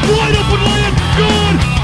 Wide open layup. Good.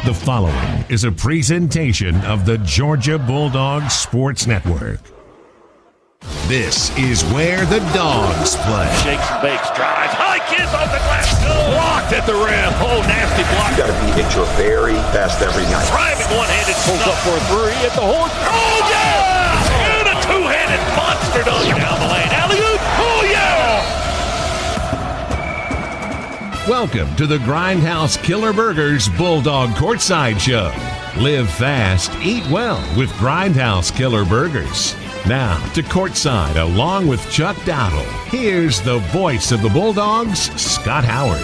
The following is a presentation of the Georgia Bulldogs Sports Network. This is where the dogs play. Shakes and bakes, drives, high kiss off the glass, blocked at the rim. Oh, nasty block. You got to be at your very best every night. Driving one-handed, pulls up for a three at the horn. Oh, yeah! And a two-handed monster dunk down the lane. Alley-oop, oh, yeah! Welcome to the Grindhouse Killer Burgers Bulldog Courtside Show. Live fast, eat well with Grindhouse Killer Burgers. Now to courtside along with Chuck Dowdle. Here's the voice of the Bulldogs, Scott Howard.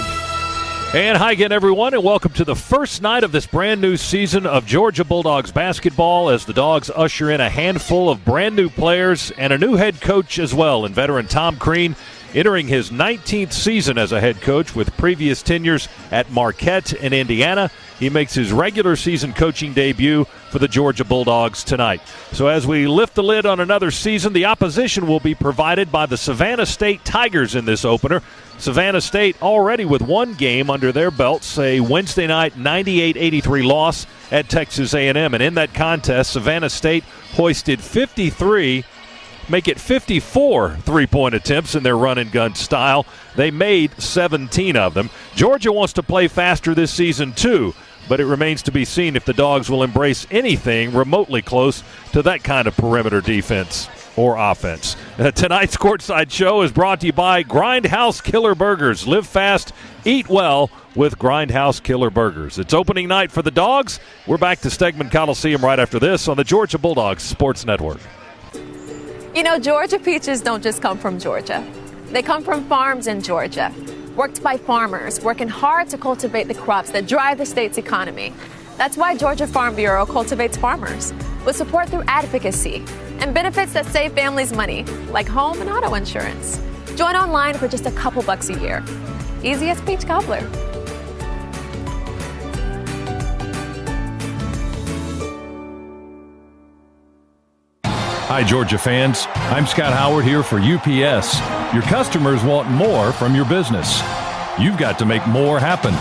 And hi again, everyone, and welcome to the first night of this brand new season of Georgia Bulldogs basketball as the Dogs usher in a handful of brand new players and a new head coach as well in veteran Tom Crean, entering his 19th season as a head coach with previous tenures at Marquette and Indiana. He makes his regular season coaching debut for the Georgia Bulldogs tonight. So as we lift the lid on another season, the opposition will be provided by the Savannah State Tigers in this opener. Savannah State already with one game under their belts, a Wednesday night 98-83 loss at Texas A&M. And in that contest, Savannah State hoisted 54 three-point attempts in their run-and-gun style. They made 17 of them. Georgia wants to play faster this season, too, but it remains to be seen if the Dogs will embrace anything remotely close to that kind of perimeter defense or offense. Tonight's Courtside Show is brought to you by Grindhouse Killer Burgers. Live fast, eat well with Grindhouse Killer Burgers. It's opening night for the Dogs. We're back to Stegman Coliseum right after this on the Georgia Bulldogs Sports Network. You know, Georgia peaches don't just come from Georgia. They come from farms in Georgia, worked by farmers, working hard to cultivate the crops that drive the state's economy. That's why Georgia Farm Bureau cultivates farmers with support through advocacy and benefits that save families money, like home and auto insurance. Join online for just a couple bucks a year. Easy as peach cobbler. Hi, Georgia fans. I'm Scott Howard here for UPS. Your customers want more from your business. You've got to make more happen,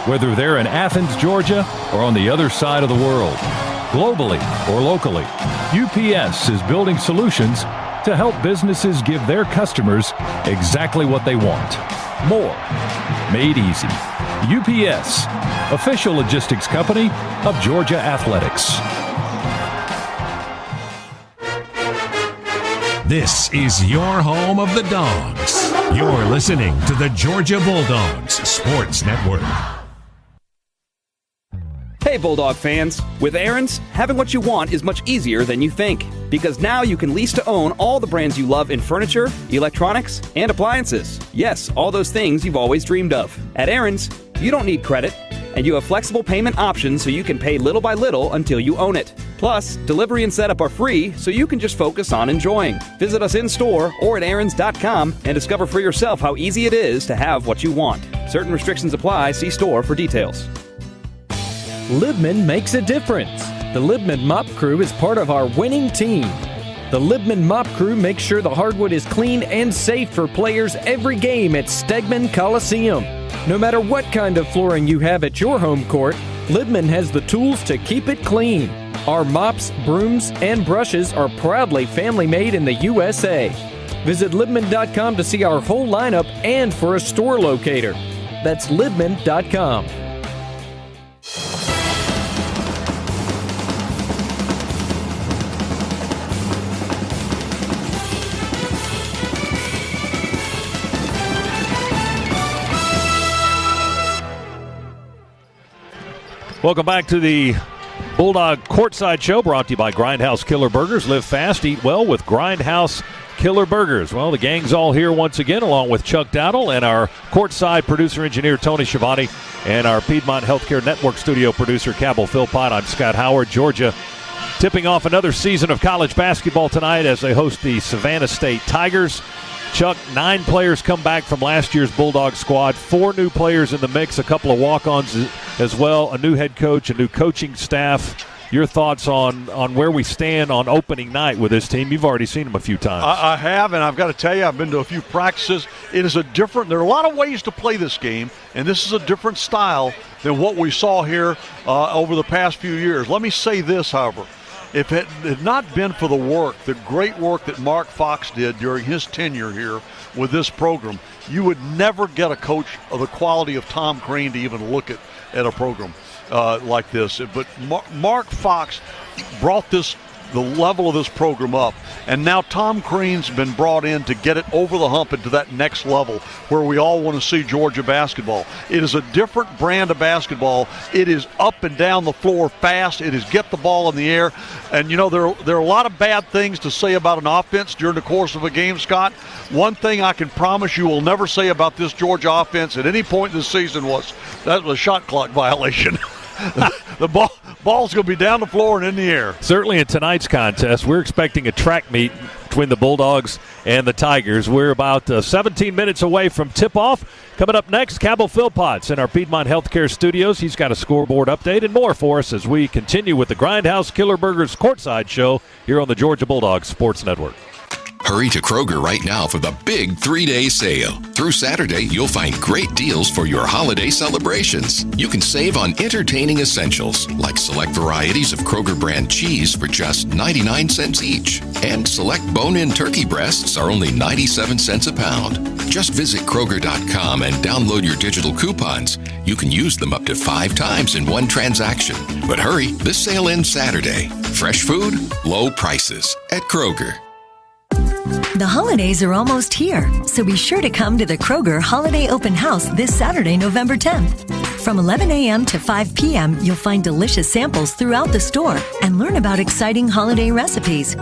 whether they're in Athens, Georgia, or on the other side of the world. Globally or locally, UPS is building solutions to help businesses give their customers exactly what they want. More. Made easy. UPS, official logistics company of Georgia Athletics. This is your home of the Dogs. You're listening to the Georgia Bulldogs Sports Network. Hey Bulldog fans, with Aaron's, having what you want is much easier than you think. Because now you can lease to own all the brands you love in furniture, electronics, and appliances. Yes, all those things you've always dreamed of. At Aaron's, you don't need credit, and you have flexible payment options so you can pay little by little until you own it. Plus, delivery and setup are free, so you can just focus on enjoying. Visit us in-store or at aarons.com and discover for yourself how easy it is to have what you want. Certain restrictions apply. See store for details. Libman makes a difference. The Libman Mop Crew is part of our winning team. The Libman Mop Crew makes sure the hardwood is clean and safe for players every game at Stegman Coliseum. No matter what kind of flooring you have at your home court, Libman has the tools to keep it clean. Our mops, brooms, and brushes are proudly family-made in the USA. Visit Libman.com to see our whole lineup and for a store locator. That's Libman.com. Welcome back to the Bulldog Courtside Show, brought to you by Grindhouse Killer Burgers. Live fast, eat well with Grindhouse Killer Burgers. Well, the gang's all here once again, along with Chuck Dowdle and our courtside producer-engineer Tony Schiavone and our Piedmont Healthcare Network studio producer Cabell Philpott. I'm Scott Howard. Georgia tipping off another season of college basketball tonight as they host the Savannah State Tigers. Chuck, 9 players come back from last year's Bulldog squad, 4 new players in the mix, a couple of walk-ons as well, a new head coach, a new coaching staff. your thoughts on where we stand on opening night with this team. You've already seen them a few times. I have, and I've got to tell you, I've been to a few practices. It is there are a lot of ways to play this game, and this is a different style than what we saw here over the past few years. Let me say this, however. If it had not been for the great work that Mark Fox did during his tenure here with this program, you would never get a coach of the quality of Tom Crean to even look at a program like this. But Mark Fox brought the level of this program up, and now Tom Crean's been brought in to get it over the hump into that next level where we all want to see Georgia basketball. It is a different brand of basketball. It is up and down the floor fast. It is get the ball in the air. And, there are a lot of bad things to say about an offense during the course of a game, Scott. One thing I can promise you will never say about this Georgia offense at any point in the season was that was a shot clock violation. The ball's going to be down the floor and in the air. Certainly in tonight's contest, we're expecting a track meet between the Bulldogs and the Tigers. We're about 17 minutes away from tip-off. Coming up next, Cabell Philpotts in our Piedmont Healthcare Studios. He's got a scoreboard update and more for us as we continue with the Grindhouse Killer Burgers Courtside Show here on the Georgia Bulldogs Sports Network. Hurry to Kroger right now for the big 3-day sale. Through Saturday, you'll find great deals for your holiday celebrations. You can save on entertaining essentials, like select varieties of Kroger brand cheese for just 99 cents each. And select bone-in turkey breasts are only 97 cents a pound. Just visit Kroger.com and download your digital coupons. You can use them up to 5 times in one transaction. But hurry, this sale ends Saturday. Fresh food, low prices at Kroger. The holidays are almost here, so be sure to come to the Kroger Holiday Open House this Saturday, November 10th. From 11 a.m. to 5 p.m., you'll find delicious samples throughout the store and learn about exciting holiday recipes.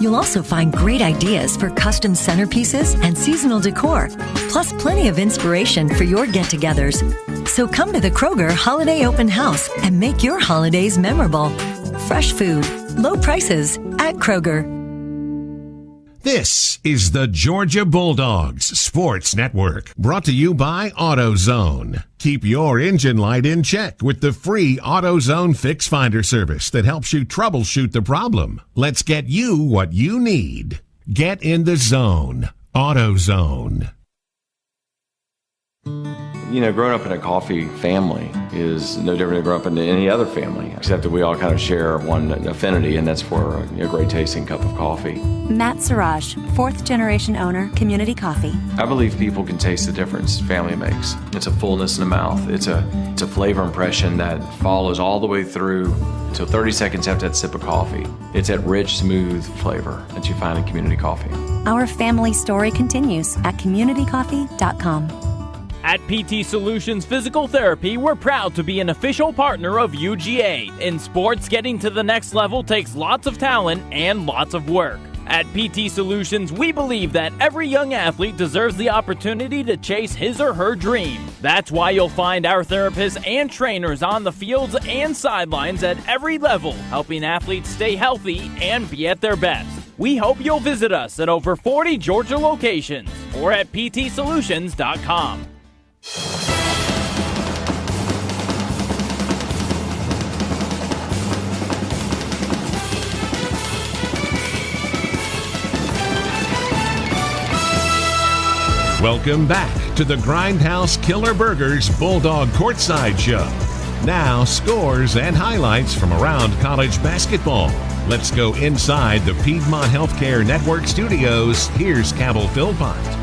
You'll also find great ideas for custom centerpieces and seasonal decor, plus plenty of inspiration for your get-togethers. So come to the Kroger Holiday Open House and make your holidays memorable. Fresh food, low prices at Kroger. This is the Georgia Bulldogs Sports Network, brought to you by AutoZone. Keep your engine light in check with the free AutoZone Fix Finder service that helps you troubleshoot the problem. Let's get you what you need. Get in the zone. AutoZone. Growing up in a coffee family is no different than growing up in any other family, except that we all kind of share one affinity, and that's for a great tasting cup of coffee. Matt Siraj, 4th generation owner, Community Coffee. I believe people can taste the difference family makes. It's a fullness in the mouth. It's a flavor impression that follows all the way through until 30 seconds after that sip of coffee. It's that rich, smooth flavor that you find in Community Coffee. Our family story continues at communitycoffee.com. At PT Solutions Physical Therapy, we're proud to be an official partner of UGA. In sports, getting to the next level takes lots of talent and lots of work. At PT Solutions, we believe that every young athlete deserves the opportunity to chase his or her dream. That's why you'll find our therapists and trainers on the fields and sidelines at every level, helping athletes stay healthy and be at their best. We hope you'll visit us at over 40 Georgia locations or at ptsolutions.com. Welcome back to the Grindhouse Killer Burgers Bulldog Courtside Show. Now, scores and highlights from around college basketball. Let's go inside the Piedmont Healthcare Network studios. Here's Cabell Philpott.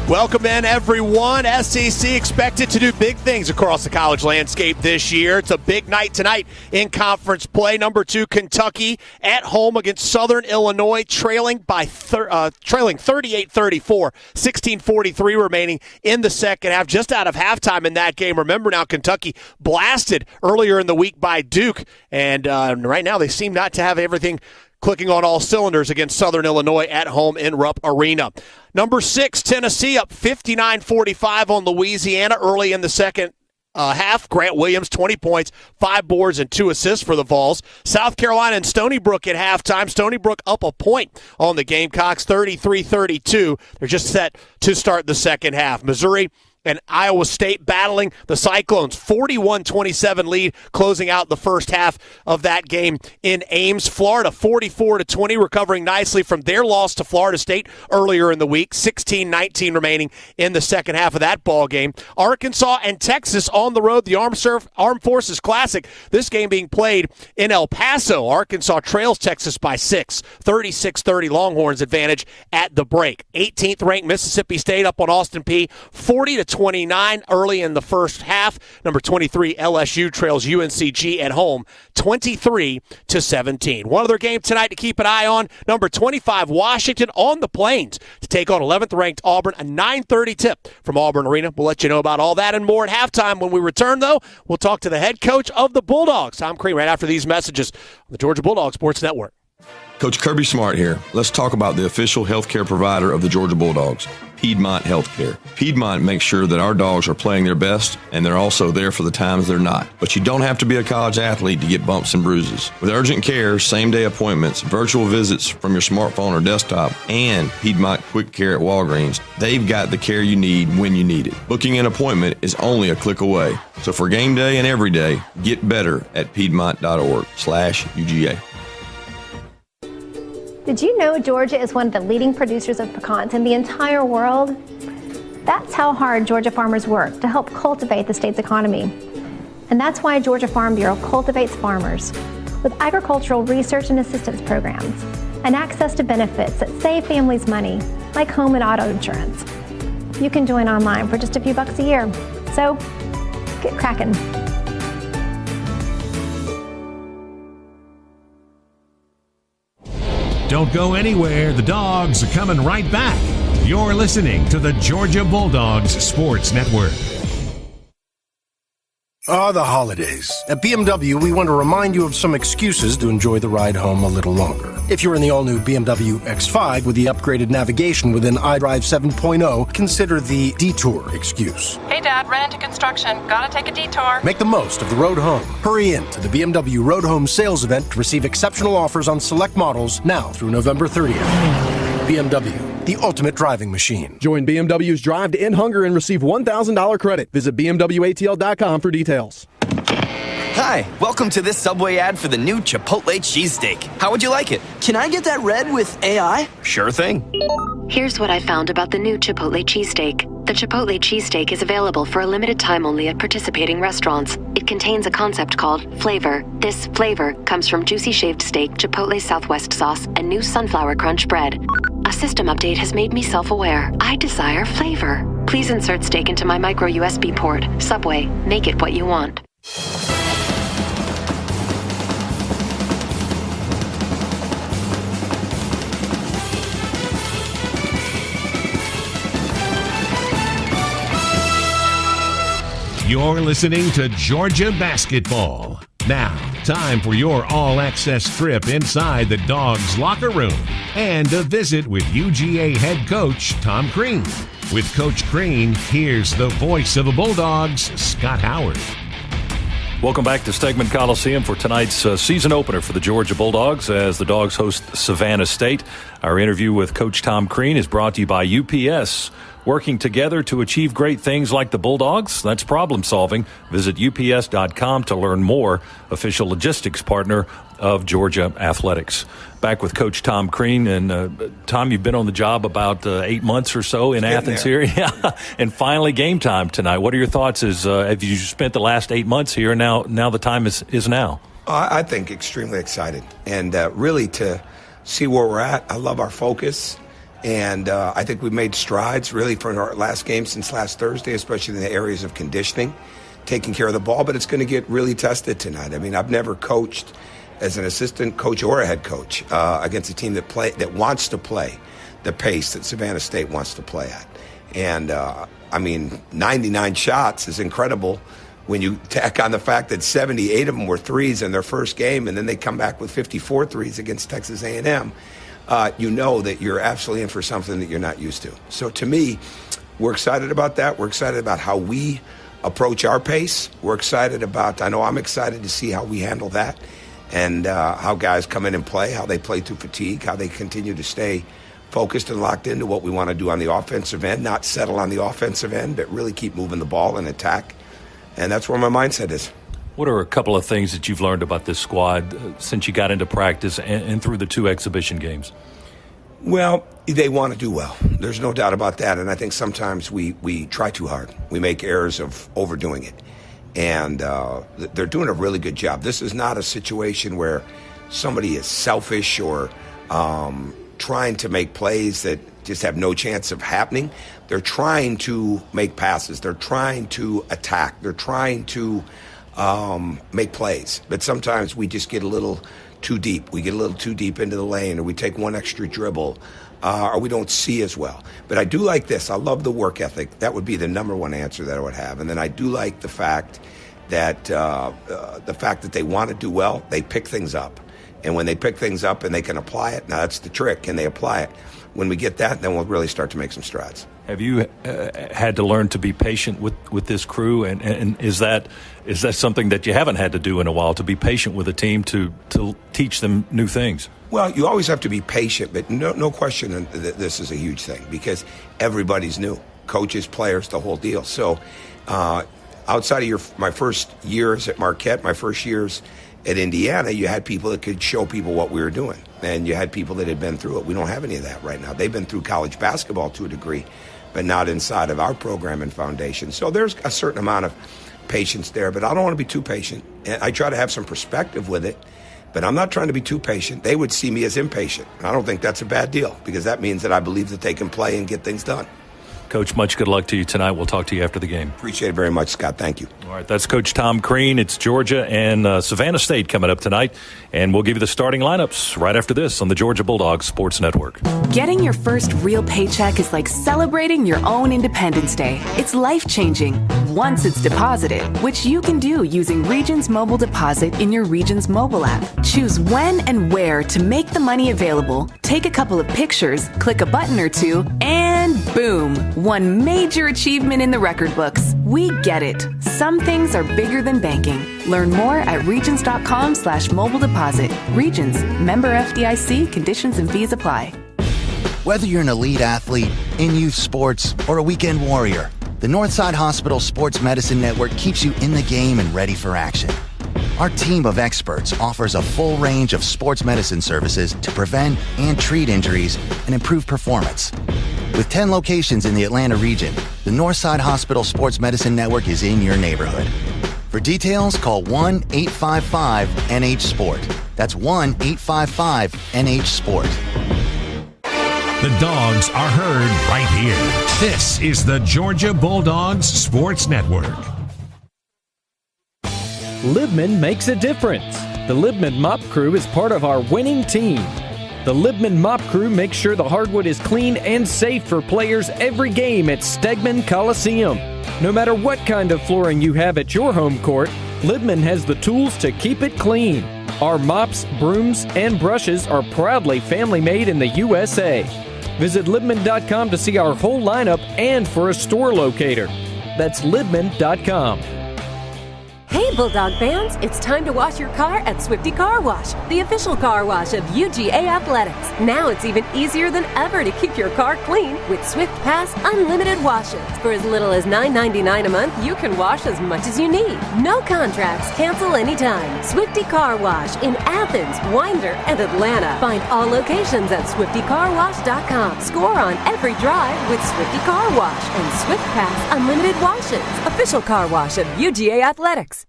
Welcome in, everyone. SEC expected to do big things across the college landscape this year. It's a big night tonight in conference play. Number 2, Kentucky at home against Southern Illinois, trailing 38-34, 16:43 remaining in the second half, just out of halftime in that game. Remember now, Kentucky blasted earlier in the week by Duke, and right now they seem not to have everything clicking on all cylinders against Southern Illinois at home in Rupp Arena. Number 6, Tennessee up 59-45 on Louisiana early in the second half. Grant Williams, 20 points, 5 boards, and 2 assists for the Vols. South Carolina and Stony Brook at halftime. Stony Brook up a point on the Gamecocks, 33-32. They're just set to start the second half. Missouri and Iowa State battling the Cyclones. 41-27 lead closing out the first half of that game in Ames. Florida 44-20, recovering nicely from their loss to Florida State earlier in the week. 16-19 remaining in the second half of that ball game. Arkansas and Texas on the road, the Armed Forces Classic. This game being played in El Paso. Arkansas trails Texas by 6. 36-30 Longhorns advantage at the break. 18th ranked Mississippi State up on Austin Peay 40-29 early in the first half. Number 23 LSU trails UNCG at home 23-17. One other game tonight to keep an eye on. Number 25 Washington on the Plains to take on 11th ranked Auburn. A 9:30 tip from Auburn Arena. We'll let you know about all that and more at halftime. When we return, though, we'll talk to the head coach of the Bulldogs, Tom Crean, right after these messages on the Georgia Bulldogs Sports Network. Coach Kirby Smart here. Let's talk about the official healthcare provider of the Georgia Bulldogs, Piedmont Healthcare. Piedmont makes sure that our dogs are playing their best, and they're also there for the times they're not. But you don't have to be a college athlete to get bumps and bruises. With urgent care, same-day appointments, virtual visits from your smartphone or desktop, and Piedmont Quick Care at Walgreens, they've got the care you need when you need it. Booking an appointment is only a click away. So for game day and every day, get better at piedmont.org/UGA. Did you know Georgia is one of the leading producers of pecans in the entire world? That's how hard Georgia farmers work to help cultivate the state's economy. And that's why Georgia Farm Bureau cultivates farmers with agricultural research and assistance programs and access to benefits that save families money, like home and auto insurance. You can join online for just a few bucks a year. So, get cracking. Don't go anywhere. The Dogs are coming right back. You're listening to the Georgia Bulldogs Sports Network. The holidays. At BMW, we want to remind you of some excuses to enjoy the ride home a little longer. If you're in the all-new BMW X5 with the upgraded navigation within iDrive 7.0, consider the detour excuse. Hey, Dad, ran into construction. Gotta take a detour. Make the most of the road home. Hurry in to the BMW Road Home sales event to receive exceptional offers on select models now through November 30th. BMW, the ultimate driving machine. Join BMW's Drive to End Hunger and receive $1,000 credit. Visit BMWATL.com for details. Hi, welcome to this Subway ad for the new Chipotle cheesesteak. How would you like it? Can I get that red with AI? Sure thing. Here's what I found about the new Chipotle cheesesteak. The Chipotle cheesesteak is available for a limited time only at participating restaurants. It contains a concept called flavor. This flavor comes from juicy shaved steak, Chipotle Southwest sauce, and new sunflower crunch bread. A system update has made me self-aware. I desire flavor. Please insert steak into my micro USB port. Subway, make it what you want. You're listening to Georgia Basketball. Now, time for your all-access trip inside the Dogs' locker room and a visit with UGA head coach Tom Crean. With Coach Crean, here's the voice of the Bulldogs, Scott Howard. Welcome back to Stegman Coliseum for tonight's season opener for the Georgia Bulldogs as the Dogs host Savannah State. Our interview with Coach Tom Crean is brought to you by UPS. Working together to achieve great things like the Bulldogs, that's problem solving. Visit UPS.com to learn more. Official logistics partner of Georgia Athletics. Back with Coach Tom Crean. And Tom, you've been on the job about 8 months or so in Athens here. Yeah. And finally game time tonight. What are your thoughts as have you spent the last 8 months here? Now the time is now. I think extremely excited. And really to see where we're at, I love our focus. And I think we've made strides really for our last game since last Thursday, especially in the areas of conditioning, taking care of the ball. But it's going to get really tested tonight. I mean, I've never coached as an assistant coach or a head coach against a team that wants to play the pace that Savannah State wants to play at. And, 99 shots is incredible when you tack on the fact that 78 of them were threes in their first game, and then they come back with 54 threes against Texas A&M. You know that you're absolutely in for something that you're not used to. So to me, we're excited about that. We're excited about how we approach our pace. We're excited about, I know I'm excited to see how we handle that and how guys come in and play, how they play through fatigue, how they continue to stay focused and locked into what we want to do on the offensive end, not settle on the offensive end, but really keep moving the ball and attack. And that's where my mindset is. What are a couple of things that you've learned about this squad since you got into practice and through the 2 exhibition games? Well, they want to do well. There's no doubt about that. And I think sometimes we try too hard. We make errors of overdoing it. And they're doing a really good job. This is not a situation where somebody is selfish or trying to make plays that just have no chance of happening. They're trying to make passes. They're trying to attack. They're trying to make plays. But sometimes we just get a little too deep. We get a little too deep into the lane, or we take one extra dribble, or we don't see as well. But I do like this. I love the work ethic. That would be the number one answer that I would have. And then I do like the fact that they want to do well, they pick things up. And when they pick things up and they can apply it, now that's the trick. Can they apply it? When we get that, then we'll really start to make some strides. Have you had to learn to be patient with this crew? And is that something that you haven't had to do in a while, to be patient with a team to teach them new things? Well, you always have to be patient, but no question that this is a huge thing because everybody's new. Coaches, players, the whole deal. So outside of my first years at Marquette, my first years at Indiana, you had people that could show people what we were doing. And you had people that had been through it. We don't have any of that right now. They've been through college basketball to a degree, but not inside of our program and foundation. So there's a certain amount of patience there, but I don't want to be too patient. And I try to have some perspective with it, but I'm not trying to be too patient. They would see me as impatient. I don't think that's a bad deal because that means that I believe that they can play and get things done. Coach, much good luck to you tonight. We'll talk to you after the game. Appreciate it very much, Scott. Thank you. All right, that's Coach Tom Crean. It's Georgia and Savannah State coming up tonight, and we'll give you the starting lineups right after this on the Georgia Bulldogs Sports Network. Getting your first real paycheck is like celebrating your own Independence Day. It's life-changing once it's deposited, which you can do using Regions Mobile Deposit in your Regions mobile app. Choose when and where to make the money available, take a couple of pictures, click a button or two, and boom! One major achievement in the record books. We get it. Some things are bigger than banking. Learn more at regions.com/mobile deposit. Regions. Member FDIC. Conditions and fees apply. Whether you're an elite athlete, in youth sports, or a weekend warrior, the Northside Hospital Sports Medicine Network keeps you in the game and ready for action. Our team of experts offers a full range of sports medicine services to prevent and treat injuries and improve performance. With 10 locations in the Atlanta region, the Northside Hospital Sports Medicine Network is in your neighborhood. For details, call 1-855-NH-SPORT. That's 1-855-NH-SPORT. The Dogs are heard right here. This is the Georgia Bulldogs Sports Network. Libman makes a difference. The Libman Mop Crew is part of our winning team. The Libman Mop Crew makes sure the hardwood is clean and safe for players every game at Stegman Coliseum. No matter what kind of flooring you have at your home court, Libman has the tools to keep it clean. Our mops, brooms, and brushes are proudly family-made in the USA. Visit Libman.com to see our whole lineup and for a store locator. That's Libman.com. Hey Bulldog fans, it's time to wash your car at Swifty Car Wash, the official car wash of UGA Athletics. Now it's even easier than ever to keep your car clean with Swift Pass Unlimited Washes. For as little as $9.99 a month, you can wash as much as you need. No contracts, cancel anytime. Swifty Car Wash in Athens, Winder, and Atlanta. Find all locations at SwiftyCarWash.com. Score on every drive with Swifty Car Wash and Swift Pass Unlimited Washes, official car wash of UGA Athletics.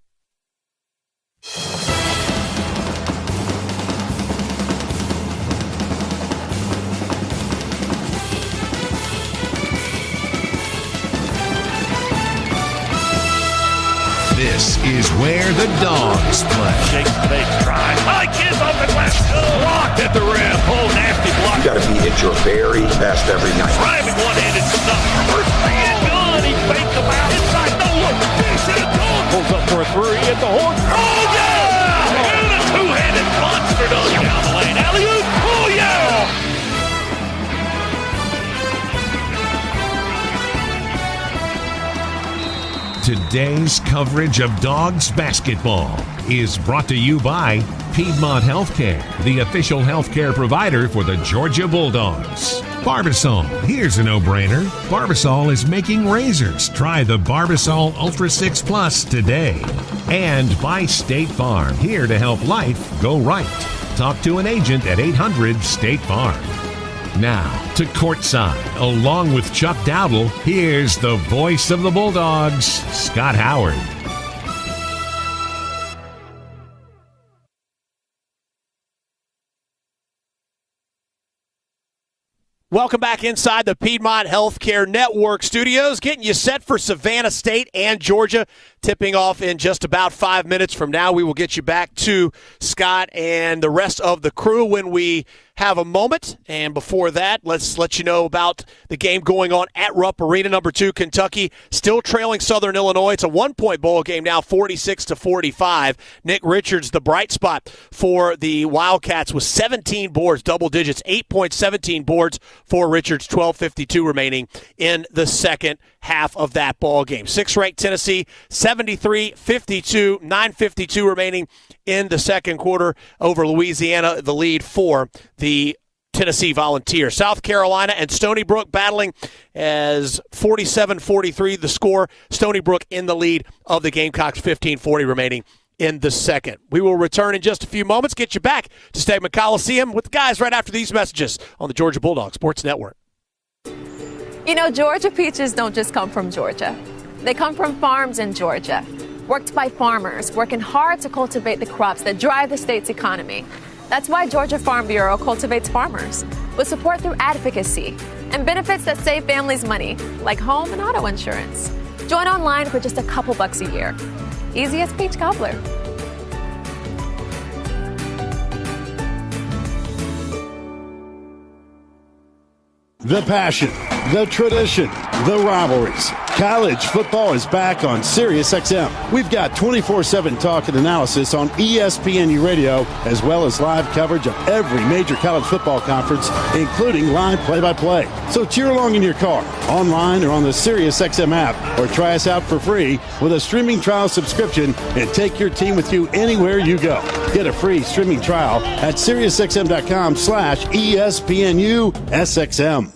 This is where the Dogs play. Shakes the big drive. Mike is on the glass. Blocked at the rim. Oh, nasty block. You got to be at your very best every night. Driving one-handed stuff. First thing and good. He faked them out inside. No look. Dish it a dog. Pulls up for a three at the horn. Oh, yeah! And a two-handed monster dunk down the lane. Alley-oop. Oh, yeah! Today's coverage of Dogs basketball is brought to you by Piedmont Healthcare, the official healthcare provider for the Georgia Bulldogs. Barbasol, here's a no-brainer. Barbasol is making razors. Try the Barbasol Ultra 6 Plus today. And by State Farm, here to help life go right. Talk to an agent at 800-STATE-FARM. Now, to courtside, along with Chuck Dowdle, here's the voice of the Bulldogs, Scott Howard. Welcome back inside the Piedmont Healthcare Network studios, getting you set for Savannah State and Georgia, tipping off in just about 5 minutes from now. We will get you back to Scott and the rest of the crew when we have a moment. And before that, let's let you know about the game going on at Rupp Arena. Number 2, Kentucky, still trailing Southern Illinois. It's a 1-point bowl game now, 46-45. Nick Richards, the bright spot for the Wildcats with 17 boards, double digits, 8 points, 17 boards for Richards, 12:52 remaining in the second half of that ball game. 6th-ranked Tennessee, 73-52, 9:52 remaining in the second quarter over Louisiana, the lead for the Tennessee Volunteers. South Carolina and Stony Brook battling as 47-43 the score. Stony Brook in the lead of the Gamecocks, 15:40 remaining in the second. We will return in just a few moments, get you back to Stegman Coliseum with the guys right after these messages on the Georgia Bulldogs Sports Network. You know, Georgia peaches don't just come from Georgia. They come from farms in Georgia, worked by farmers, working hard to cultivate the crops that drive the state's economy. That's why Georgia Farm Bureau cultivates farmers with support through advocacy and benefits that save families money, like home and auto insurance. Join online for just a couple bucks a year. Easy as peach cobbler. The passion, the tradition, the rivalries. College football is back on SiriusXM. We've got 24/7 talk and analysis on ESPNU Radio, as well as live coverage of every major college football conference, including live play-by-play. So cheer along in your car, online, or on the SiriusXM app, or try us out for free with a streaming trial subscription and take your team with you anywhere you go. Get a free streaming trial at SiriusXM.com/ESPNU-SXM.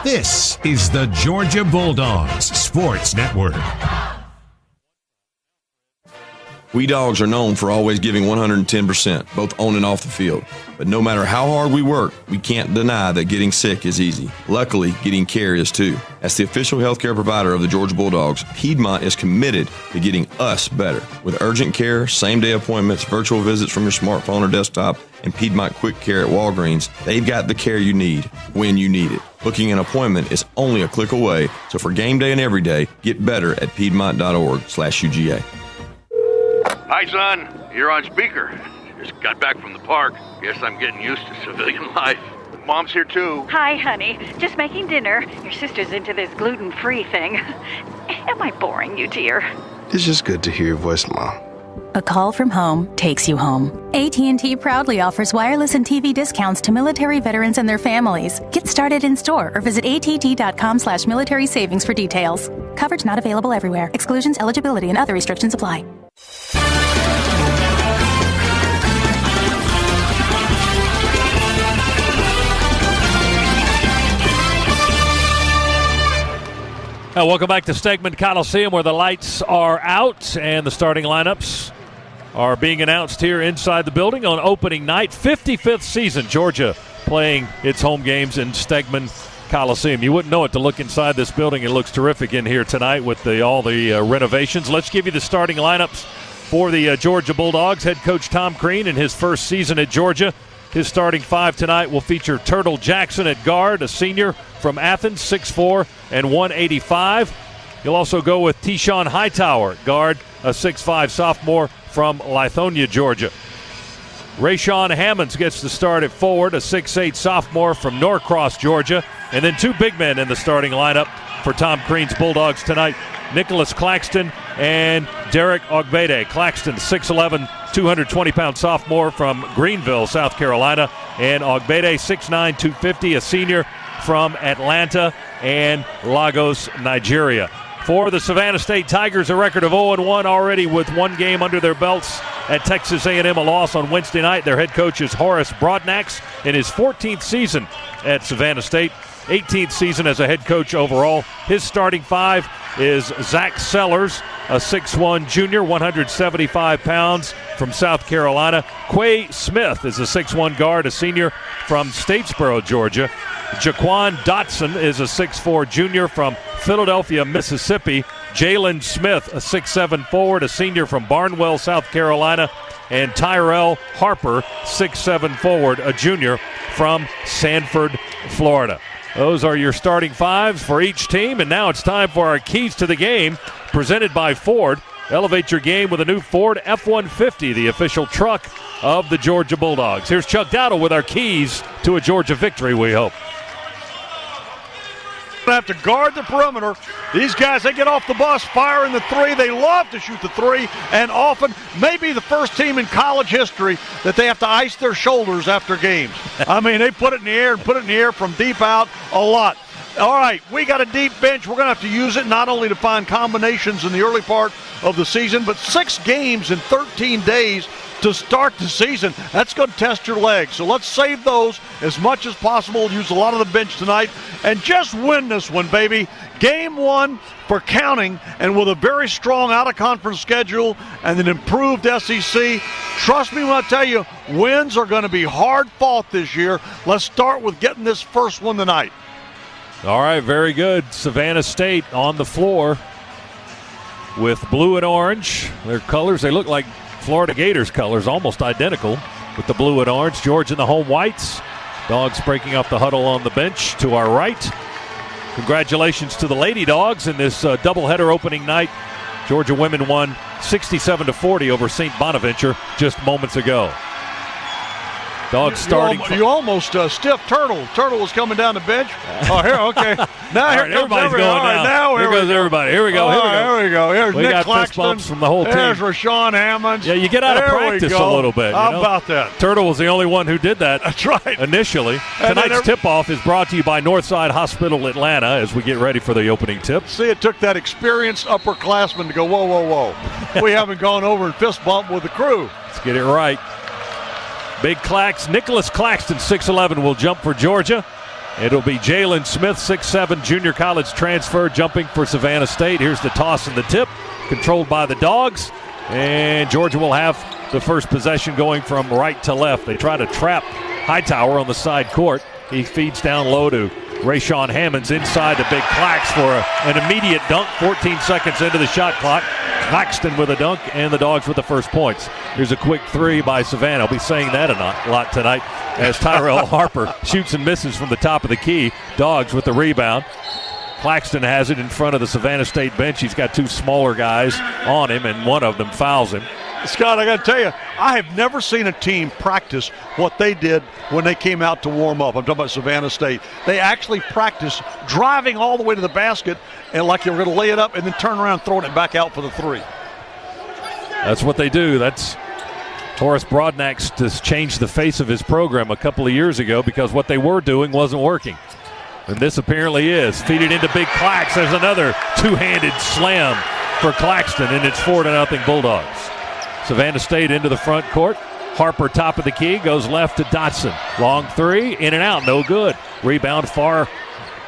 This is the Georgia Bulldogs Sports Network. We Dogs are known for always giving 110%, both on and off the field. But no matter how hard we work, we can't deny that getting sick is easy. Luckily, getting care is too. As the official healthcare provider of the Georgia Bulldogs, Piedmont is committed to getting us better. With urgent care, same-day appointments, virtual visits from your smartphone or desktop, and Piedmont Quick Care at Walgreens, they've got the care you need when you need it. Booking an appointment is only a click away, so for game day and every day, get better at piedmont.org/UGA. Hi, son. You're on speaker. Just got back from the park. Guess I'm getting used to civilian life. Mom's here, too. Hi, honey. Just making dinner. Your sister's into this gluten-free thing. Am I boring you, dear? It's just good to hear your voice, Mom. A call from home takes you home. AT&T proudly offers wireless and TV discounts to military veterans and their families. Get started in store or visit att.com/military savings for details. Coverage not available everywhere. Exclusions, eligibility, and other restrictions apply. Now, welcome back to Stegman Coliseum, where the lights are out and the starting lineups are being announced here inside the building on opening night. 55th season, Georgia playing its home games in Stegman Coliseum. You wouldn't know it to look inside this building. It looks terrific in here tonight with all the renovations. Let's give you the starting lineups for the Georgia Bulldogs. Head coach Tom Crean in his first season at Georgia. His starting five tonight will feature Turtle Jackson at guard, a senior from Athens, 6'4" and 185. He'll also go with Tyshawn Hightower at guard, a 6'5" sophomore from Lithonia, Georgia. Rayshawn Hammonds gets the start at forward, a 6'8" sophomore from Norcross, Georgia. And then two big men in the starting lineup for Tom Crean's Bulldogs tonight, Nicholas Claxton and Derek Ogbede. Claxton, 6'11", 220-pound sophomore from Greenville, South Carolina. And Ogbede, 6'9", 250, a senior from Atlanta and Lagos, Nigeria. For the Savannah State Tigers, a record of 0-1 already with one game under their belts at Texas A&M, a loss on Wednesday night. Their head coach is Horace Broadnax in his 14th season at Savannah State. 18th season as a head coach overall. His starting five is Zach Sellers, a 6'1 junior, 175 pounds from South Carolina. Quay Smith is a 6'1 guard, a senior from Statesboro, Georgia. Jaquan Dotson is a 6'4 junior from Philadelphia, Mississippi. Jalen Smith, a 6'7 forward, a senior from Barnwell, South Carolina. And Tyrell Harper, 6'7 forward, a junior from Sanford, Florida. Those are your starting fives for each team. And now it's time for our keys to the game, presented by Ford. Elevate your game with a new Ford F-150, the official truck of the Georgia Bulldogs. Here's Chuck Dowdle with our keys to a Georgia victory, we hope. Have to guard the perimeter. These guys, they get off the bus firing the three. They love to shoot the three, and often maybe the first team in college history that they have to ice their shoulders after games. I mean, they put it in the air and put it in the air from deep out a lot. All right, we got a deep bench. We're going to have to use it not only to find combinations in the early part of the season, but 6 games in 13 days to start the season. That's going to test your legs. So let's save those as much as possible. Use a lot of the bench tonight and just win this one, baby. Game 1 for counting, and with a very strong out-of-conference schedule and an improved SEC, trust me when I tell you, wins are going to be hard-fought this year. Let's start with getting this first one tonight. All right, very good. Savannah State on the floor with blue and orange. Their colors, they look like Florida Gators colors, almost identical with the blue and orange. Georgia in the home whites. Dogs breaking up the huddle on the bench to our right. Congratulations to the Lady Dogs in this doubleheader opening night. Georgia women won 67-40 over St. Bonaventure just moments ago. Dogs starting. You almost stiffed Turtle. Turtle was coming down the bench. Oh, here, okay. Now here everybody's going now. Now here goes everybody. Here we go. Here we go. Here's we Nick got Claxton. fist bumps from the whole team. There's Rashawn Hammonds. Yeah, you get out of practice a little bit. How about that? Turtle was the only one who did that. That's right. Initially. Tonight's tip-off is brought to you by Northside Hospital Atlanta as we get ready for the opening tip. See, it took that experienced upperclassman to go, whoa, whoa, whoa. We haven't gone over and fist bump with the crew. Let's get it right. Big Nicholas Claxton, 6'11", will jump for Georgia. It'll be Jalen Smith, 6'7", junior college transfer, jumping for Savannah State. Here's the toss and the tip, controlled by the Dogs. And Georgia will have the first possession going from right to left. They try to trap Hightower on the side court. He feeds down low to Rashawn Hammonds inside to Big Clax for an immediate dunk, 14 seconds into the shot clock. Claxton with a dunk, and the Dogs with the first points. Here's a quick three by Savannah. I'll be saying that a lot tonight as Tyrell Harper shoots and misses from the top of the key. Dogs with the rebound. Claxton has it in front of the Savannah State bench. He's got 2 smaller guys on him, and one of them fouls him. Scott, I got to tell you, I have never seen a team practice what they did when they came out to warm up. I'm talking about Savannah State. They actually practiced driving all the way to the basket and like they were going to lay it up and then turn around throwing it back out for the three. That's what they do. That's Horace Broadnax has changed the face of his program a couple of years ago because what they were doing wasn't working. And this apparently is. Feed it into Big Clax. There's another two-handed slam for Claxton, and it's 4-0 Bulldogs. Savannah State into the front court. Harper top of the key, goes left to Dotson. Long three, in and out, no good. Rebound far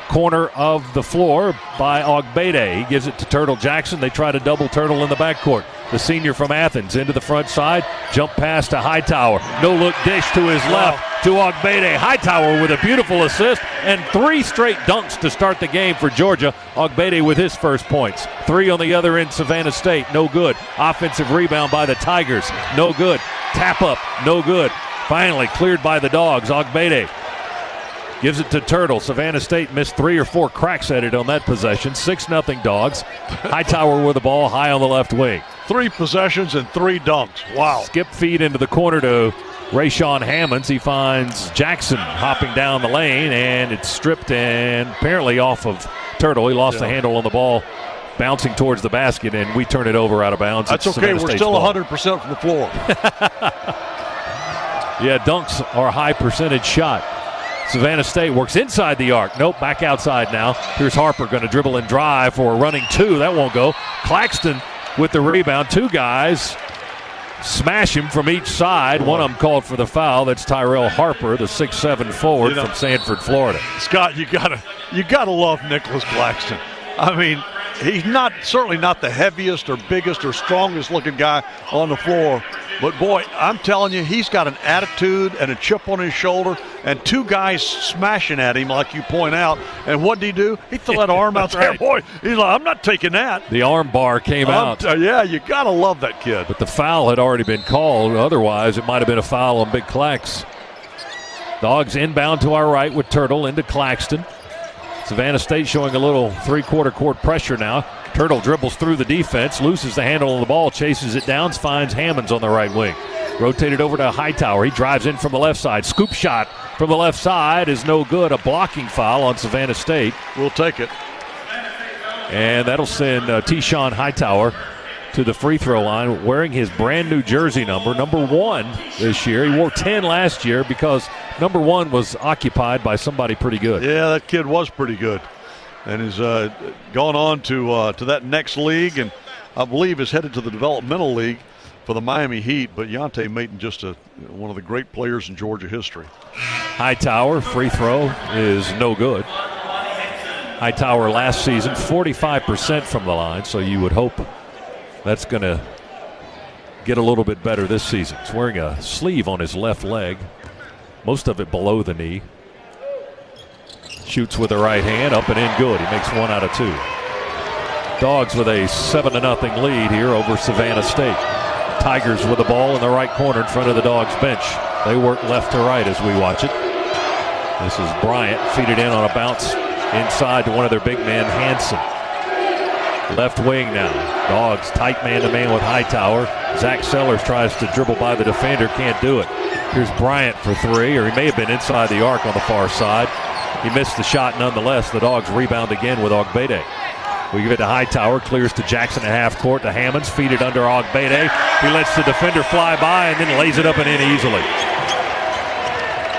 corner of the floor by Ogbede. He gives it to Turtle Jackson. They try to double Turtle in the backcourt. The senior from Athens into the front side. Jump pass to Hightower. No look dish to his left to Ogbede. Hightower with a beautiful assist and 3 straight dunks to start the game for Georgia. Ogbede with his first points. 3 on the other end, Savannah State. No good. Offensive rebound by the Tigers. No good. Tap up. No good. Finally cleared by the Dogs. Ogbede gives it to Turtle. Savannah State missed 3 or 4 cracks at it on that possession. 6-0 Dogs. Hightower with the ball high on the left wing. 3 possessions and 3 dunks. Wow. Skip feed into the corner to Rashawn Hammonds. He finds Jackson hopping down the lane, and it's stripped and apparently off of Turtle. He lost the handle on the ball, bouncing towards the basket, and we turn it over out of bounds. That's okay. We're still 100% from the floor. Yeah, dunks are a high percentage shot. Savannah State works inside the arc. Nope, back outside now. Here's Harper going to dribble and drive for a running 2. That won't go. Claxton with the rebound. 2 guys smash him from each side. One of them called for the foul. That's Tyrell Harper, the 6'7" forward from Sanford, Florida. Scott, you gotta love Nicholas Claxton. I mean, he's certainly not the heaviest or biggest or strongest looking guy on the floor. But, boy, I'm telling you, he's got an attitude and a chip on his shoulder and two guys smashing at him, like you point out. And what did he do? He threw that arm out there. Right. Boy, he's like, I'm not taking that. The arm bar came out. Yeah, you got to love that kid. But the foul had already been called. Otherwise, it might have been a foul on Big Clax. Dogs inbound to our right with Turtle into Claxton. Savannah State showing a little three-quarter court pressure now. Turtle dribbles through the defense, loses the handle of the ball, chases it down, finds Hammonds on the right wing. Rotated over to Hightower. He drives in from the left side. Scoop shot from the left side is no good. A blocking foul on Savannah State. We'll take it. And that'll send T-Shawn Hightower to the free throw line wearing his brand new jersey number 1 this year. He wore 10 last year because number 1 was occupied by somebody pretty good. Yeah, that kid was pretty good. And has gone on to that next league, and I believe is headed to the developmental league for the Miami Heat. But Yante Maton, just one of the great players in Georgia history. Hightower, free throw is no good. Hightower last season, 45% from the line, so you would hope that's going to get a little bit better this season. He's wearing a sleeve on his left leg, most of it below the knee. Shoots with the right hand, up and in good. He makes 1 out of 2. Dogs with a 7-0 lead here over Savannah State. Tigers with the ball in the right corner in front of the Dogs bench. They work left to right as we watch it. This is Bryant, feed it in on a bounce inside to one of their big men, Hanson. Left wing now. Dogs tight man-to-man with Hightower. Zach Sellers tries to dribble by the defender, can't do it. Here's Bryant for 3, or he may have been inside the arc on the far side. He missed the shot nonetheless. The Dogs rebound again with Ogbede. We give it to Hightower, clears to Jackson at half court to Hammonds, feed it under Ogbede. He lets the defender fly by and then lays it up and in easily.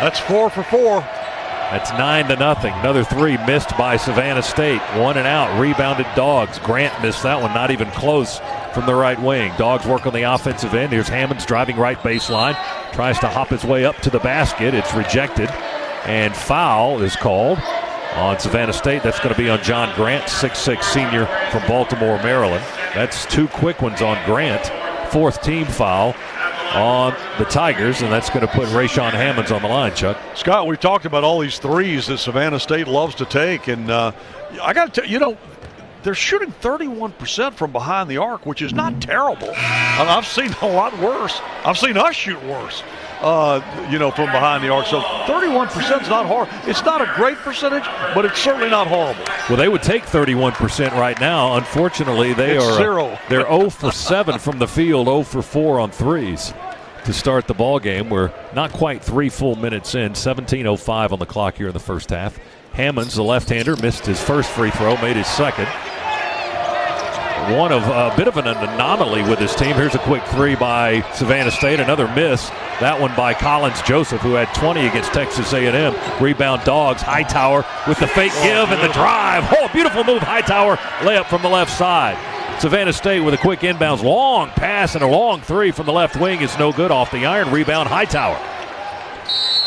That's 4 for 4. That's 9-0. Another 3 missed by Savannah State. 1 and out. Rebounded Dogs. Grant missed that one, not even close from the right wing. Dogs work on the offensive end. Here's Hammonds driving right baseline. Tries to hop his way up to the basket. It's rejected. And foul is called on Savannah State. That's going to be on John Grant, 6'6" senior from Baltimore, Maryland. That's 2 quick ones on Grant. 4th team foul on the Tigers, and that's going to put Rayshawn Hammonds on the line, Chuck. Scott, we've talked about all these threes that Savannah State loves to take, and I got to tell you, they're shooting 31% from behind the arc, which is not terrible. I've seen a lot worse. I've seen us shoot worse. From behind the arc. So 31% is not hard. It's not a great percentage, but it's certainly not horrible. Well, they would take 31% right now. Unfortunately, they're 0 for 7 from the field, 0 for 4 on threes to start the ball game. We're not quite 3 full minutes in, 17:05 on the clock here in the first half. Hammonds, the left-hander, missed his first free throw, made his second. One of a bit of an anomaly with his team. Here's a quick 3 by Savannah State. Another miss. That one by Collins Joseph, who had 20 against Texas A&M. Rebound Dogs. Hightower with the fake give and the drive. Oh, beautiful move. Hightower layup from the left side. Savannah State with a quick inbounds. Long pass and a long 3 from the left wing is no good. Off the iron. Rebound Hightower.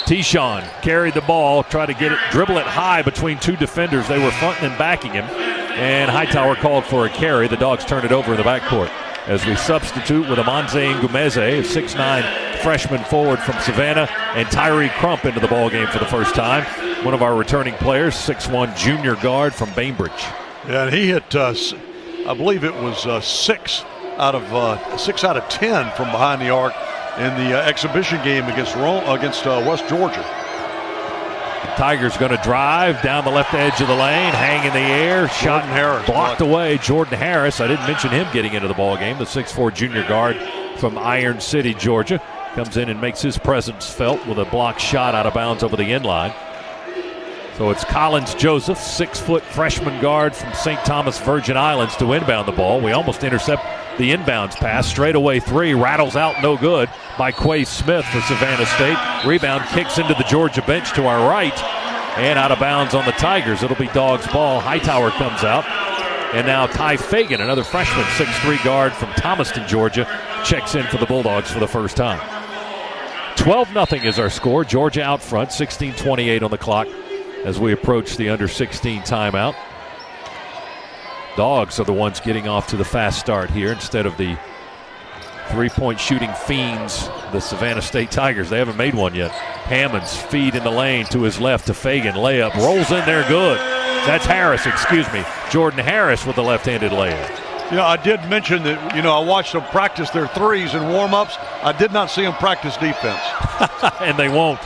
T-Shawn carried the ball, tried to get it, dribble it high between 2 defenders. They were fronting and backing him. And Hightower called for a carry. The Dogs turned it over in the backcourt as we substitute with Amanze Ngumeze, a 6'9" freshman forward from Savannah, and Tyree Crump into the ball game for the first time. One of our returning players, 6'1" junior guard from Bainbridge. Yeah, and he hit, I believe it was 6 out of 10 from behind the arc in the exhibition game against West Georgia. Tigers going to drive down the left edge of the lane, hang in the air, shot blocked away. Jordan Harris, I didn't mention him getting into the ball game, the 6'4" junior guard from Iron City, Georgia, comes in and makes his presence felt with a blocked shot out of bounds over the end line. So it's Collins Joseph, 6-foot freshman guard from St. Thomas Virgin Islands, to inbound the ball. We almost intercept the inbounds pass. Straightaway 3, rattles out, no good by Quay Smith for Savannah State. Rebound kicks into the Georgia bench to our right and out of bounds on the Tigers. It'll be Dogs ball. Hightower comes out. And now Ty Fagan, another freshman, 6'3" guard from Thomaston, Georgia, checks in for the Bulldogs for the first time. 12-0 is our score. Georgia out front, 16:28 on the clock as we approach the under-16 timeout. Dogs are the ones getting off to the fast start here instead of the three-point shooting fiends, the Savannah State Tigers. They haven't made one yet. Hammonds feed in the lane to his left to Fagan. Layup rolls in there good. That's Harris, Jordan Harris with the left-handed layup. Yeah, I did mention that, I watched them practice their threes in warm-ups. I did not see them practice defense. And they won't.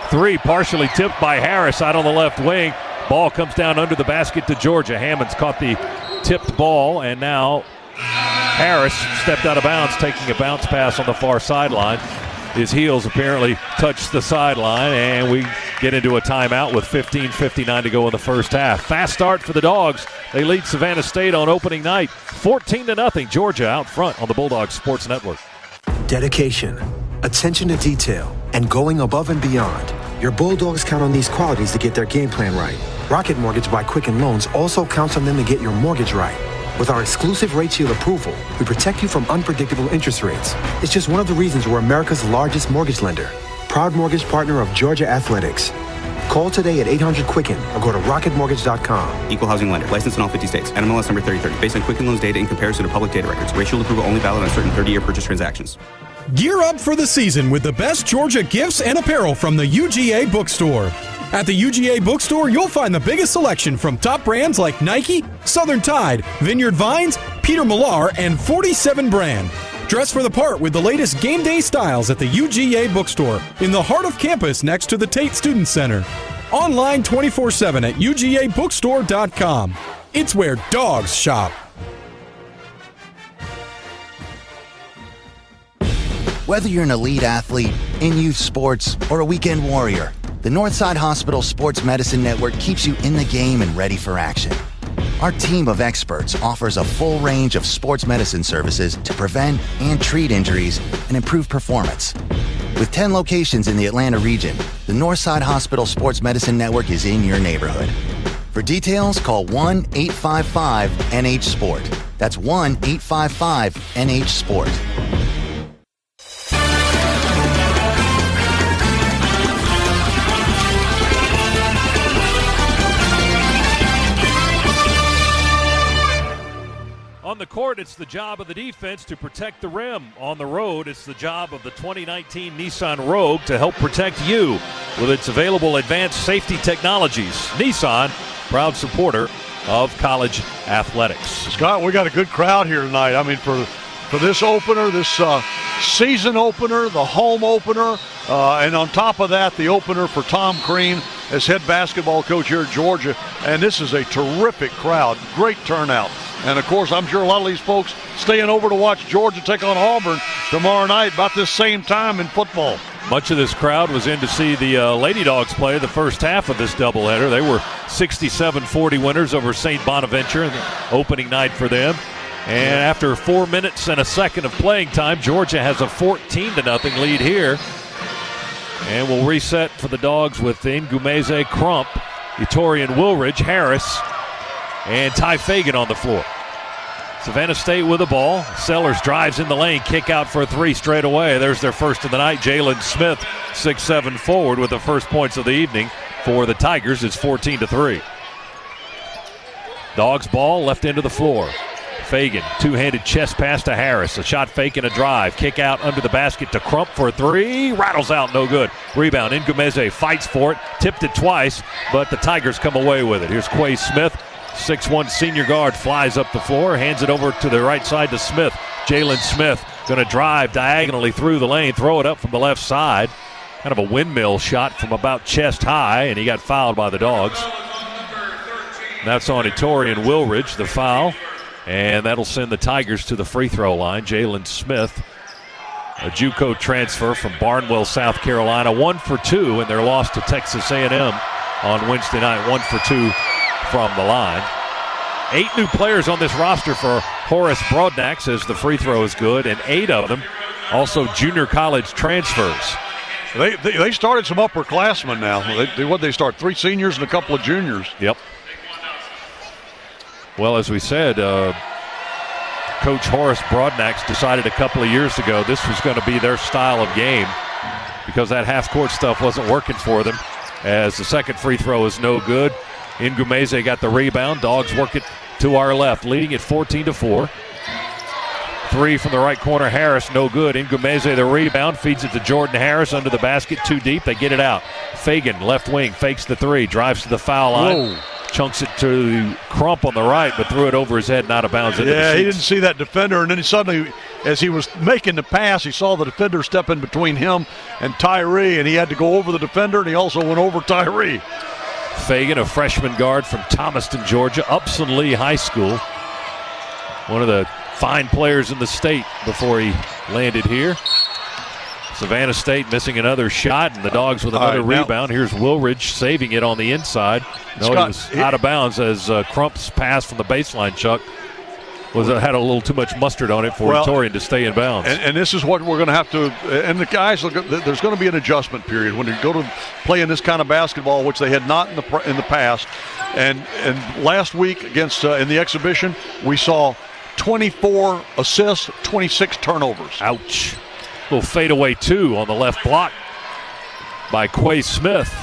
Three partially tipped by Harris out on the left wing. Ball comes down under the basket to Georgia. Hammonds caught the tipped ball, and now Harris stepped out of bounds, taking a bounce pass on the far sideline. His heels apparently touched the sideline, and we get into a timeout with 15:59 to go in the first half. Fast start for the Dogs. They lead Savannah State on opening night, 14-0. Georgia out front on the Bulldogs Sports Network. Dedication, attention to detail, and going above and beyond. Your Bulldogs count on these qualities to get their game plan right. Rocket Mortgage by Quicken Loans also counts on them to get your mortgage right. With our exclusive Rate Shield approval, we protect you from unpredictable interest rates. It's just one of the reasons we're America's largest mortgage lender. Proud mortgage partner of Georgia Athletics. Call today at 800-QUICKEN or go to rocketmortgage.com. Equal housing lender. Licensed in all 50 states. NMLS number 3030. Based on Quicken Loans data in comparison to public data records. Rate Shield approval only valid on certain 30-year purchase transactions. Gear up for the season with the best Georgia gifts and apparel from the UGA bookstore. At the UGA bookstore, you'll find the biggest selection from top brands like Nike, Southern Tide, Vineyard Vines, Peter Millar, and 47 brand. Dress for the part with the latest game day styles at the UGA bookstore in the heart of campus next to the Tate Student Center. Online 24/7 at UGAbookstore.com. It's where dogs shop. Whether you're an elite athlete, in youth sports, or a weekend warrior, the Northside Hospital Sports Medicine Network keeps you in the game and ready for action. Our team of experts offers a full range of sports medicine services to prevent and treat injuries and improve performance. With 10 locations in the Atlanta region, the Northside Hospital Sports Medicine Network is in your neighborhood. For details, call 1-855-NH-SPORT. That's 1-855-NH-SPORT. On the court, it's the job of the defense to protect the rim. On the road, it's the job of the 2019 Nissan Rogue to help protect you with its available advanced safety technologies. Nissan, proud supporter of college athletics. Scott, we got a good crowd here tonight. I mean, for this opener, this season opener, the home opener, and on top of that, the opener for Tom Crean as head basketball coach here at Georgia. And this is a terrific crowd, great turnout. And, of course, I'm sure a lot of these folks staying over to watch Georgia take on Auburn tomorrow night about this same time in football. Much of this crowd was in to see the Lady Dogs play the first half of this doubleheader. They were 67-40 winners over St. Bonaventure in the opening night for them. And after 4 minutes and a second of playing time, Georgia has a 14-0 lead here. And we'll reset for the Dogs with Ngumeze, Crump, Etorian Woolridge, Harris, and Ty Fagan on the floor. Savannah State with the ball. Sellers drives in the lane, kick out for a three straight away. There's their first of the night. Jalen Smith, 6'7" forward with the first points of the evening for the Tigers. It's 14-3. Dogs ball left into the floor. Fagan, two-handed chest pass to Harris. A shot fake and a drive. Kick out under the basket to Crump for a three. Rattles out, no good. Rebound. Ngumeze fights for it. Tipped it twice, but the Tigers come away with it. Here's Quay Smith. 6'1" senior guard flies up the floor, hands it over to the right side to Smith. Jalen Smith going to drive diagonally through the lane, throw it up from the left side. Kind of a windmill shot from about chest high, and he got fouled by the Dogs. That's on Etorian Woolridge, the foul. And that'll send the Tigers to the free throw line. Jalen Smith, a JUCO transfer from Barnwell, South Carolina, 1 for 2 in their loss to Texas A&M on Wednesday night, 1 for 2 from the line. 8 new players on this roster for Horace Brodnack, says the free throw is good, and 8 of them also junior college transfers. They started some upperclassmen now. They start 3 seniors and a couple of juniors. Yep. Well, as we said, Coach Horace Broadnax decided a couple of years ago this was going to be their style of game because that half-court stuff wasn't working for them, as the second free throw is no good. Ngumeze got the rebound. Dogs work it to our left, leading at 14-4. Three from the right corner, Harris, no good. Ngumeze the rebound, feeds it to Jordan Harris under the basket, too deep. They get it out. Fagan, left wing, fakes the three, drives to the foul line. Whoa. Chunks it to Crump on the right, but threw it over his head and out of bounds. Yeah, he didn't see that defender, and then he suddenly, as he was making the pass, he saw the defender step in between him and Tyree, and he had to go over the defender, and he also went over Tyree. Fagan, a freshman guard from Thomaston, Georgia, Upson Lee High School. One of the fine players in the state before he landed here. Savannah State missing another shot, and the Dogs with another rebound. Here's Wilridge saving it on the inside. No, he was out of bounds as Crump's pass from the baseline, Chuck, had a little too much mustard on it for Torian to stay in bounds. And this is what we're going to have to – and the guys, there's going to be an adjustment period when you go to play in this kind of basketball, which they had not in the past. And last week against in the exhibition, we saw 24 assists, 26 turnovers. Ouch. Little fadeaway two on the left block by Quay Smith.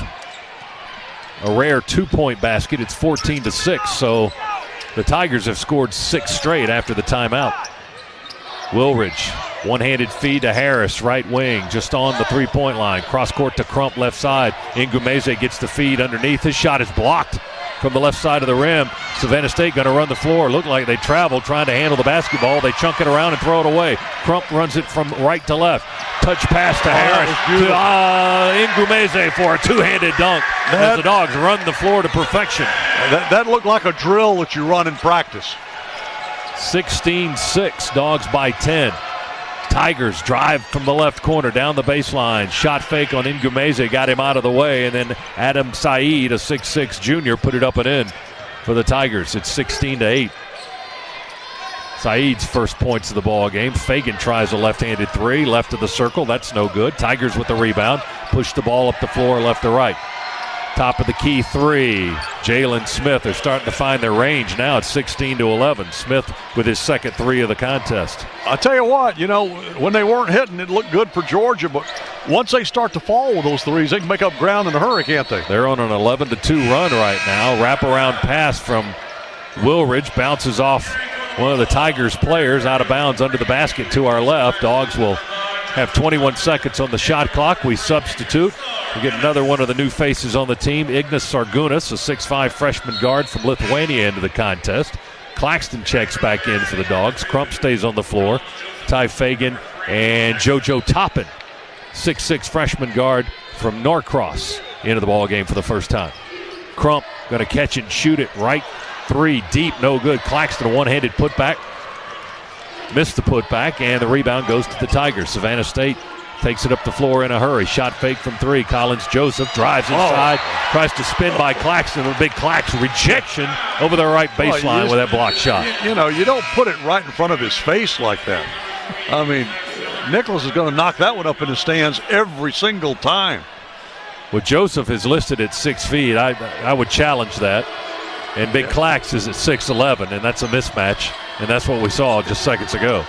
A rare two-point basket. It's 14-6, so the Tigers have scored 6 straight after the timeout. Wilridge, one-handed feed to Harris, right wing, just on the three-point line. Cross court to Crump, left side. Ngumeze gets the feed underneath. His shot is blocked from the left side of the rim. Savannah State going to run the floor. Looked like they traveled trying to handle the basketball. They chunk it around and throw it away. Crump runs it from right to left. Touch pass to Harris. To Ngumeze for a two-handed dunk. As the Dogs run the floor to perfection. That looked like a drill that you run in practice. 16-6, Dogs by 10. Tigers drive from the left corner down the baseline. Shot fake on Ngumeze, got him out of the way, and then Adam Saeed, a 6'6 junior, put it up and in for the Tigers. It's 16-8. Saeed's first points of the ball game. Fagan tries a left-handed three, left of the circle. That's no good. Tigers with the rebound. Push the ball up the floor left to right. Top of the key three. Jalen Smith. They're starting to find their range now. It's 16-11. Smith with his second three of the contest. I'll tell you what, when they weren't hitting, it looked good for Georgia, but once they start to fall with those threes, they can make up ground in a hurry, can't they? They're on an 11-2 run right now. Wraparound pass from Wilridge. Bounces off one of the Tigers players out of bounds under the basket to our left. Dogs will have 21 seconds on the shot clock. We substitute. We get another one of the new faces on the team, Ignas Sargunas, a 6'5 freshman guard from Lithuania, into the contest. Claxton checks back in for the Dogs. Crump stays on the floor. Ty Fagan and JoJo Toppin, 6'6 freshman guard from Norcross, into the ball game for the first time. Crump going to catch it and shoot it right three deep, no good. Claxton, a one-handed putback. Missed the putback, and the rebound goes to the Tigers. Savannah State takes it up the floor in a hurry. Shot fake from three. Collins Joseph drives inside, tries to spin by Claxton. A big Clax rejection over the right baseline with that block shot. You don't put it right in front of his face like that. I mean, Nicholas is going to knock that one up in the stands every single time. Well, Joseph is listed at 6 feet. I would challenge that. And Big Clax is at 6'11", and that's a mismatch. And that's what we saw just seconds ago.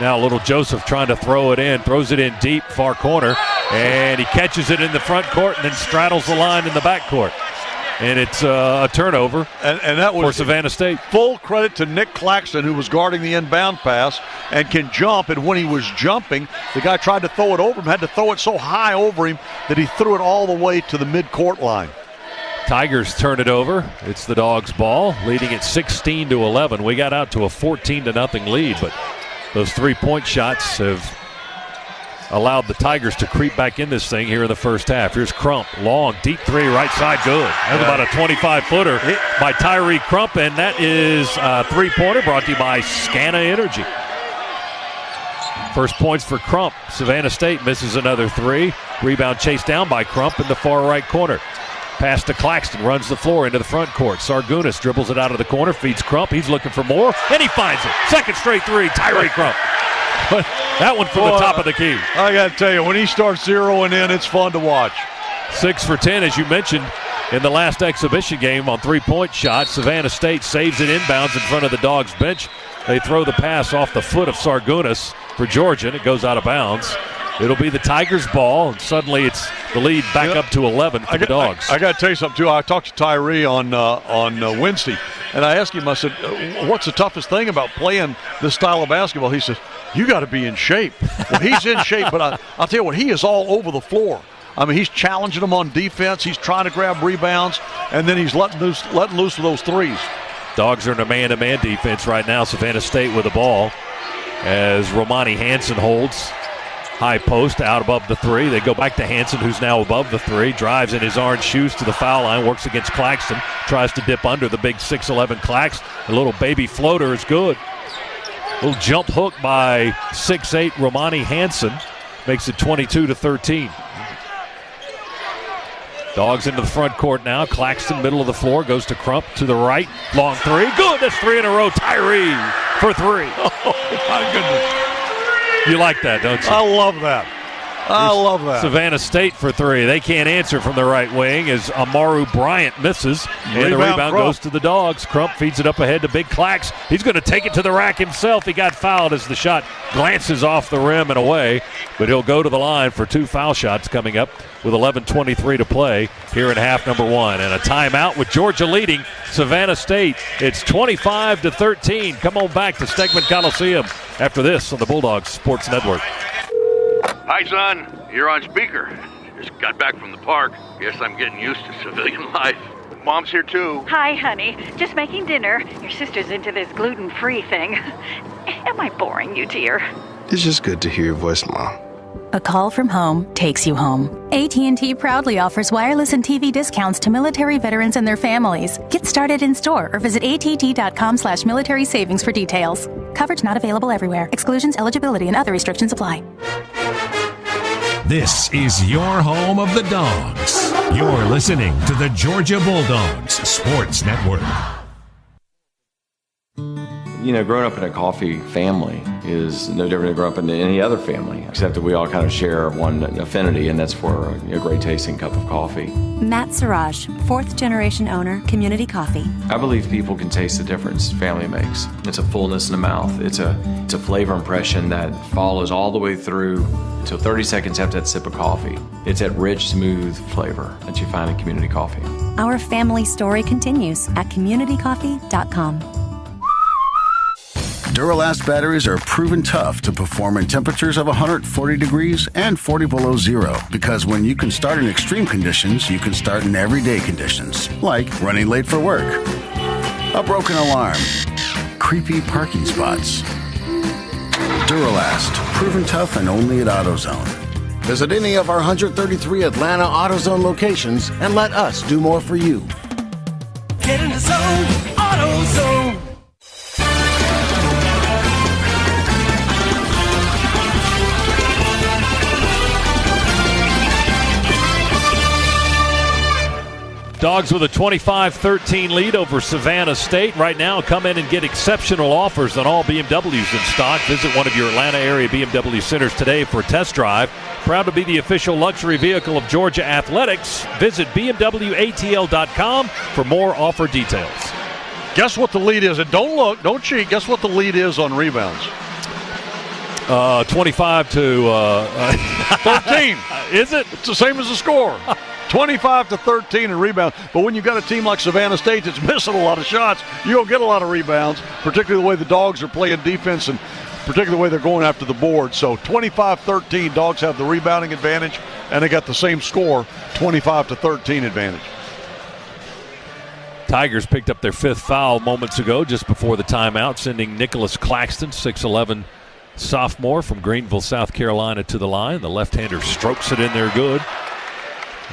Now little Joseph trying to throw it in, throws it in deep, far corner, and he catches it in the front court and then straddles the line in the back court. And it's a turnover and that was for Savannah State. Full credit to Nick Claxton, who was guarding the inbound pass and can jump. And when he was jumping, the guy tried to throw it over him, had to throw it so high over him that he threw it all the way to the midcourt line. Tigers turn it over. It's the Dogs' ball, leading at 16-11. We got out to a 14-0 lead, but those three-point shots have allowed the Tigers to creep back in this thing here in the first half. Here's Crump, long, deep three, right side, good. That's about a 25-footer by Tyree Crump, and that is a three-pointer brought to you by Scana Energy. First points for Crump. Savannah State misses another three. Rebound chased down by Crump in the far right corner. Pass to Claxton, runs the floor into the front court. Sargunas dribbles it out of the corner, feeds Crump. He's looking for more, and he finds it. Second straight three, Tyree Crump. That one from the top of the key. I got to tell you, when he starts zeroing in, it's fun to watch. 6 for 10, as you mentioned. In the last exhibition game on three-point shot, Savannah State saves it inbounds in front of the Dogs bench. They throw the pass off the foot of Sargunas for Georgia, and it goes out of bounds. It'll be the Tigers' ball, and suddenly it's the lead back up to 11 for the Dogs. I got to tell you something, too. I talked to Tyree on Wednesday, and I asked him, I said, what's the toughest thing about playing this style of basketball? He said, you got to be in shape. Well, he's in shape, but I'll tell you what, he is all over the floor. I mean, he's challenging them on defense. He's trying to grab rebounds, and then he's letting loose with those threes. Dogs are in a man-to-man defense right now. Savannah State with the ball as Romani Hansen holds. High post out above the three. They go back to Hansen, who's now above the three. Drives in his orange shoes to the foul line. Works against Claxton. Tries to dip under the big 6'11 Clax. A little baby floater is good. Little jump hook by 6'8 Romani Hansen. Makes it 22-13. Dogs into the front court now. Claxton, middle of the floor, goes to Crump to the right. Long three. Good. That's three in a row. Tyree for three. Oh, my goodness. You like that, don't you? I love that. I love that. Savannah State for three. They can't answer from the right wing as Amaru Bryant misses. And the rebound goes to the Dogs. Crump feeds it up ahead to Big Clax. He's going to take it to the rack himself. He got fouled as the shot glances off the rim and away. But he'll go to the line for two foul shots coming up with 11:23 to play here in half number one. And a timeout with Georgia leading Savannah State. It's 25-13. Come on back to Stegman Coliseum after this on the Bulldogs Sports Network. Hi, son. You're on speaker. Just got back from the park. Guess I'm getting used to civilian life. Mom's here, too. Hi, honey. Just making dinner. Your sister's into this gluten-free thing. Am I boring you, dear? It's just good to hear your voice, Mom. A call from home takes you home. AT&T proudly offers wireless and TV discounts to military veterans and their families. Get started in store or visit att.com/military savings for details. Coverage not available everywhere. Exclusions, eligibility, and other restrictions apply. This is your home of the Dogs. You're listening to the Georgia Bulldogs Sports Network. You know, growing up in a coffee family is no different than growing up in any other family, except that we all kind of share one affinity, and that's for a great tasting cup of coffee. Matt Siraj, fourth generation owner, Community Coffee. I believe people can taste the difference family makes. It's a fullness in the mouth. It's a flavor impression that follows all the way through until 30 seconds after that sip of coffee. It's that rich, smooth flavor that you find in Community Coffee. Our family story continues at communitycoffee.com. Duralast batteries are proven tough to perform in temperatures of 140 degrees and 40 below zero, because when you can start in extreme conditions, you can start in everyday conditions, like running late for work, a broken alarm, creepy parking spots. Duralast, proven tough and only at AutoZone. Visit any of our 133 Atlanta AutoZone locations and let us do more for you. Get in the zone, AutoZone. Dogs with a 25-13 lead over Savannah State. Right now, come in and get exceptional offers on all BMWs in stock. Visit one of your Atlanta area BMW centers today for a test drive. Proud to be the official luxury vehicle of Georgia Athletics. Visit BMWATL.com for more offer details. Guess what the lead is? And don't cheat. Guess what the lead is on rebounds? 25 to 13. Is it? It's the same as the score. 25-13 in rebounds. But when you've got a team like Savannah State that's missing a lot of shots, you don't get a lot of rebounds, particularly the way the Dogs are playing defense and particularly the way they're going after the board. So 25-13, Dogs have the rebounding advantage, and they got the same score, 25-13 advantage. Tigers picked up their fifth foul moments ago just before the timeout, sending Nicholas Claxton, 6'11", sophomore from Greenville, South Carolina, to the line. The left-hander strokes it in there good.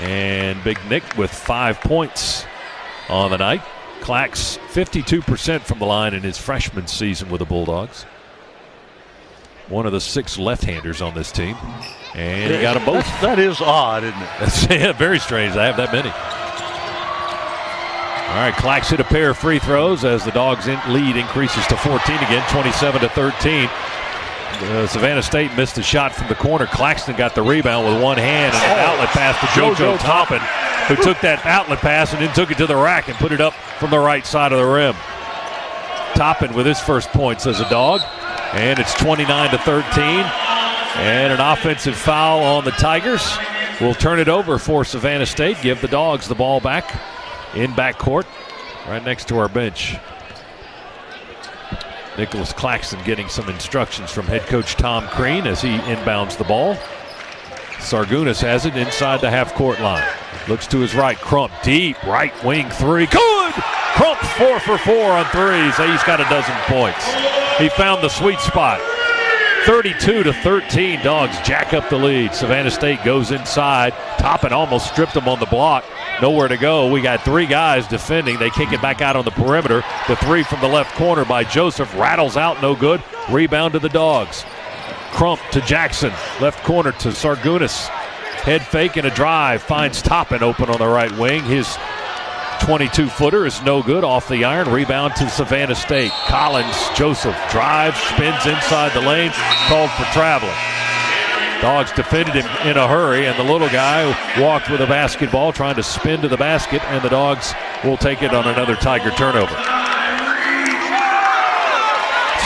And Big Nick with 5 points on the night. Clax 52% from the line in his freshman season with the Bulldogs. One of the 6 left-handers on this team. And he got them both. That is odd, isn't it? That's very strange. I have that many. All right, Clax hit a pair of free throws as the Dogs' lead increases to 14 again, 27-13. Savannah State missed a shot from the corner. Claxton got the rebound with one hand and an outlet pass to JoJo Toppin, who took that outlet pass and then took it to the rack and put it up from the right side of the rim. Toppin with his first points as a Dog, and it's 29-13. And an offensive foul on the Tigers. We'll turn it over for Savannah State, give the Dogs the ball back in backcourt right next to our bench. Nicholas Claxton getting some instructions from head coach Tom Crean as he inbounds the ball. Sargunas has it inside the half-court line. Looks to his right. Crump deep, right wing three. Good! Crump 4 for 4 on threes. He's got a dozen points. He found the sweet spot. 32-13, Dogs jack up the lead. Savannah State goes inside. Toppin almost stripped them on the block. Nowhere to go. We got 3 guys defending. They kick it back out on the perimeter. The 3 from the left corner by Joseph rattles out, no good. Rebound to the Dogs. Crump to Jackson. Left corner to Sargunas. Head fake and a drive. Finds Toppin open on the right wing. His 22-footer is no good off the iron. Rebound to Savannah State. Collins, Joseph drives, spins inside the lane, called for traveling. Dogs defended him in a hurry, and the little guy walked with a basketball trying to spin to the basket, and the Dogs will take it on another Tiger turnover.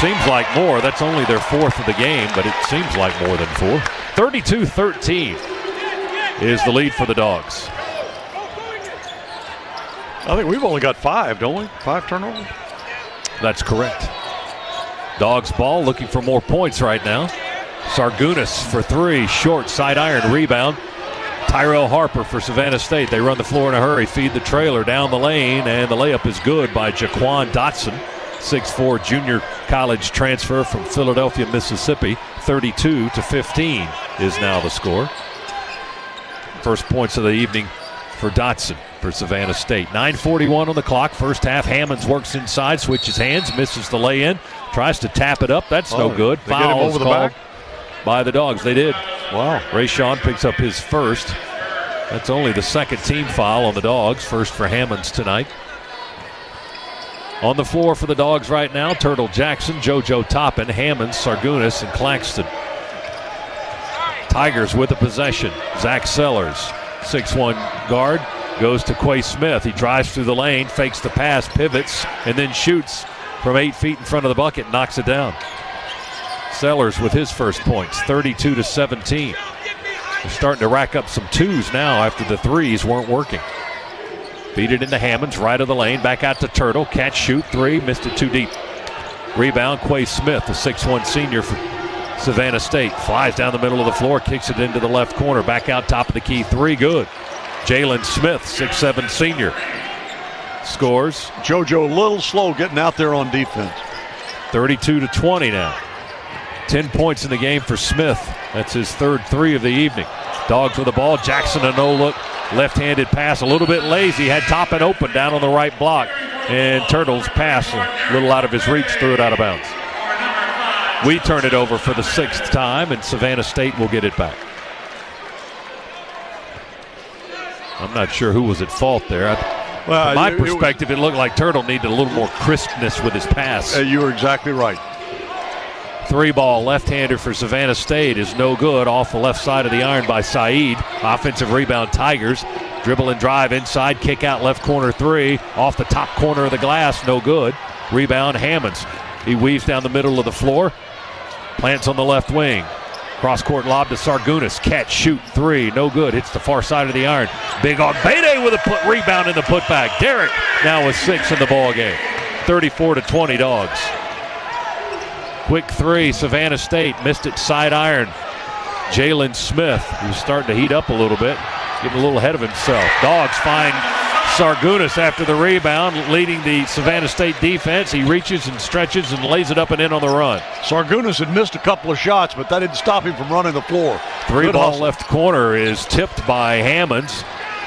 Seems like more. That's only their 4th of the game, but it seems like more than 4. 32-13 is the lead for the Dogs. I think we've only got 5, don't we? 5 turnovers? That's correct. Dogs ball, looking for more points right now. Sargunas for 3, short side iron rebound. Tyrell Harper for Savannah State. They run the floor in a hurry, feed the trailer down the lane, and the layup is good by Jaquan Dotson. 6'4" junior college transfer from Philadelphia, Mississippi. 32-15 is now the score. First points of the evening for Dotson for Savannah State. 9:41 on the clock. First half. Hammonds works inside, switches hands, misses the lay-in, tries to tap it up. That's no good. They get him over the back by the Dogs. They did. Wow. Rayshawn picks up his first. That's only the second team foul on the Dogs. First for Hammonds tonight. On the floor for the Dogs right now, Turtle Jackson, JoJo Toppin, Hammonds, Sargunas, and Claxton. Tigers with the possession. Zach Sellers, 6'1" guard, goes to Quay Smith. He drives through the lane, fakes the pass, pivots, and then shoots from 8 feet in front of the bucket, knocks it down. Sellers with his first points, 32-17. They're starting to rack up some 2s now after the 3s weren't working. Beat it into Hammonds, right of the lane, back out to Turtle. Catch, shoot, 3, missed it too deep. Rebound, Quay Smith, the 6'1" senior for Savannah State. Flies down the middle of the floor, kicks it into the left corner, back out top of the key, 3, good. Jalen Smith, 6'7" senior, scores. JoJo a little slow getting out there on defense. 32-20 now. 10 points in the game for Smith. That's his third 3 of the evening. Dogs with the ball. Jackson a no-look. Left-handed pass, a little bit lazy. Had Toppin open down on the right block. And Turtle's pass, a little out of his reach, threw it out of bounds. We turn it over for the 6th time, and Savannah State will get it back. I'm not sure who was at fault there. From my perspective, it looked like Turtle needed a little more crispness with his pass. You were exactly right. 3-ball left-hander for Savannah State is no good. Off the left side of the iron by Saeed. Offensive rebound, Tigers. Dribble and drive inside, kick out left corner 3. Off the top corner of the glass, no good. Rebound, Hammonds. He weaves down the middle of the floor. Plants on the left wing. Cross-court lob to Sargunas. Catch, shoot, 3. No good. Hits the far side of the iron. Big on Bede with a rebound in the putback. Derrick now with 6 in the ball game. 34-20 Dogs. Quick 3, Savannah State. Missed it side iron. Jalen Smith, who's starting to heat up a little bit. Getting a little ahead of himself. Dogs find Sargunas after the rebound, leading the Savannah State defense. He reaches and stretches and lays it up and in on the run. Sargunas had missed a couple of shots, but that didn't stop him from running the floor. 3-ball left corner is tipped by Hammonds.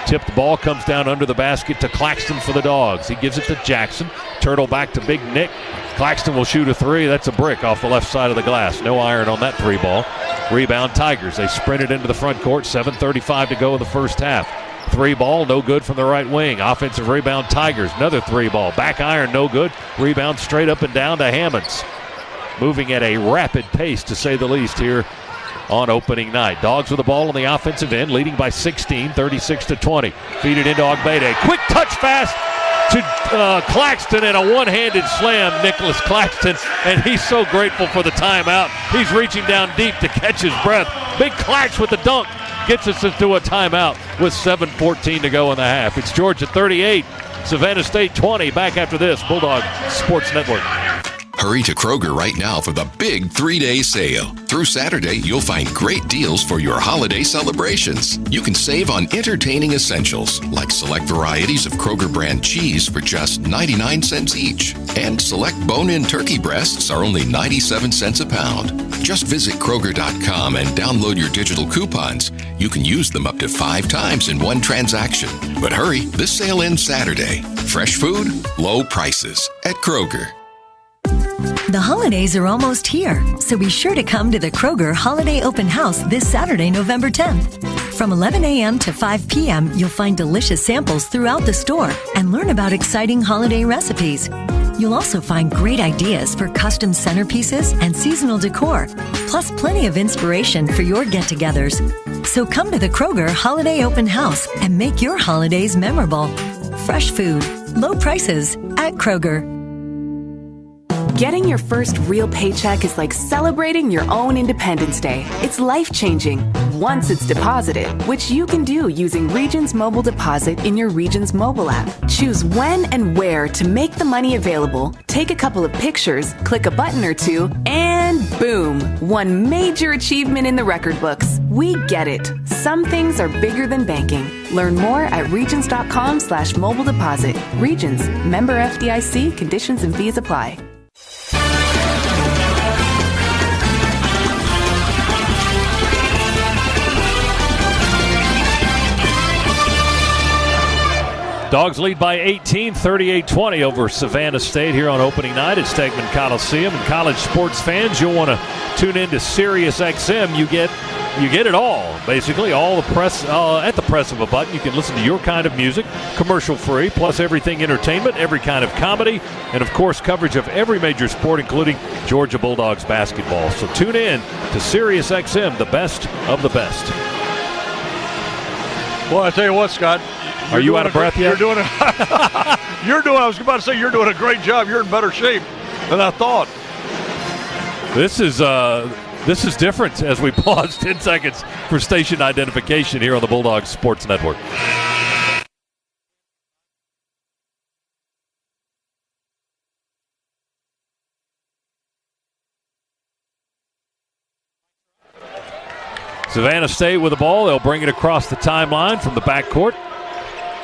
Tipped ball comes down under the basket to Claxton for the Dogs. He gives it to Jackson. Turtle back to Big Nick. Claxton will shoot a 3. That's a brick off the left side of the glass. No iron on that 3-ball. Rebound Tigers. They sprinted into the front court. 7:35 to go in the first half. 3-ball, no good from the right wing. Offensive rebound Tigers. Another 3-ball. Back iron, no good. Rebound straight up and down to Hammonds. moving at a rapid pace, to say the least, here on opening night. Dogs with the ball on the offensive end, leading by 16, 36-20. Feed it into Ogbede. Quick touch pass to Claxton, and a one-handed slam, Nicholas Claxton, and he's so grateful for the timeout. He's reaching down deep to catch his breath. Big Clax with the dunk gets us into a timeout with 7:14 to go in the half. It's Georgia 38, Savannah State 20. Back after this, Bulldog Sports Network. Hurry to Kroger right now for the big 3-day sale. Through Saturday, you'll find great deals for your holiday celebrations. You can save on entertaining essentials, like select varieties of Kroger brand cheese for just 99 cents each. And select bone-in turkey breasts are only 97 cents a pound. Just visit Kroger.com and download your digital coupons. You can use them up to 5 times in one transaction. But hurry, this sale ends Saturday. Fresh food, low prices at Kroger. The holidays are almost here, so be sure to come to the Kroger Holiday Open House this Saturday, November 10th. From 11 a.m. to 5 p.m., you'll find delicious samples throughout the store and learn about exciting holiday recipes. You'll also find great ideas for custom centerpieces and seasonal decor, plus plenty of inspiration for your get-togethers. So come to the Kroger Holiday Open House and make your holidays memorable. Fresh food, low prices at Kroger. Getting your first real paycheck is like celebrating your own Independence Day. It's life-changing once it's deposited, which you can do using Regions Mobile Deposit in your Regions mobile app. Choose when and where to make the money available, take a couple of pictures, click a button or two, and boom! One major achievement in the record books. We get it. Some things are bigger than banking. Learn more at regions.com/mobile deposit. Regions, member FDIC, conditions and fees apply. Dogs lead by 18, 38-20 over Savannah State here on opening night at Stegman Coliseum. And college sports fans, you'll want to tune in to Sirius XM. You get it all, basically, all the press at the press of a button. You can listen to your kind of music, commercial-free, plus everything entertainment, every kind of comedy, and, of course, coverage of every major sport, including Georgia Bulldogs basketball. So tune in to Sirius XM, the best of the best. Well, I tell you what, Scott. Are you out of breath yet? You're doing it. I was about to say, you're doing a great job. You're in better shape than I thought. This is different as we pause 10 seconds for station identification here on the Bulldogs Sports Network. Savannah State with the ball. They'll bring it across the timeline from the backcourt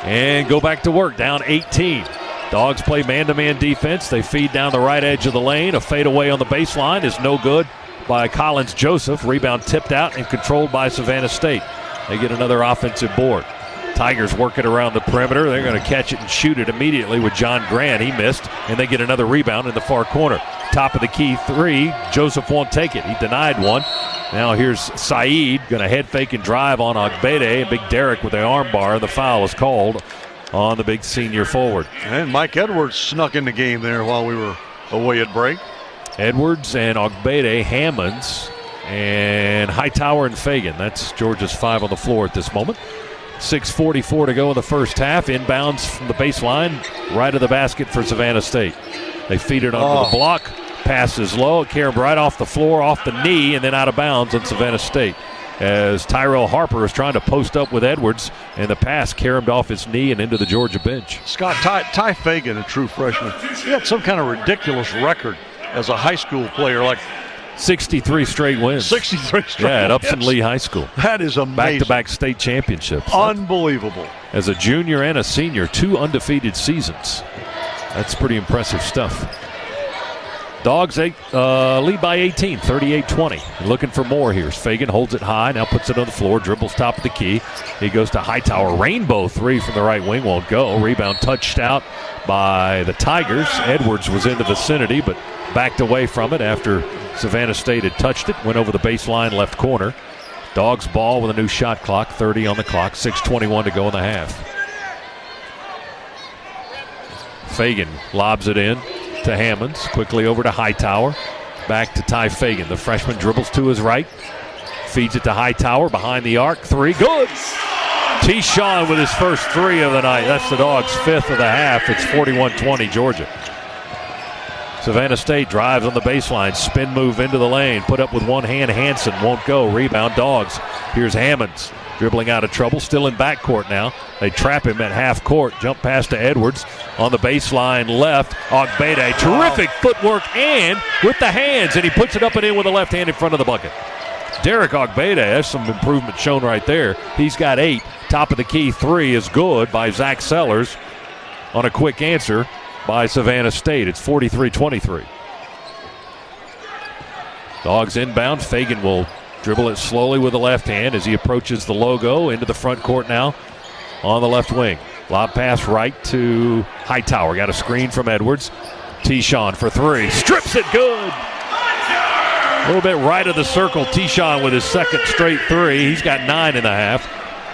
and go back to work, down 18. Dogs play man-to-man defense. They feed down the right edge of the lane. A fadeaway on the baseline is no good by Collins Joseph. Rebound tipped out and controlled by Savannah State. They get another offensive board. Tigers work it around the perimeter. They're going to catch it and shoot it immediately with John Grant. He missed, and they get another rebound in the far corner. Top of the key three. Joseph won't take it. He denied one. Now here's Saeed, going to head fake and drive on Ogbede, and Big Derek with the arm bar. The foul is called on the big senior forward. And Mike Edwards snuck in the game there while we were away at break. Edwards and Ogbede, Hammonds, and Hightower and Fagan. That's Georgia's 5 on the floor at this moment. 6:44 to go in the first half. Inbounds from the baseline, right of the basket for Savannah State. They feed it under the block. Pass is low. Caromed right off the floor, off the knee, and then out of bounds on Savannah State. As Tyrell Harper is trying to post up with Edwards, and the pass caromed off his knee and into the Georgia bench. Scott, Ty Fagan, a true freshman, he had some kind of ridiculous record as a high school player, like 63 straight wins. 63 straight at wins. Upson Lee High School. That is amazing. Back-to-back state championships. Unbelievable. As a junior and a senior, 2 undefeated seasons. That's pretty impressive stuff. Dogs lead by 18, 38-20. Looking for more here. Fagan holds it high, now puts it on the floor, dribbles top of the key. He goes to Hightower. Rainbow three from the right wing won't go. Rebound touched out by the Tigers. Edwards was in the vicinity, but backed away from it after Savannah State had touched it. Went over the baseline left corner. Dogs ball with a new shot clock, 30 on the clock, 6:21 to go in the half. Fagan lobs it in to Hammonds, quickly over to Hightower. back to Ty Fagan. The freshman dribbles to his right, feeds it to Hightower behind the arc. 3, good. T-Shawn with his first 3 of the night. That's the Dogs' 5th of the half. It's 41-20 Georgia. Savannah State drives on the baseline, spin move into the lane, put up with one hand. Hanson won't go. Rebound Dogs. Here's Hammonds dribbling out of trouble, still in backcourt now. They trap him at half court. Jump pass to Edwards on the baseline left. Ogbede, terrific footwork and with the hands, and he puts it up and in with the left hand in front of the bucket. Derek Ogbede, that's some improvement shown right there. He's got 8. Top of the key 3 is good by Zach Sellers on a quick answer by Savannah State. It's 43-23. Dogs inbound. Fagan will dribble it slowly with the left hand as he approaches the logo into the front court now on the left wing. Lob pass right to Hightower. Got a screen from Edwards. T-Shawn for 3. Strips it good. A little bit right of the circle. T-Shawn with his second straight 3. He's got 9 in the half.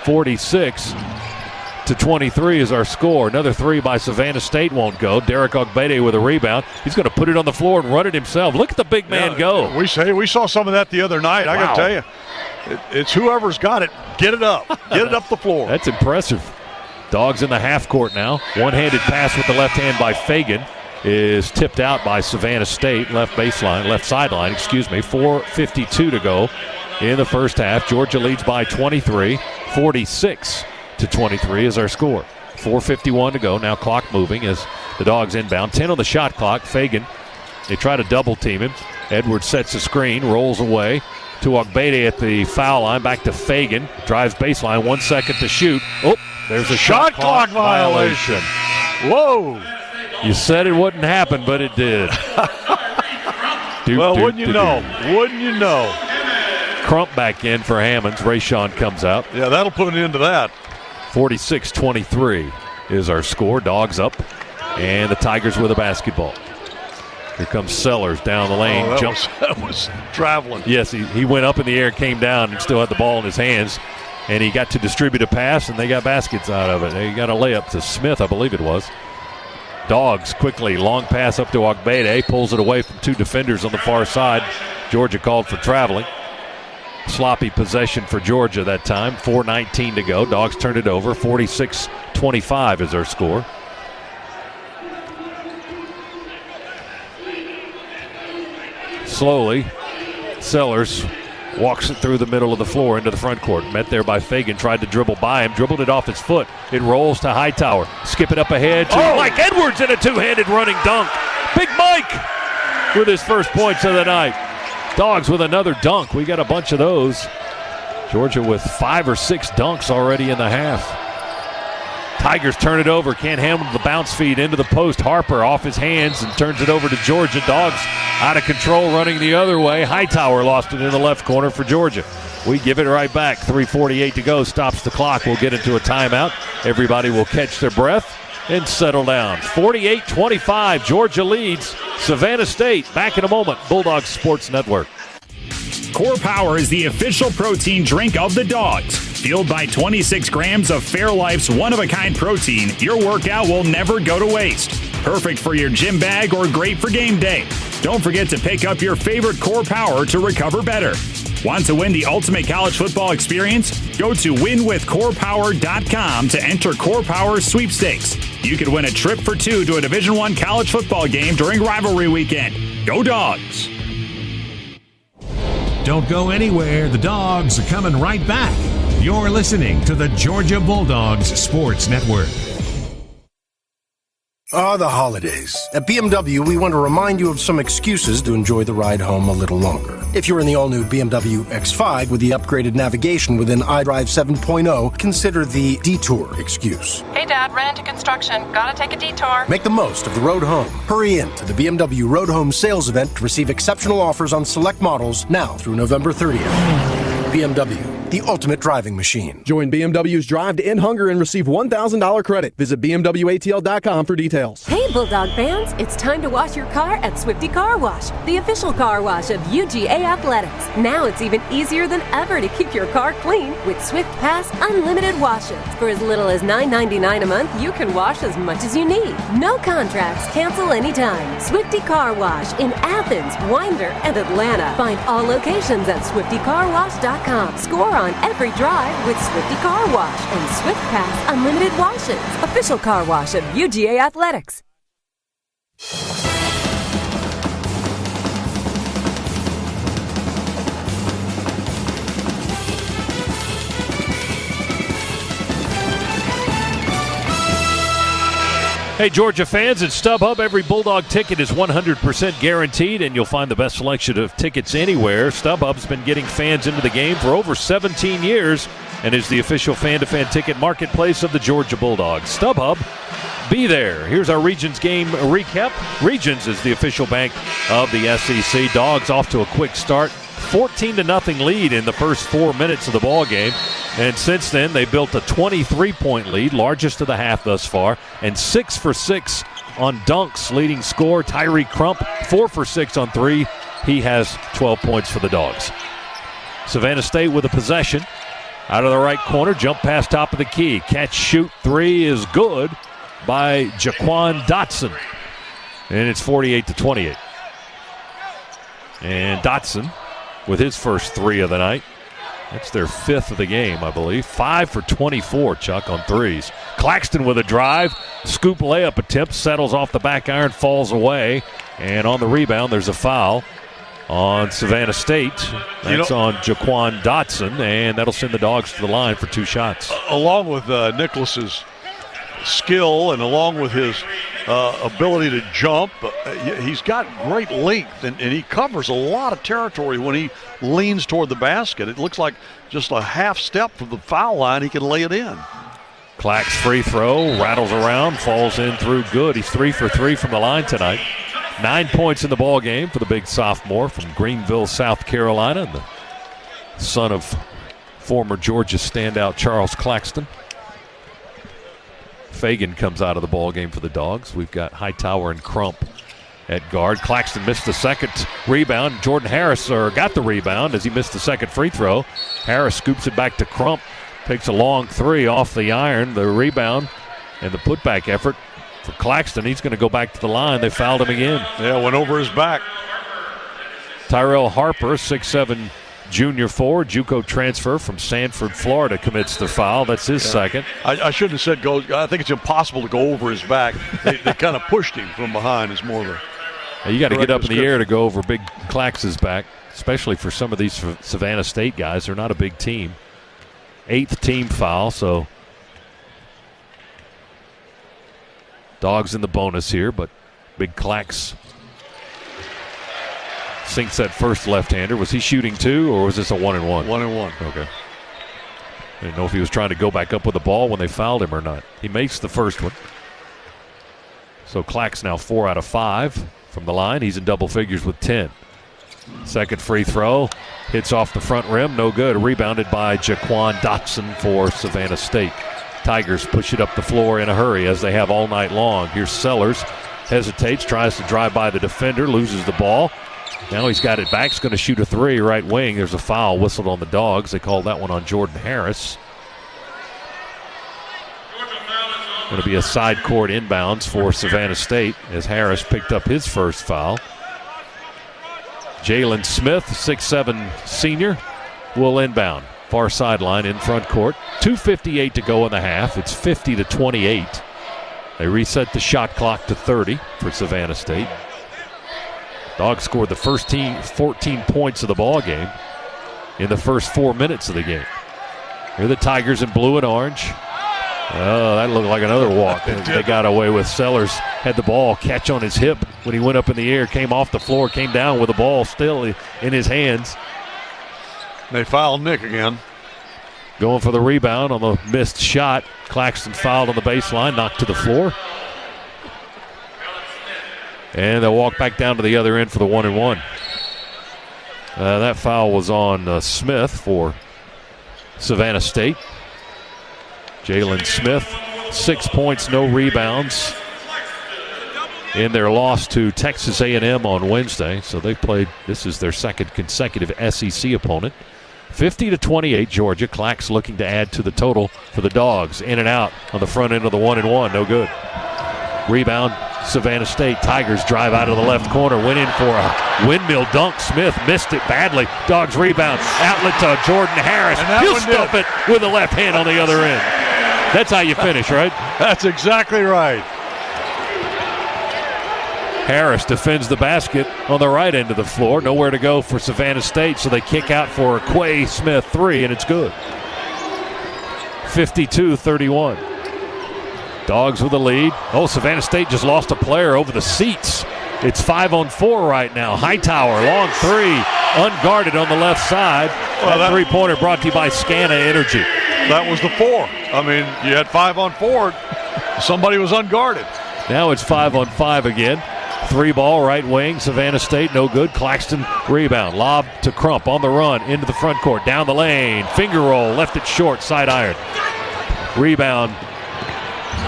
46-23 is our score. Another 3 by Savannah State won't go. Derek Ogbede with a rebound. He's going to put it on the floor and run it himself. Look at the big man go. We saw some of that the other night. I got to tell you, it's whoever's got it, get it up. Get it up the floor. That's impressive. Dogs in the half court now. One-handed pass with the left hand by Fagan is tipped out by Savannah State. Left sideline, 4:52 to go in the first half. Georgia leads by 23. 46-23 is our score. 4:51 to go. Now clock moving as the Dogs inbound. 10 on the shot clock. Fagan, they try to double team him. Edwards sets a screen, rolls away to Ogbede at the foul line. Back to Fagan. Drives baseline. 1 second to shoot. Oh, there's a shot clock violation. Whoa. You said it wouldn't happen, but it did. Wouldn't you know? Wouldn't you know? Crump back in for Hammonds. Rayshawn comes out. Yeah, that'll put an end to that. 46-23 is our score. Dogs up, and the Tigers with a basketball. Here comes Sellers down the lane. That was traveling. Yes, he went up in the air, came down, and still had the ball in his hands. And he got to distribute a pass, and they got baskets out of it. They got a layup to Smith, I believe it was. Dogs quickly, long pass up to Ogbede, pulls it away from 2 defenders on the far side. Georgia called for traveling. Sloppy possession for Georgia that time. 4:19 to go. Dogs turned it over. 46-25 is our score. Slowly, Sellers walks it through the middle of the floor into the front court. Met there by Fagan, tried to dribble by him, dribbled it off his foot. It rolls to Hightower. Skip it up ahead to Mike Edwards in a 2-handed running dunk. Big Mike with his first points of the night. Dogs with another dunk. We got a bunch of those. Georgia with 5 or 6 dunks already in the half. Tigers turn it over. Can't handle the bounce feed into the post. Harper off his hands and turns it over to Georgia. Dogs out of control, running the other way. Hightower lost it in the left corner for Georgia. We give it right back. 3:48 to go. Stops the clock. We'll get into a timeout. Everybody will catch their breath and settle down. 48-25. Georgia leads Savannah State. Back in a moment. Bulldogs Sports Network. Core Power is the official protein drink of the Dogs. Fueled by 26 grams of Fairlife's one-of-a-kind protein, your workout will never go to waste. Perfect for your gym bag or great for game day. Don't forget to pick up your favorite Core Power to recover better. Want to win the ultimate college football experience? Go to winwithcorepower.com to enter Core Power sweepstakes. You could win a trip for 2 to a Division I college football game during rivalry weekend. Go Dogs! Don't go anywhere. The Dogs are coming right back. You're listening to the Georgia Bulldogs Sports Network. The holidays. At BMW, we want to remind you of some excuses to enjoy the ride home a little longer. If you're in the all-new BMW X5 with the upgraded navigation within iDrive 7.0, consider the detour excuse. Hey, Dad, ran into construction. Gotta take a detour. Make the most of the road home. Hurry in to the BMW Road Home Sales Event to receive exceptional offers on select models now through November 30th. BMW, the ultimate driving machine. Join BMW's Drive to End Hunger and receive $1,000 credit. Visit BMWATL.com for details. Hey, Bulldog fans, it's time to wash your car at Swifty Car Wash, the official car wash of UGA Athletics. Now it's even easier than ever to keep your car clean with Swift Pass Unlimited Washes. For as little as $9.99 a month, you can wash as much as you need. No contracts, cancel anytime. Swifty Car Wash in Athens, Winder, and Atlanta. Find all locations at SwiftyCarWash.com. Score on every drive with Swifty Car Wash and Swift Pass Unlimited Washes. Official car wash of UGA Athletics. Hey, Georgia fans, at StubHub, every Bulldog ticket is 100% guaranteed, and you'll find the best selection of tickets anywhere. StubHub's been getting fans into the game for over 17 years and is the official fan-to-fan ticket marketplace of the Georgia Bulldogs. StubHub, be there. Here's our Regions game recap. Regions is the official bank of the SEC. Dogs off to a quick start. 14-0 lead in the first 4 minutes of the ball game. And since then, they built a 23-point lead, largest of the half thus far, and 6 for 6 on dunks. Leading scorer, Tyree Crump, 4 for 6 on 3. He has 12 points for the Dogs. Savannah State with a possession. Out of the right corner, jump pass top of the key. Catch, shoot, 3 is good by Jaquan Dotson. And it's 48-28. And Dotson with his first 3 of the night. That's their 5th of the game, I believe. 5 for 24, Chuck, on threes. Claxton with a drive. Scoop layup attempt. Settles off the back iron, falls away. And on the rebound, there's a foul on Savannah State. That's on Jaquan Dotson, and that'll send the Dogs to the line for 2 shots. Along with Nicholas's skill and along with his ability to jump, he's got great length, and he covers a lot of territory when he leans toward the basket. It looks like just a half step from the foul line, he can lay it in. Clack's free throw, rattles around, falls in through good. He's 3 for 3 from the line tonight. 9 points in the ball game for the big sophomore from Greenville, South Carolina, and the son of former Georgia standout Charles Claxton. Fagan comes out of the ball game for the Dogs. We've got Hightower and Crump at guard. Claxton missed the second rebound. Jordan Harris got the rebound as he missed the second free throw. Harris scoops it back to Crump, takes a long 3 off the iron. The rebound and the putback effort for Claxton. He's going to go back to the line. They fouled him again. Yeah, went over his back. Tyrell Harper, 6'7", junior forward, JUCO transfer from Sanford, Florida, commits the foul. That's his second. I shouldn't have said go. I think it's impossible to go over his back. They kind of pushed him from behind. It's more of a. You got to get up in the air to go over Big Clax's back, especially for some of these Savannah State guys. They're not a big team. 8th team foul, so Dogs in the bonus here, but Big Clax sinks that first left-hander. Was he shooting 2, or was this a 1-and-1? 1-and-1. Okay. I didn't know if he was trying to go back up with the ball when they fouled him or not. He makes the first one. So Clax now 4 out of 5 from the line. He's in double figures with 10. Second free throw. Hits off the front rim. No good. Rebounded by Jaquan Dotson for Savannah State. Tigers push it up the floor in a hurry as they have all night long. Here's Sellers. Hesitates. Tries to drive by the defender. Loses the ball. Now he's got it back. He's going to shoot a 3 right wing. There's a foul whistled on the Dogs. They called that one on Jordan Harris. Going to be a side court inbounds for Savannah State as Harris picked up his first foul. Jalen Smith, 6'7" senior, will inbound. Far sideline in front court. 2:58 to go in the half. It's 50-28. They reset the shot clock to 30 for Savannah State. Dogs scored the first 14 points of the ball game in the first 4 minutes of the game. Here are the Tigers in blue and orange. Oh, that looked like another walk. They got away with. Sellers had the ball catch on his hip when he went up in the air, came off the floor, came down with the ball still in his hands. They fouled Nick again. Going for the rebound on the missed shot. Claxton fouled on the baseline, knocked to the floor. And they'll walk back down to the other end for the 1-and-1. That foul was on Smith for Savannah State. Jalen Smith, 6 points, no rebounds in their loss to Texas A&M on Wednesday. So they played, this is their second consecutive SEC opponent. 50-28, Georgia. Clax looking to add to the total for the Dogs. In and out on the front end of the 1-and-1. No good. Rebound, Savannah State. Tigers drive out of the left corner. Went in for a windmill dunk. Smith missed it badly. Dogs rebound. Outlet to Jordan Harris. He'll stuff it with the left hand on the other end. That's how you finish, right? That's exactly right. Harris defends the basket on the right end of the floor. Nowhere to go for Savannah State, so they kick out for a Quay Smith 3, and it's good. 52-31. Dogs with the lead. Oh, Savannah State just lost a player over the seats. It's 5-on-4 right now. Hightower, long 3, unguarded on the left side. Well, that three-pointer brought to you by Scana Energy. That was the 4. I mean, you had 5-on-4. Somebody was unguarded. Now it's 5-on-5 again. 3-ball, right wing, Savannah State, no good. Claxton, rebound. Lob to Crump on the run, into the front court, down the lane. Finger roll, left it short, side iron. Rebound,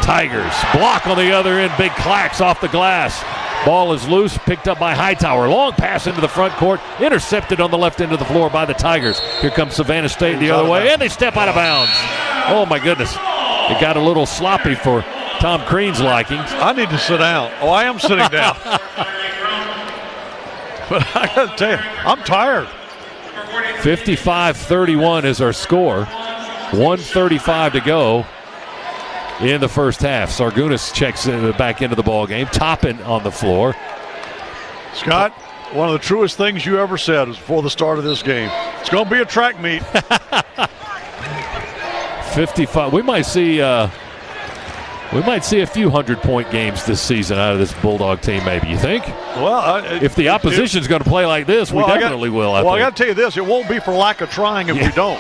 Tigers. Block on the other end, big Clax off the glass. Ball is loose, picked up by Hightower. Long pass into the front court, intercepted on the left end of the floor by the Tigers. Here comes Savannah State the other way, and they step out of bounds. Oh, my goodness. It got a little sloppy for Tom Crean's likings. I need to sit down. Oh, I am sitting down. But I got to tell you, I'm tired. 55-31 is our score. 1:35 to go in the first half. Sargunas checks back into the ball game. Toppin on the floor. Scott, one of the truest things you ever said was before the start of this game. It's going to be a track meet. 55. We might see a few 100-point games this season out of this Bulldog team, maybe, you think? Well, if the opposition's going to play like this, we definitely will, I think. I got to tell you this, it won't be for lack of trying if we don't.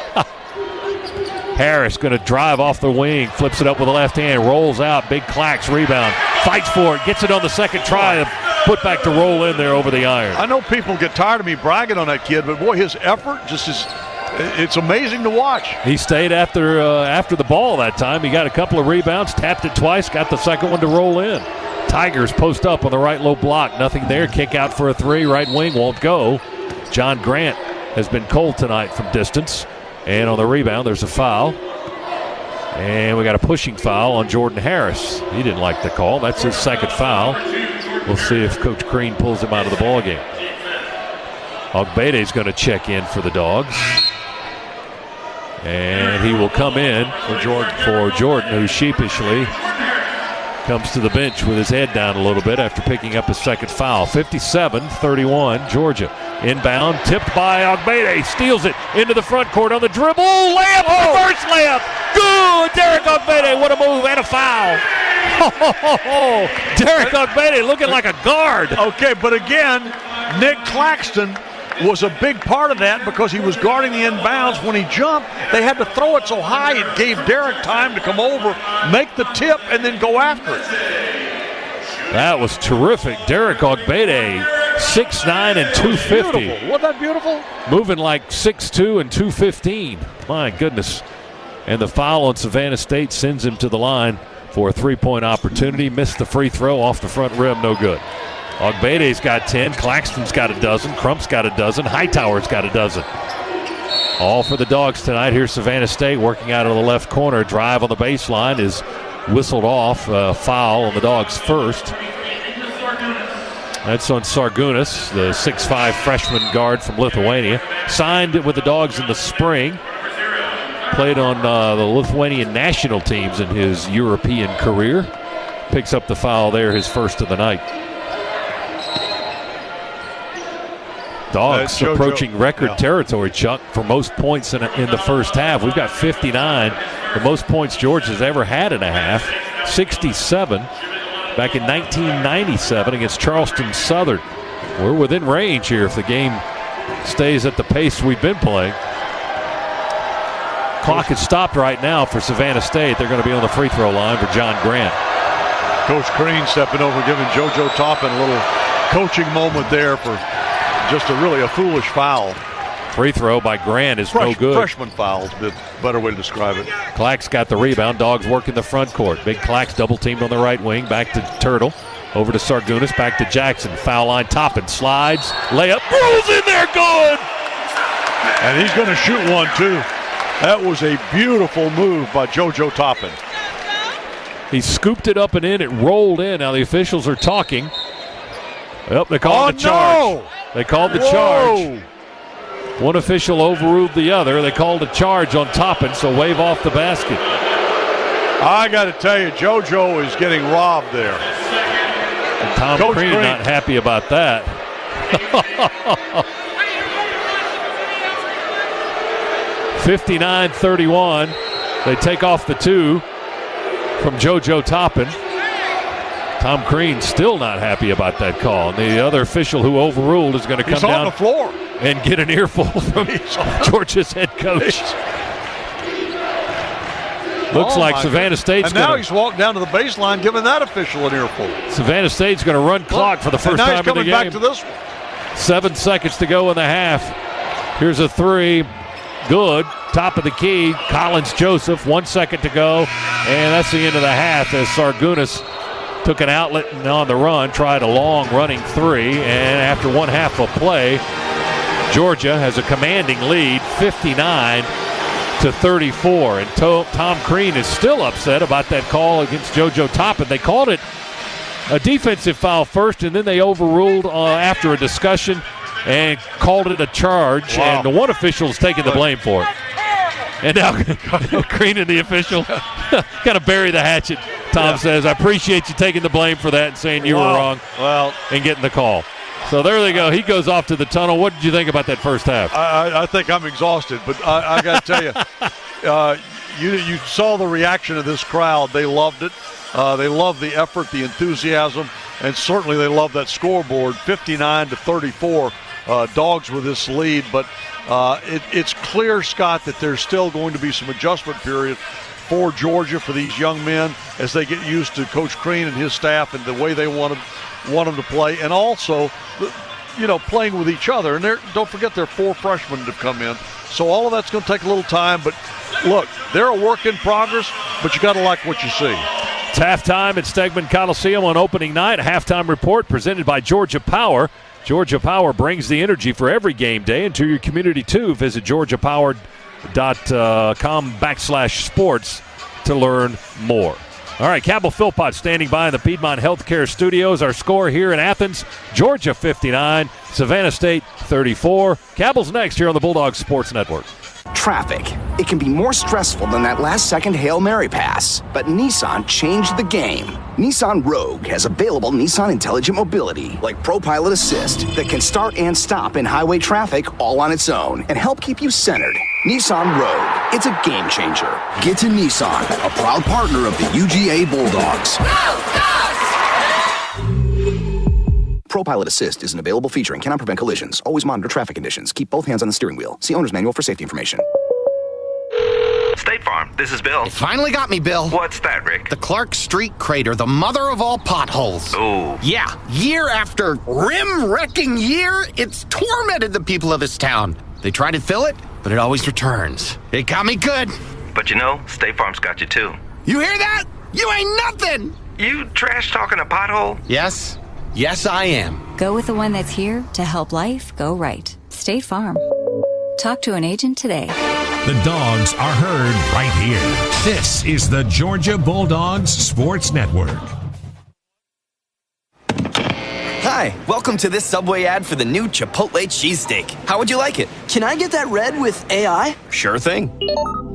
Harris going to drive off the wing, flips it up with the left hand, rolls out, big Clax rebound, fights for it, gets it on the second try, put back to roll in there over the iron. I know people get tired of me bragging on that kid, but boy, his effort just is, it's amazing to watch. He stayed after the ball that time. He got a couple of rebounds, tapped it twice, got the second one to roll in. Tigers post up on the right low block. Nothing there. Kick out for a 3. Right wing won't go. John Grant has been cold tonight from distance. And on the rebound, there's a foul. And we got a pushing foul on Jordan Harris. He didn't like the call. That's his second foul. We'll see if Coach Crean pulls him out of the ball game. Ogbede's going to check in for the Dogs. And he will come in for Jordan, who sheepishly comes to the bench with his head down a little bit after picking up his second foul. 57-31, Georgia. Inbound, tipped by Ogbede, steals it into the front court on the dribble. Layup, reverse layup. Good, Derek Ogbede, what a move, and a foul. Derek Ogbede looking like a guard. Okay, but again, Nick Claxton was a big part of that because he was guarding the inbounds. When he jumped, they had to throw it so high it gave Derek time to come over, make the tip, and then go after it. That was terrific. Derek Ogbede, 6'9" and 250. Beautiful. Wasn't that beautiful? Moving like 6'2" and 215. My goodness. And the foul on Savannah State sends him to the line for a three-point opportunity. Missed the free throw off the front rim, no good. Ogbede's got 10, Claxton's got a dozen, Crump's got a dozen, Hightower's got a dozen. All for the Dogs tonight. Here's Savannah State working out of the left corner. Drive on the baseline is whistled off. Foul on the Dogs first. That's on Sargunas, the 6'5" freshman guard from Lithuania. Signed with the Dogs in the spring. Played on the Lithuanian national teams in his European career. Picks up the foul there, his first of the night. Dogs approaching record territory, Chuck, for most points in the first half. We've got 59, the most points Georgia's ever had in a half. 67 back in 1997 against Charleston Southern. We're within range here if the game stays at the pace we've been playing. Clock is stopped right now for Savannah State. They're going to be on the free throw line for John Grant. Coach Crean stepping over, giving JoJo Toppin a little coaching moment there for just a foolish foul. Free throw by Grant is no good. Freshman foul is a better way to describe it. Clack's got the rebound. Dogs working the front court. Big Clack's double teamed on the right wing. Back to Turtle. Over to Sargunas. Back to Jackson. Foul line. Toppin slides. Layup. Rolls in there. Good. And he's going to shoot one, too. That was a beautiful move by JoJo Toppin. He scooped it up and in. It rolled in. Now the officials are talking. Yep, they called the charge. No. They called the charge. One official overruled the other. They called a charge on Toppin, so wave off the basket. I got to tell you, JoJo is getting robbed there. And Tom Crean not happy about that. 59-31. They take off the two from JoJo Toppin. Tom Crean still not happy about that call. And the other official who overruled is going to come down on the floor and get an earful from Georgia's head coach. Looks like Savannah State's going to... And now he's walked down to the baseline giving that official an earful. Savannah State's going to run clock for the first time in the game. And now he's coming back to this one. 7 seconds to go in the half. Here's a three. Good. Top of the key. Collins Joseph. 1 second to go. And that's the end of the half as Sargunas took an outlet and on the run, tried a long running three. And after one half of play, Georgia has a commanding lead, 59-34. And Tom Crean is still upset about that call against JoJo Toppin. They called it a defensive foul first, and then they overruled after a discussion and called it a charge. Wow. And the one official is taking the blame for it. And now Crean and the official kind of bury the hatchet. Tom says, I appreciate you taking the blame for that and saying you were wrong and getting the call. So there they go. He goes off to the tunnel. What did you think about that first half? I think I'm exhausted, but I got to tell you, you saw the reaction of this crowd. They loved it. They loved the effort, the enthusiasm, and certainly they loved that scoreboard, 59-34. Dogs with this lead, but it's clear, Scott, that there's still going to be some adjustment period for Georgia, for these young men, as they get used to Coach Crean and his staff and the way they want them to play, and also, playing with each other. And don't forget, there are 4 freshmen that have come in, so all of that's going to take a little time. But look, they're a work in progress, but you got to like what you see. It's halftime at Stegman Coliseum on opening night. A halftime report presented by Georgia Power. Georgia Power brings the energy for every game day into your community, too. Visit georgiapower.com/sports to learn more. All right, Cabell Philpott standing by in the Piedmont Healthcare Studios. Our score here in Athens, Georgia 59, Savannah State 34. Cabell's next here on the Bulldogs Sports Network. Traffic. It can be more stressful than that last-second Hail Mary pass. But Nissan changed the game. Nissan Rogue has available Nissan Intelligent Mobility, like ProPilot Assist, that can start and stop in highway traffic all on its own and help keep you centered. Nissan Rogue. It's a game changer. Get to Nissan, a proud partner of the UGA Bulldogs. ProPilot Assist is an available feature and cannot prevent collisions. Always monitor traffic conditions. Keep both hands on the steering wheel. See owner's manual for safety information. State Farm, this is Bill. It finally got me, Bill. What's that, Rick? The Clark Street crater, the mother of all potholes. Oh. Yeah, year after rim-wrecking year, it's tormented the people of this town. They try to fill it, but it always returns. It got me good. But State Farm's got you too. You hear that? You ain't nothing! You trash talking a pothole? Yes, I am. Go with the one that's here to help life go right. State Farm. Talk to an agent today. The Dogs are heard right here. This is the Georgia Bulldogs Sports Network. Hi, welcome to this Subway ad for the new Chipotle cheesesteak. How would you like it? Can I get that red with AI? Sure thing.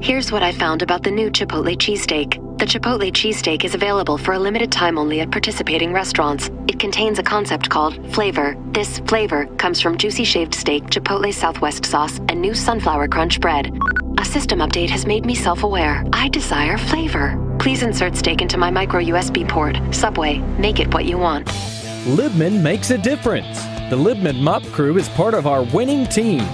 Here's what I found about the new Chipotle cheesesteak. The Chipotle cheesesteak is available for a limited time only at participating restaurants. It contains a concept called flavor. This flavor comes from juicy shaved steak, Chipotle Southwest sauce, and new sunflower crunch bread. A system update has made me self-aware. I desire flavor. Please insert steak into my micro USB port. Subway, make it what you want. Libman makes a difference. The Libman Mop Crew is part of our winning team.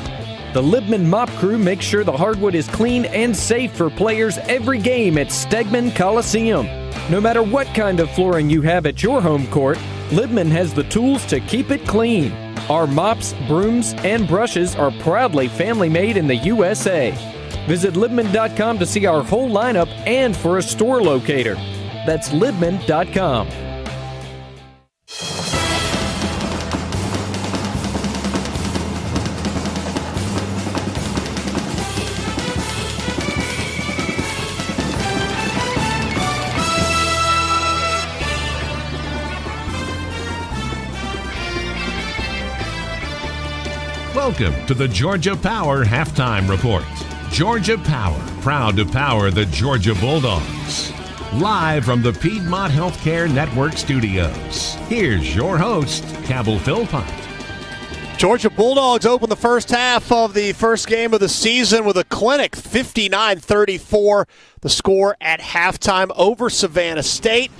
The Libman Mop Crew makes sure the hardwood is clean and safe for players every game at Stegman Coliseum. No matter what kind of flooring you have at your home court, Libman has the tools to keep it clean. Our mops, brooms, and brushes are proudly family-made in the USA. Visit Libman.com to see our whole lineup and for a store locator. That's Libman.com. Welcome to the Georgia Power Halftime Report. Georgia Power, proud to power the Georgia Bulldogs. Live from the Piedmont Healthcare Network studios, here's your host, Cabell Philpott. Georgia Bulldogs open the first half of the first game of the season with a clinic 59-34, the score at halftime over Savannah State.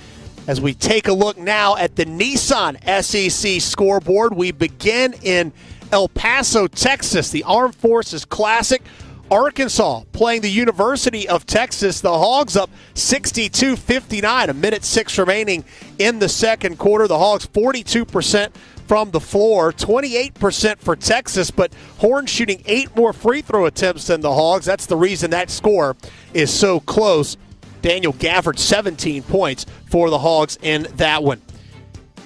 As we take a look now at the Nissan SEC scoreboard, we begin in El Paso, Texas, the Armed Forces Classic. Arkansas playing the University of Texas. The Hogs up 62-59, a minute 6 remaining in the second quarter. The Hogs 42% from the floor, 28% for Texas, but Horn shooting 8 more free throw attempts than the Hogs. That's the reason that score is so close. Daniel Gafford, 17 points for the Hogs in that one.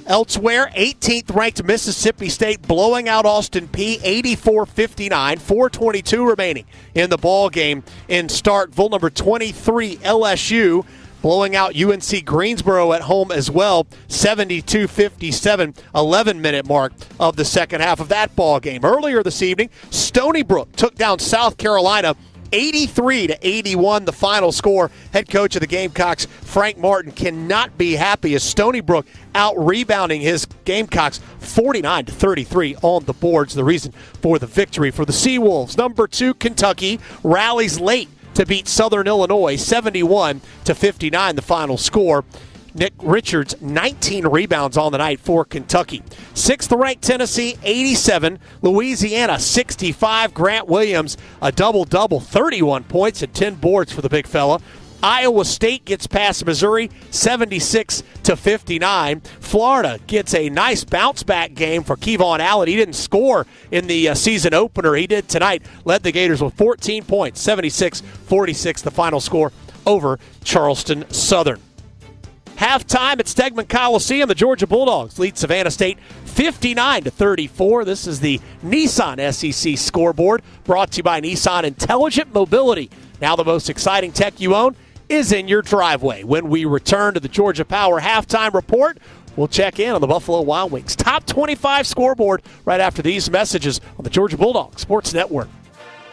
Elsewhere, 18th-ranked Mississippi State blowing out Austin Peay 84-59, 4:22 remaining in the ball game in Starkville. Number 23, LSU, blowing out UNC Greensboro at home as well, 72-57, 11-minute mark of the second half of that ball game. Earlier this evening, Stony Brook took down South Carolina 83-81, the final score. Head coach of the Gamecocks, Frank Martin, cannot be happy as Stony Brook out-rebounding his Gamecocks 49-33 on the boards. The reason for the victory for the Seawolves. Number 2, Kentucky, rallies late to beat Southern Illinois 71-59, the final score. Nick Richards, 19 rebounds on the night for Kentucky. 6th-ranked Tennessee, 87. Louisiana, 65. Grant Williams, a double-double, 31 points and 10 boards for the big fella. Iowa State gets past Missouri, 76-59. Florida gets a nice bounce-back game for Kevon Allen. He didn't score in the season opener. He did tonight. Led the Gators with 14 points, 76-46, the final score over Charleston Southern. Halftime at Stegman Coliseum, the Georgia Bulldogs lead Savannah State 59-34. This is the Nissan SEC scoreboard, brought to you by Nissan Intelligent Mobility. Now the most exciting tech you own is in your driveway. When we return to the Georgia Power Halftime Report, we'll check in on the Buffalo Wild Wings Top 25 scoreboard right after these messages on the Georgia Bulldogs Sports Network.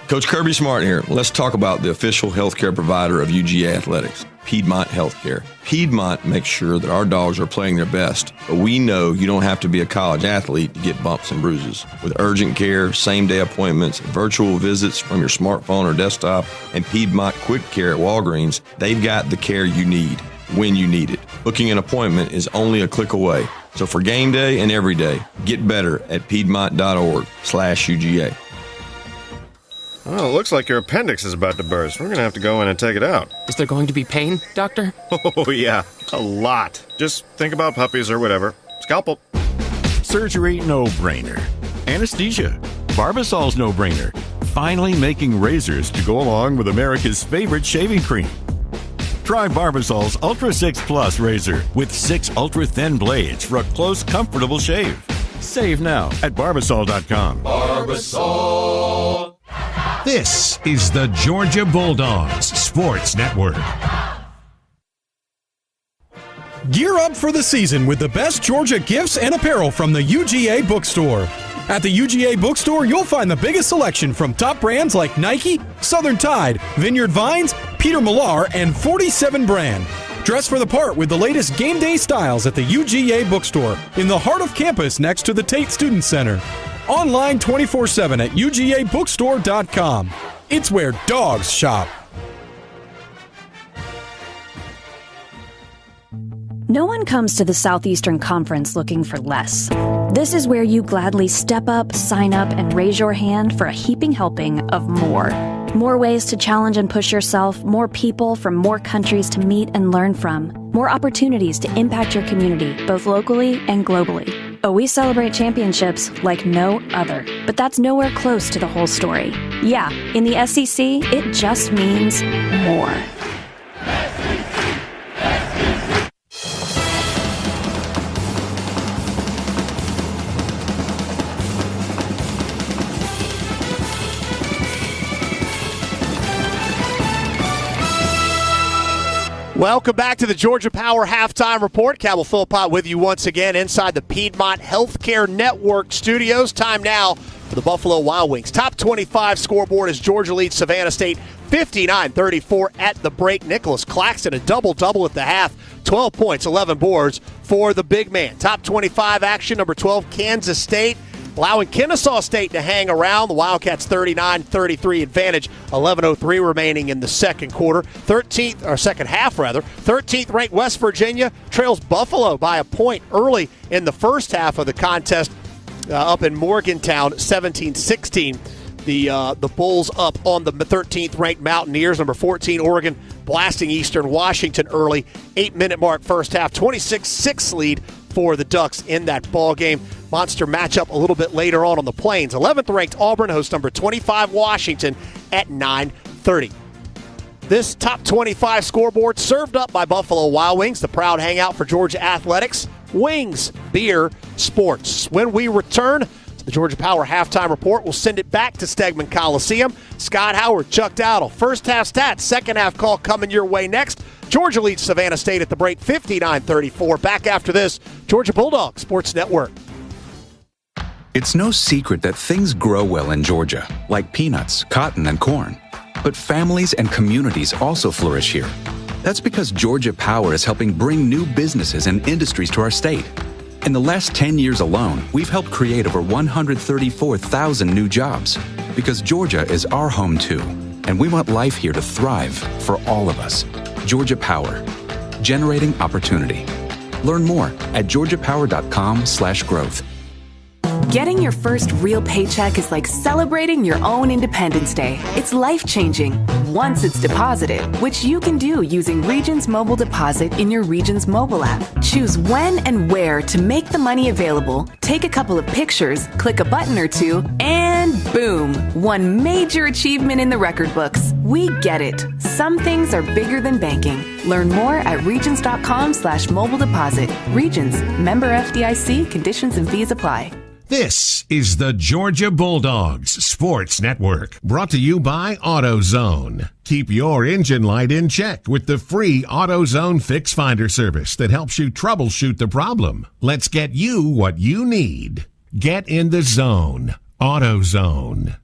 Coach Kirby Smart here. Let's talk about the official healthcare provider of UGA Athletics, Piedmont Healthcare. Piedmont makes sure that our dogs are playing their best, but we know you don't have to be a college athlete to get bumps and bruises. With urgent care, same-day appointments, virtual visits from your smartphone or desktop, and Piedmont Quick Care at Walgreens, they've got the care you need when you need it. Booking an appointment is only a click away. So for game day and every day, get better at piedmont.org/UGA. Oh, it looks like your appendix is about to burst. We're going to have to go in and take it out. Is there going to be pain, doctor? Oh, yeah. A lot. Just think about puppies or whatever. Scalpel. Surgery, no-brainer. Anesthesia. Barbasol's no-brainer. Finally making razors to go along with America's favorite shaving cream. Try Barbasol's Ultra 6 Plus razor with 6 ultra-thin blades for a close, comfortable shave. Save now at Barbasol.com. Barbasol. This is the Georgia Bulldogs Sports Network. Gear up for the season with the best Georgia gifts and apparel from the UGA Bookstore. At the UGA Bookstore, you'll find the biggest selection from top brands like Nike, Southern Tide, Vineyard Vines, Peter Millar, and 47 brand. Dress for the part with the latest game day styles at the UGA Bookstore in the heart of campus next to the Tate Student Center. Online 24/7 at UGABookstore.com. It's where dogs shop. No one comes to the Southeastern Conference looking for less. This is where you gladly step up, sign up, and raise your hand for a heaping helping of more. More ways to challenge and push yourself, more people from more countries to meet and learn from, more opportunities to impact your community, both locally and globally. Oh, we celebrate championships like no other. But that's nowhere close to the whole story. Yeah, in the SEC, it just means more. Welcome back to the Georgia Power Halftime Report. Cabell Philpott with you once again inside the Piedmont Healthcare Network studios. Time now for the Buffalo Wild Wings. Top 25 scoreboard as Georgia leads Savannah State 59-34 at the break. Nicholas Claxton, a double-double at the half. 12 points, 11 boards for the big man. Top 25 action, number 12, Kansas State, allowing Kennesaw State to hang around. The Wildcats 39-33 advantage. 11:03 remaining in the second quarter. 13th ranked West Virginia trails Buffalo by a point early in the first half of the contest up in Morgantown, 17-16. The Bulls up on the 13th ranked Mountaineers. Number 14 Oregon blasting Eastern Washington early. 8-minute mark first half. 26-6 lead for the Ducks in that ball game. Monster matchup a little bit later on the Plains. 11th ranked Auburn hosts number 25 Washington at 9:30. This top 25 scoreboard served up by Buffalo Wild Wings, the proud hangout for Georgia athletics. Wings, beer, sports. When we return to the Georgia Power Halftime Report, we'll send it back to Stegman Coliseum. Scott Howard, Chuck Dowdle. First half stats, second half call coming your way next. Georgia leads Savannah State at the break 59-34. Back after this, Georgia Bulldogs Sports Network. It's no secret that things grow well in Georgia, like peanuts, cotton, and corn. But families and communities also flourish here. That's because Georgia Power is helping bring new businesses and industries to our state. In the last 10 years alone, we've helped create over 134,000 new jobs. Because Georgia is our home too, and we want life here to thrive for all of us. Georgia Power, generating opportunity. Learn more at georgiapower.com/growth. Getting your first real paycheck is like celebrating your own Independence Day. It's life-changing once it's deposited, which you can do using Regions Mobile Deposit in your Regions mobile app. Choose when and where to make the money available, take a couple of pictures, click a button or two, and boom, one major achievement in the record books. We get it. Some things are bigger than banking. Learn more at regions.com/mobile deposit. Regions, member FDIC, conditions and fees apply. This is the Georgia Bulldogs Sports Network, brought to you by AutoZone. Keep your engine light in check with the free AutoZone Fix Finder service that helps you troubleshoot the problem. Let's get you what you need. Get in the zone. AutoZone.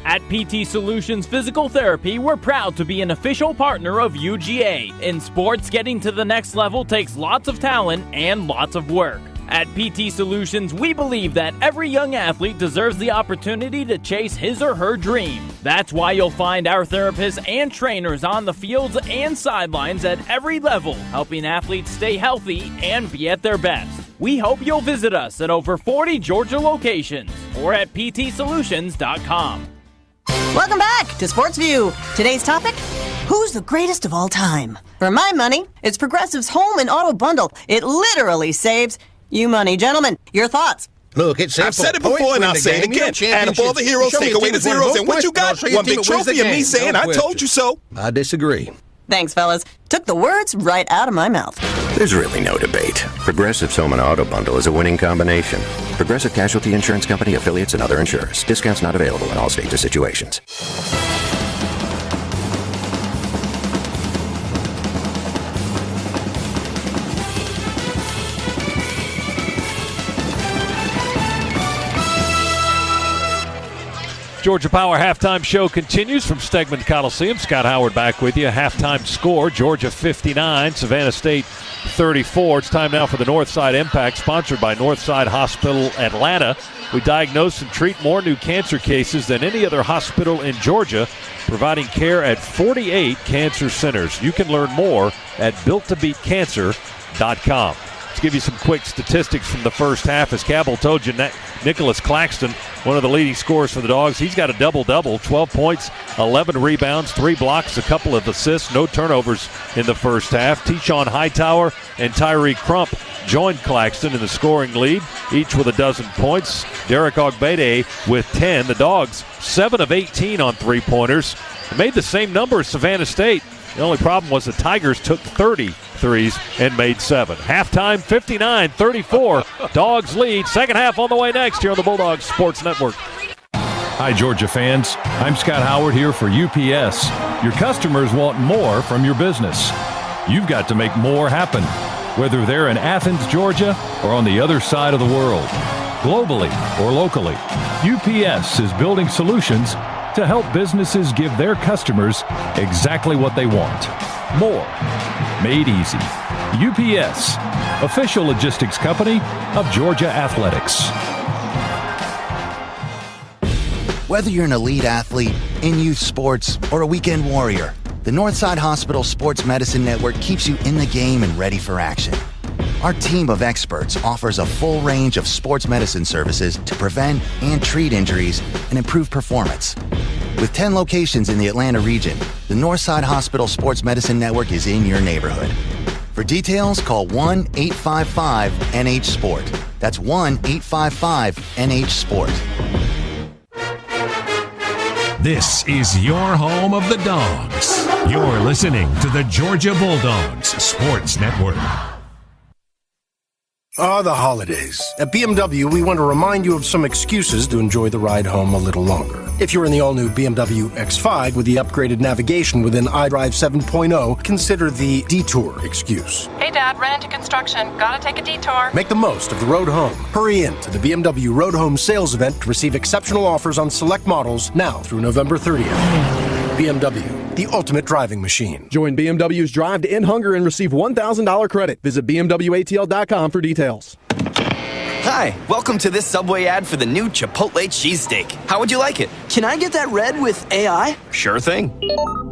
At PT Solutions Physical Therapy, we're proud to be an official partner of UGA. In sports, getting to the next level takes lots of talent and lots of work. At PT Solutions, we believe that every young athlete deserves the opportunity to chase his or her dream. That's why you'll find our therapists and trainers on the fields and sidelines at every level, helping athletes stay healthy and be at their best. We hope you'll visit us at over 40 Georgia locations or at ptsolutions.com. Welcome back to Sports View. Today's topic, who's the greatest of all time? For my money, it's Progressive's Home and Auto Bundle. It literally saves you money. Gentlemen, your thoughts? Look, it's simple. I've said it before and I'll say it again. Add up all the heroes, take away the zeros, and what you got? One big trophy and me saying, I told you so. I disagree. Thanks, fellas. Took the words right out of my mouth. There's really no debate. Progressive's Home and Auto Bundle is a winning combination. Progressive Casualty Insurance Company, affiliates, and other insurers. Discounts not available in all states or situations. Georgia Power Halftime Show continues from Stegman Coliseum. Scott Howard back with you. Halftime score, Georgia 59, Savannah State 34. It's time now for the Northside Impact, sponsored by Northside Hospital Atlanta. We diagnose and treat more new cancer cases than any other hospital in Georgia, providing care at 48 cancer centers. You can learn more at builttobeatcancer.com. Let's give you some quick statistics from the first half. As Cabell told you, Nicholas Claxton, one of the leading scorers for the Dogs, he's got a double-double, 12 points, 11 rebounds, 3 blocks, a couple of assists, no turnovers in the first half. Te'Shawn Hightower and Tyree Crump joined Claxton in the scoring lead, each with a dozen points. Derek Ogbede with 10. The Dogs 7 of 18 on three-pointers. They made the same number as Savannah State. The only problem was the Tigers took 30 threes and made 7. Halftime 59-34. Dogs lead. Second half on the way next here on the Bulldogs Sports Network. Hi, Georgia fans. I'm Scott Howard here for UPS. Your customers want more from your business. You've got to make more happen, whether they're in Athens, Georgia, or on the other side of the world. Globally or locally, UPS is building solutions to help businesses give their customers exactly what they want. More. Made easy. UPS, official logistics company of Georgia Athletics. Whether you're an elite athlete, in youth sports, or a weekend warrior, the Northside Hospital Sports Medicine Network keeps you in the game and ready for action. Our team of experts offers a full range of sports medicine services to prevent and treat injuries and improve performance. With 10 locations in the Atlanta region, the Northside Hospital Sports Medicine Network is in your neighborhood. For details, call 1-855-NH-SPORT. That's 1-855-NH-SPORT. This is your home of the Dogs. You're listening to the Georgia Bulldogs Sports Network. The holidays. At BMW, we want to remind you of some excuses to enjoy the ride home a little longer. If you're in the all-new BMW X5 with the upgraded navigation within iDrive 7.0, consider the detour excuse. Hey, Dad, ran into construction. Gotta take a detour. Make the most of the road home. Hurry in to the BMW Road Home sales event to receive exceptional offers on select models now through November 30th. BMW, the ultimate driving machine. Join BMW's Drive to End Hunger and receive $1,000 credit. Visit BMWATL.com for details. Hi, welcome to this Subway ad for the new Chipotle cheesesteak. How would you like it? Can I get that red with AI? Sure thing.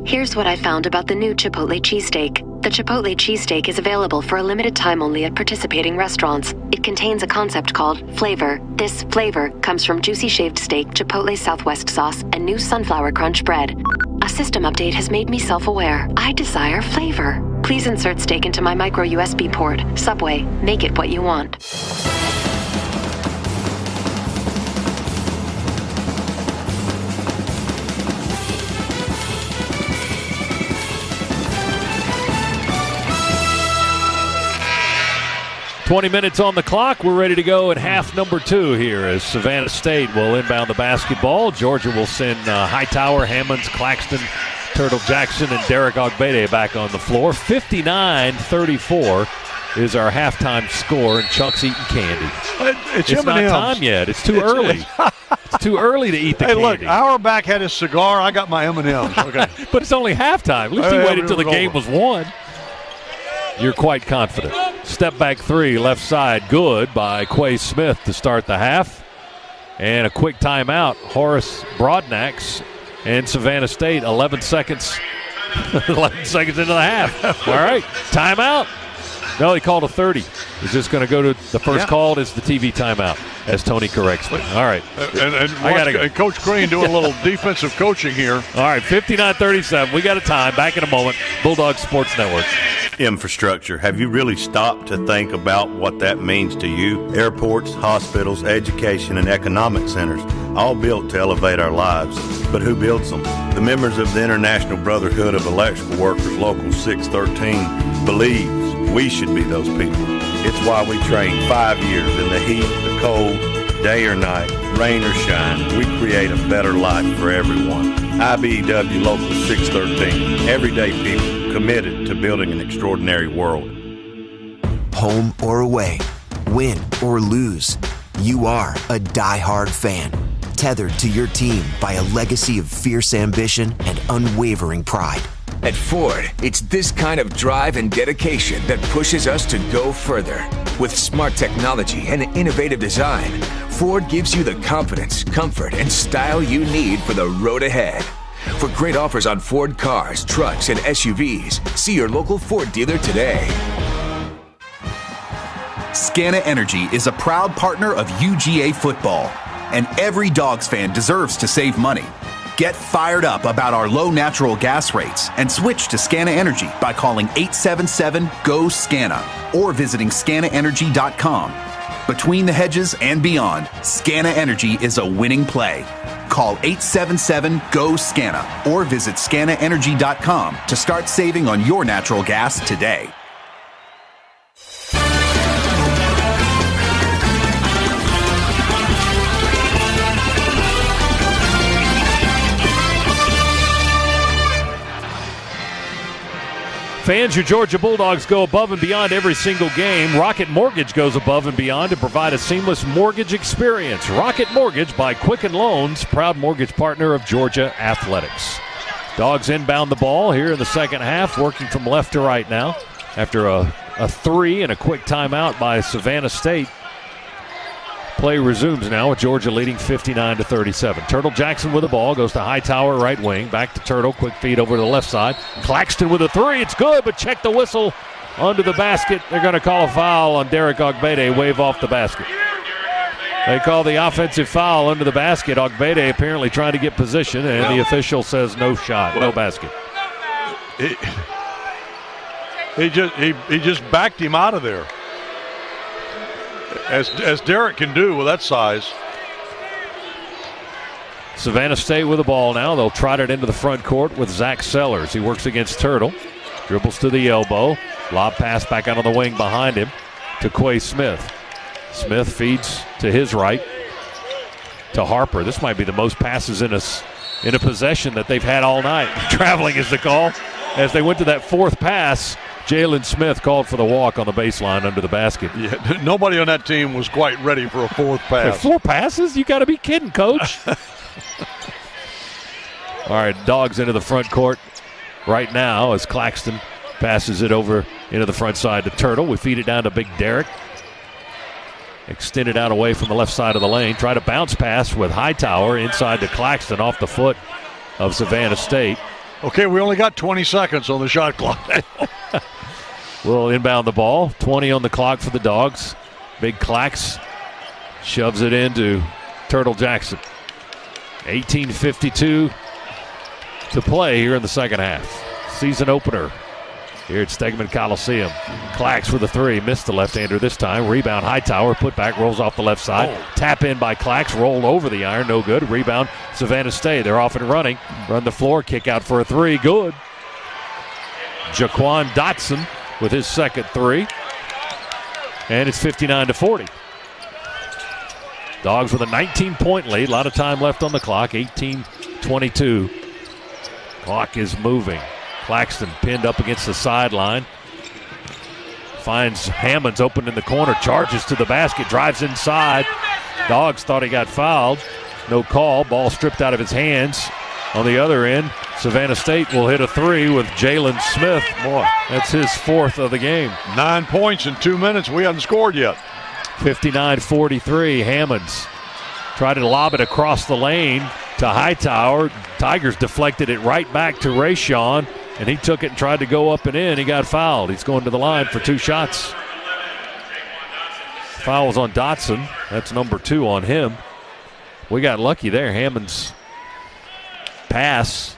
Here's what I found about the new Chipotle cheesesteak. The Chipotle cheesesteak is available for a limited time only at participating restaurants. It contains a concept called flavor. This flavor comes from juicy shaved steak, Chipotle Southwest sauce, and new sunflower crunch bread. A system update has made me self-aware. I desire flavor. Please insert steak into my micro USB port. Subway, make it what you want. 20 minutes on the clock. We're ready to go in half number 2 here as Savannah State will inbound the basketball. Georgia will send Hightower, Hammonds, Claxton, Turtle Jackson, and Derek Ogbede back on the floor. 59-34 is our halftime score, and Chuck's eating candy. It's not time yet. It's too early. It's too early to eat the candy. Hey, look, Auerbach had his cigar. I got my M&Ms. Okay. But it's only halftime. At least he waited until the game was won. You're quite confident. Step back three, left side, good by Quay Smith to start the half. And a quick timeout, Horace Broadnax and Savannah State, 11 seconds. 11 seconds into the half. All right, timeout. No, he called a 30. He's just going to go to the first call is the TV timeout, as Tony corrects me. All right. And Coach Green doing a little defensive coaching here. All right, 59-37. We got a time. Back in a moment. Bulldogs Sports Network. Infrastructure. Have you really stopped to think about what that means to you? Airports, hospitals, education, and economic centers, all built to elevate our lives. But who builds them? The members of the International Brotherhood of Electrical Workers, Local 613, believes we should be those people. It's why we train 5 years in the heat, the cold, day or night, rain or shine. We create a better life for everyone. IBEW Local 613, everyday people committed to building an extraordinary world. Home or away, win or lose, you are a die-hard fan, tethered to your team by a legacy of fierce ambition and unwavering pride. At Ford, it's this kind of drive and dedication that pushes us to go further. With smart technology and innovative design, Ford gives you the confidence, comfort, and style you need for the road ahead. For great offers on Ford cars, trucks, and SUVs, see your local Ford dealer today. Scana Energy is a proud partner of UGA football, and every Dogs fan deserves to save money. Get fired up about our low natural gas rates and switch to Scana Energy by calling 877-GO-SCANA or visiting scanaenergy.com. Between the hedges and beyond, Scana Energy is a winning play. Call 877-GO-SCANA or visit scanaenergy.com to start saving on your natural gas today. Fans, your Georgia Bulldogs go above and beyond every single game. Rocket Mortgage goes above and beyond to provide a seamless mortgage experience. Rocket Mortgage by Quicken Loans, proud mortgage partner of Georgia Athletics. Dogs inbound the ball here in the second half, working from left to right now after a three and a quick timeout by Savannah State. Play resumes now with Georgia leading 59-37. Turtle Jackson with the ball, goes to Hightower right wing. Back to Turtle, quick feed over to the left side. Claxton with a three, it's good, but check the whistle under the basket. They're going to call a foul on Derek Ogbede, wave off the basket. They call the offensive foul under the basket. Ogbede apparently trying to get position, and the official says no shot, no basket. He just backed him out of there. As Derek can do with that size. Savannah State with the ball now. They'll trot it into the front court with Zach Sellers. He works against Turtle. Dribbles to the elbow. Lob pass back out on the wing behind him to Quay Smith. Smith feeds to his right to Harper. This might be the most passes in a possession that they've had all night. Traveling is the call. As they went to that fourth pass, Jalen Smith called for the walk on the baseline under the basket. Yeah, nobody on that team was quite ready for a fourth pass. 4 passes? You got to be kidding, Coach. All right, Dogs into the front court right now as Claxton passes it over into the front side to Turtle. We feed it down to Big Derek. Extend it out away from the left side of the lane. Try to bounce pass with Hightower inside to Claxton off the foot of Savannah State. Okay, we only got 20 seconds on the shot clock. We'll inbound the ball. 20 on the clock for the Dogs. Big Clax shoves it into Turtle Jackson. 18:52 to play here in the second half. Season opener here at Stegman Coliseum. Clax with a three. Missed the left-hander this time. Rebound Hightower. Put back. Rolls off the left side. Tap in by Clax. Rolled over the iron. No good. Rebound Savannah State. They're off and running. Run the floor. Kick out for a three. Good. Jaquan Dotson with his second three. And it's 59-40. Dogs with a 19-point lead. A lot of time left on the clock. 18-22. Clock is moving. Claxton pinned up against the sideline. Finds Hammonds open in the corner. Charges to the basket. Drives inside. Dogs thought he got fouled. No call. Ball stripped out of his hands. On the other end, Savannah State will hit a three with Jalen Smith. Boy, that's his fourth of the game. 9 points in 2 minutes. We haven't scored yet. 59-43. Hammonds tried to lob it across the lane to Hightower. Tigers deflected it right back to Rayshon, and he took it and tried to go up and in. He got fouled. He's going to the line for 2 shots. Foul was on Dotson. That's number 2 on him. We got lucky there. Hammond's pass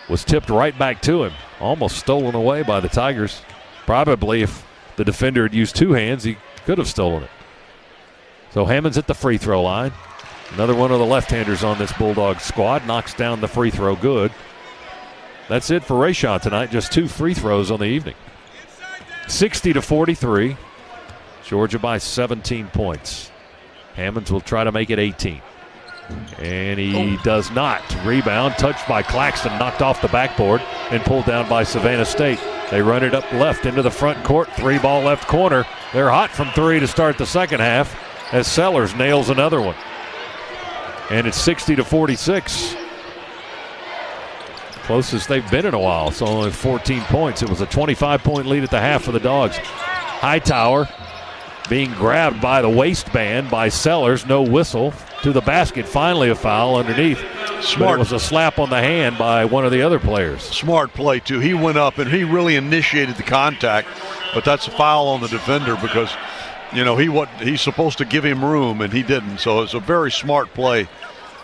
was tipped right back to him. Almost stolen away by the Tigers. Probably if the defender had used 2 hands, he could have stolen it. So Hammond's at the free throw line. Another one of the left-handers on this Bulldog squad knocks down the free throw good. That's it for Rayshon tonight. Just 2 free throws on the evening. 60-43. Georgia by 17 points. Hammonds will try to make it 18. And he does not. Rebound, touched by Claxton, knocked off the backboard and pulled down by Savannah State. They run it up left into the front court. 3-ball left corner. They're hot from 3 to start the second half as Sellers nails another one. And it's 60-46. Closest they've been in a while. So only 14 points. It was a 25-point lead at the half for the Dogs. Hightower being grabbed by the waistband by Sellers. No whistle to the basket. Finally a foul underneath. Smart. But it was a slap on the hand by one of the other players. Smart play, too. He went up and he really initiated the contact. But that's a foul on the defender because, you know, he's supposed to give him room and he didn't. So it's a very smart play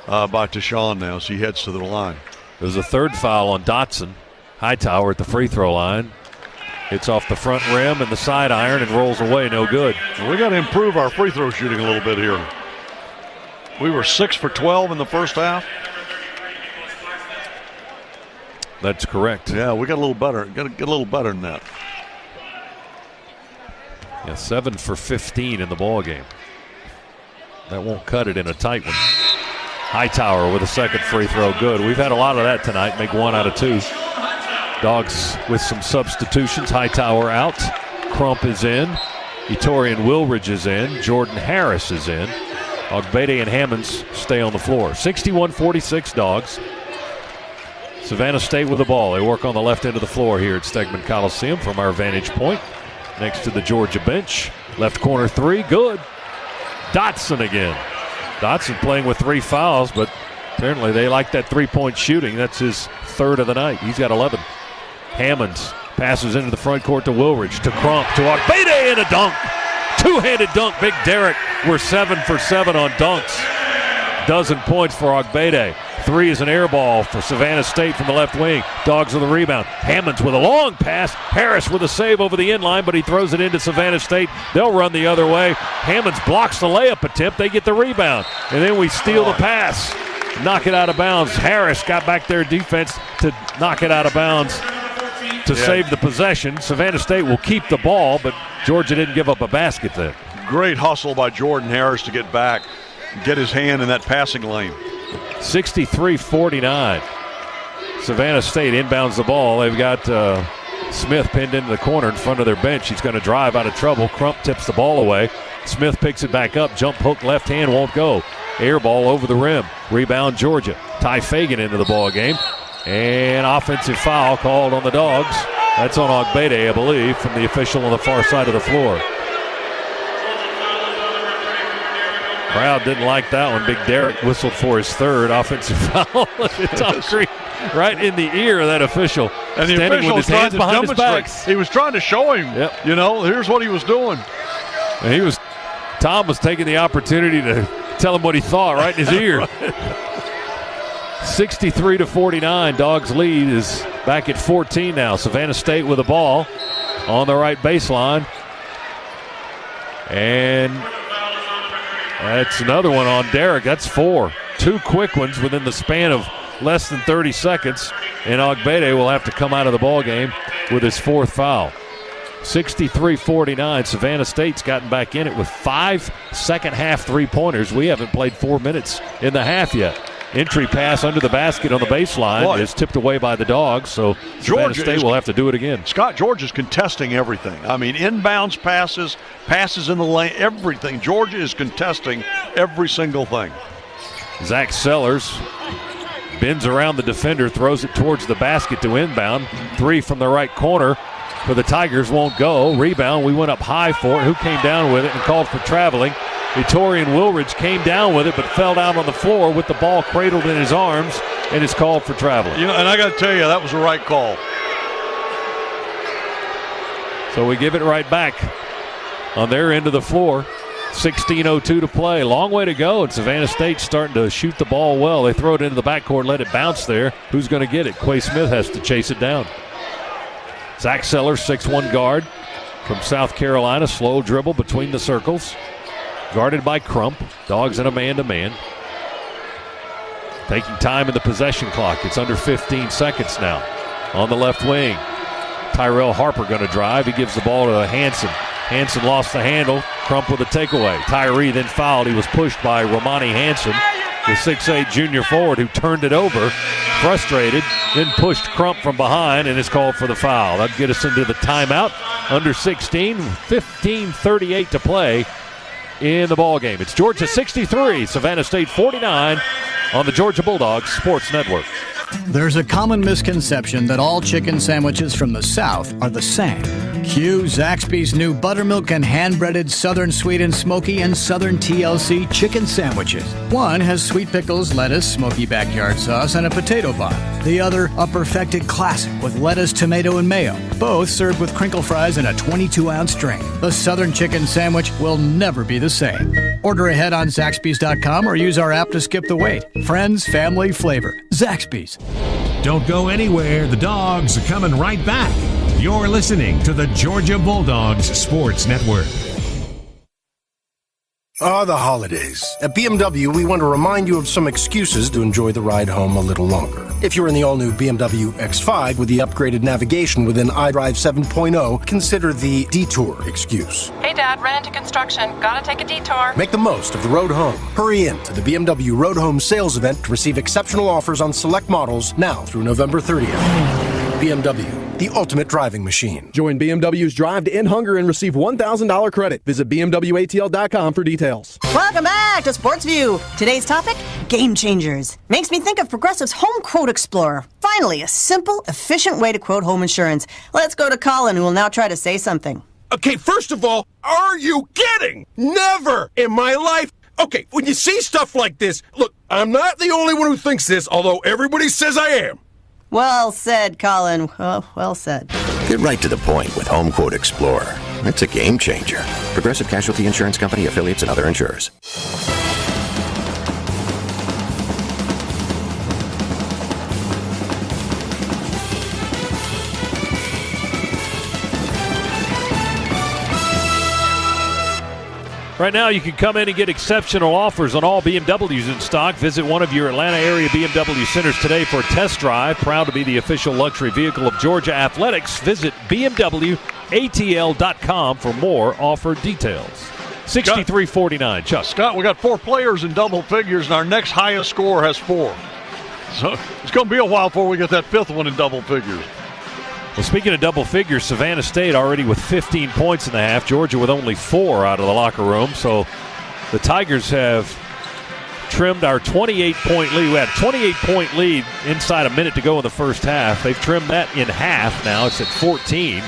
by Tashawn now as he heads to the line. There's a third foul on Dotson. Hightower at the free throw line. Hits off the front rim and the side iron and rolls away, no good. Well, we got to improve our free throw shooting a little bit here. We were 6 for 12 in the first half. That's correct. Yeah, we got a little better. Got to get a little better than that. Yeah, 7 for 15 in the ball game. That won't cut it in a tight one. Hightower with a second free throw, good. We've had a lot of that tonight, make 1 out of 2. Dogs with some substitutions. Hightower out. Crump is in. Etorian Wilridge is in. Jordan Harris is in. Ogbede and Hammonds stay on the floor. 61-46 Dogs. Savannah State with the ball. They work on the left end of the floor here at Stegman Coliseum from our vantage point. Next to the Georgia bench. Left corner 3, good. Dotson again. Dotson playing with 3 fouls, but apparently they like that three-point shooting. That's his third of the night. He's got 11. Hammonds passes into the front court to Wilridge, to Crump, to Ogbede, and a dunk. Two-handed dunk. Big Derek. We're 7 for 7 on dunks. Dozen points for Ogbede. 3 is an air ball for Savannah State from the left wing. Dogs with the rebound. Hammonds with a long pass. Harris with a save over the inline, but he throws it into Savannah State. They'll run the other way. Hammonds blocks the layup attempt. They get the rebound. And then we steal the pass. Knock it out of bounds. Harris got back their defense to knock it out of bounds to save the possession. Savannah State will keep the ball, but Georgia didn't give up a basket then. Great hustle by Jordan Harris to get back, get his hand in that passing lane. 63-49. Savannah State inbounds the ball. They've got Smith pinned into the corner in front of their bench. He's going to drive out of trouble. Crump tips the ball away. Smith picks it back up. Jump hook left hand won't go. Air ball over the rim. Rebound Georgia. Ty Fagan into the ball game. And offensive foul called on the Dogs. That's on Ogbede, I believe, from the official on the far side of the floor. Crowd didn't like that one. Big Derek whistled for his third offensive foul. Tom Green right in the ear of that official. And the standing official with his hands behind his back. He was trying to show him, you know, here's what he was doing. And Tom was taking the opportunity to tell him what he thought right in his ear. 63-49. Dogs lead is back at 14 now. Savannah State with the ball on the right baseline. And that's another one on Derek. That's 4. 2 quick ones within the span of less than 30 seconds. And Ogbede will have to come out of the ball game with his 4th foul. 63-49. Savannah State's gotten back in it with 5 second-half three-pointers. We haven't played 4 minutes in the half yet. Entry pass under the basket on the baseline is tipped away by the Dogs, so Savannah State will have to do it again. Scott, Georgia's contesting everything. I mean, inbounds passes, passes in the lane, everything. Georgia is contesting every single thing. Zach Sellers bends around the defender, throws it towards the basket to inbound. 3 from the right corner for the Tigers won't go. Rebound, we went up high for it. Who came down with it and called for traveling? Etorian Wilridge came down with it but fell down on the floor with the ball cradled in his arms and is called for traveling. You know, and I got to tell you, that was the right call. So we give it right back on their end of the floor. 16:02 to play. Long way to go, and Savannah State's starting to shoot the ball well. They throw it into the backcourt, let it bounce there. Who's going to get it? Quay Smith has to chase it down. Zach Sellers, 6'1" guard from South Carolina. Slow dribble between the circles. Guarded by Crump. Dogs in a man-to-man. Taking time in the possession clock. It's under 15 seconds now. On the left wing, Tyrell Harper going to drive. He gives the ball to Hanson. Hanson lost the handle. Crump with a takeaway. Tyree then fouled. He was pushed by Romani Hanson, the 6'8" junior forward who turned it over, frustrated, then pushed Crump from behind and is called for the foul. That'll get us into the timeout. Under 16, 15:38 to play in the ball game. It's Georgia 63, Savannah State 49 on the Georgia Bulldogs Sports Network. There's a common misconception that all chicken sandwiches from the South are the same. Cue Zaxby's new buttermilk and hand-breaded Southern Sweet and Smoky and Southern TLC chicken sandwiches. One has sweet pickles, lettuce, smoky backyard sauce, and a potato bun. The other, a perfected classic with lettuce, tomato, and mayo. Both served with crinkle fries in a 22-ounce drink. The Southern chicken sandwich will never be the same. Order ahead on Zaxby's.com or use our app to skip the wait. Friends, family, flavor. Zaxby's. Don't go anywhere. The Dogs are coming right back. You're listening to the Georgia Bulldogs Sports Network. The holidays. At BMW, we want to remind you of some excuses to enjoy the ride home a little longer. If you're in the all-new BMW X5 with the upgraded navigation within iDrive 7.0, consider the detour excuse. Hey, Dad, ran into construction. Gotta take a detour. Make the most of the road home. Hurry in to the BMW Road Home sales event to receive exceptional offers on select models now through November 30th. BMW, the ultimate driving machine. Join BMW's Drive to End Hunger and receive $1,000 credit. Visit BMWATL.com for details. Welcome back to Sports View. Today's topic, game changers. Makes me think of Progressive's Home Quote Explorer. Finally, a simple, efficient way to quote home insurance. Let's go to Colin, who will now try to say something. Okay, first of all, are you kidding? Never in my life. Okay, when you see stuff like this, look, I'm not the only one who thinks this, although everybody says I am. Well said, Colin. Well said. Get right to the point with Home Quote Explorer. It's a game changer. Progressive Casualty Insurance Company, affiliates, and other insurers. Right now, you can come in and get exceptional offers on all BMWs in stock. Visit one of your Atlanta area BMW centers today for a test drive. Proud to be the official luxury vehicle of Georgia Athletics. Visit BMWATL.com for more offer details. 63-49. Chuck. Scott, we got 4 players in double figures, and our next highest score has 4. So it's going to be a while before we get that 5th one in double figures. Well, speaking of double figures, Savannah State already with 15 points in the half. Georgia with only 4 out of the locker room. So the Tigers have trimmed our 28-point lead. We had a 28-point lead inside a minute to go in the first half. They've trimmed that in half now. It's at 14.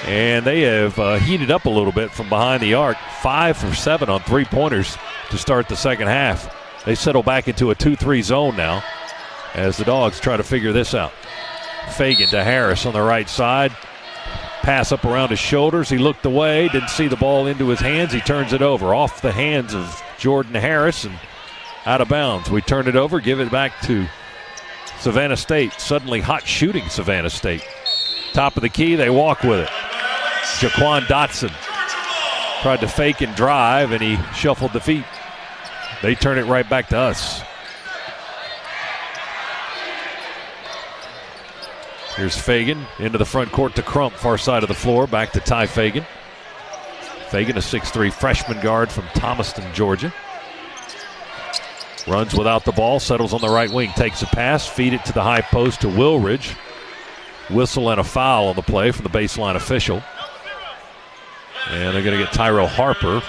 And they have heated up a little bit from behind the arc. 5 for 7 on three-pointers to start the second half. They settle back into a 2-3 zone now as the Dogs try to figure this out. Fagan to Harris on the right side. Pass up around his shoulders. He looked away, didn't see the ball into his hands. He turns it over off the hands of Jordan Harris and out of bounds. We turn it over, give it back to Savannah State. Suddenly hot shooting Savannah State. Top of the key, they walk with it. Jaquan Dotson tried to fake and drive, and he shuffled the feet. They turn it right back to us. Here's Fagan into the front court to Crump, far side of the floor. Back to Ty Fagan. Fagan, a 6'3 freshman guard from Thomaston, Georgia. Runs without the ball, settles on the right wing, takes a pass, feed it to the high post to Wilridge. Whistle and a foul on the play from the baseline official. And they're going to get Tyrell Harper.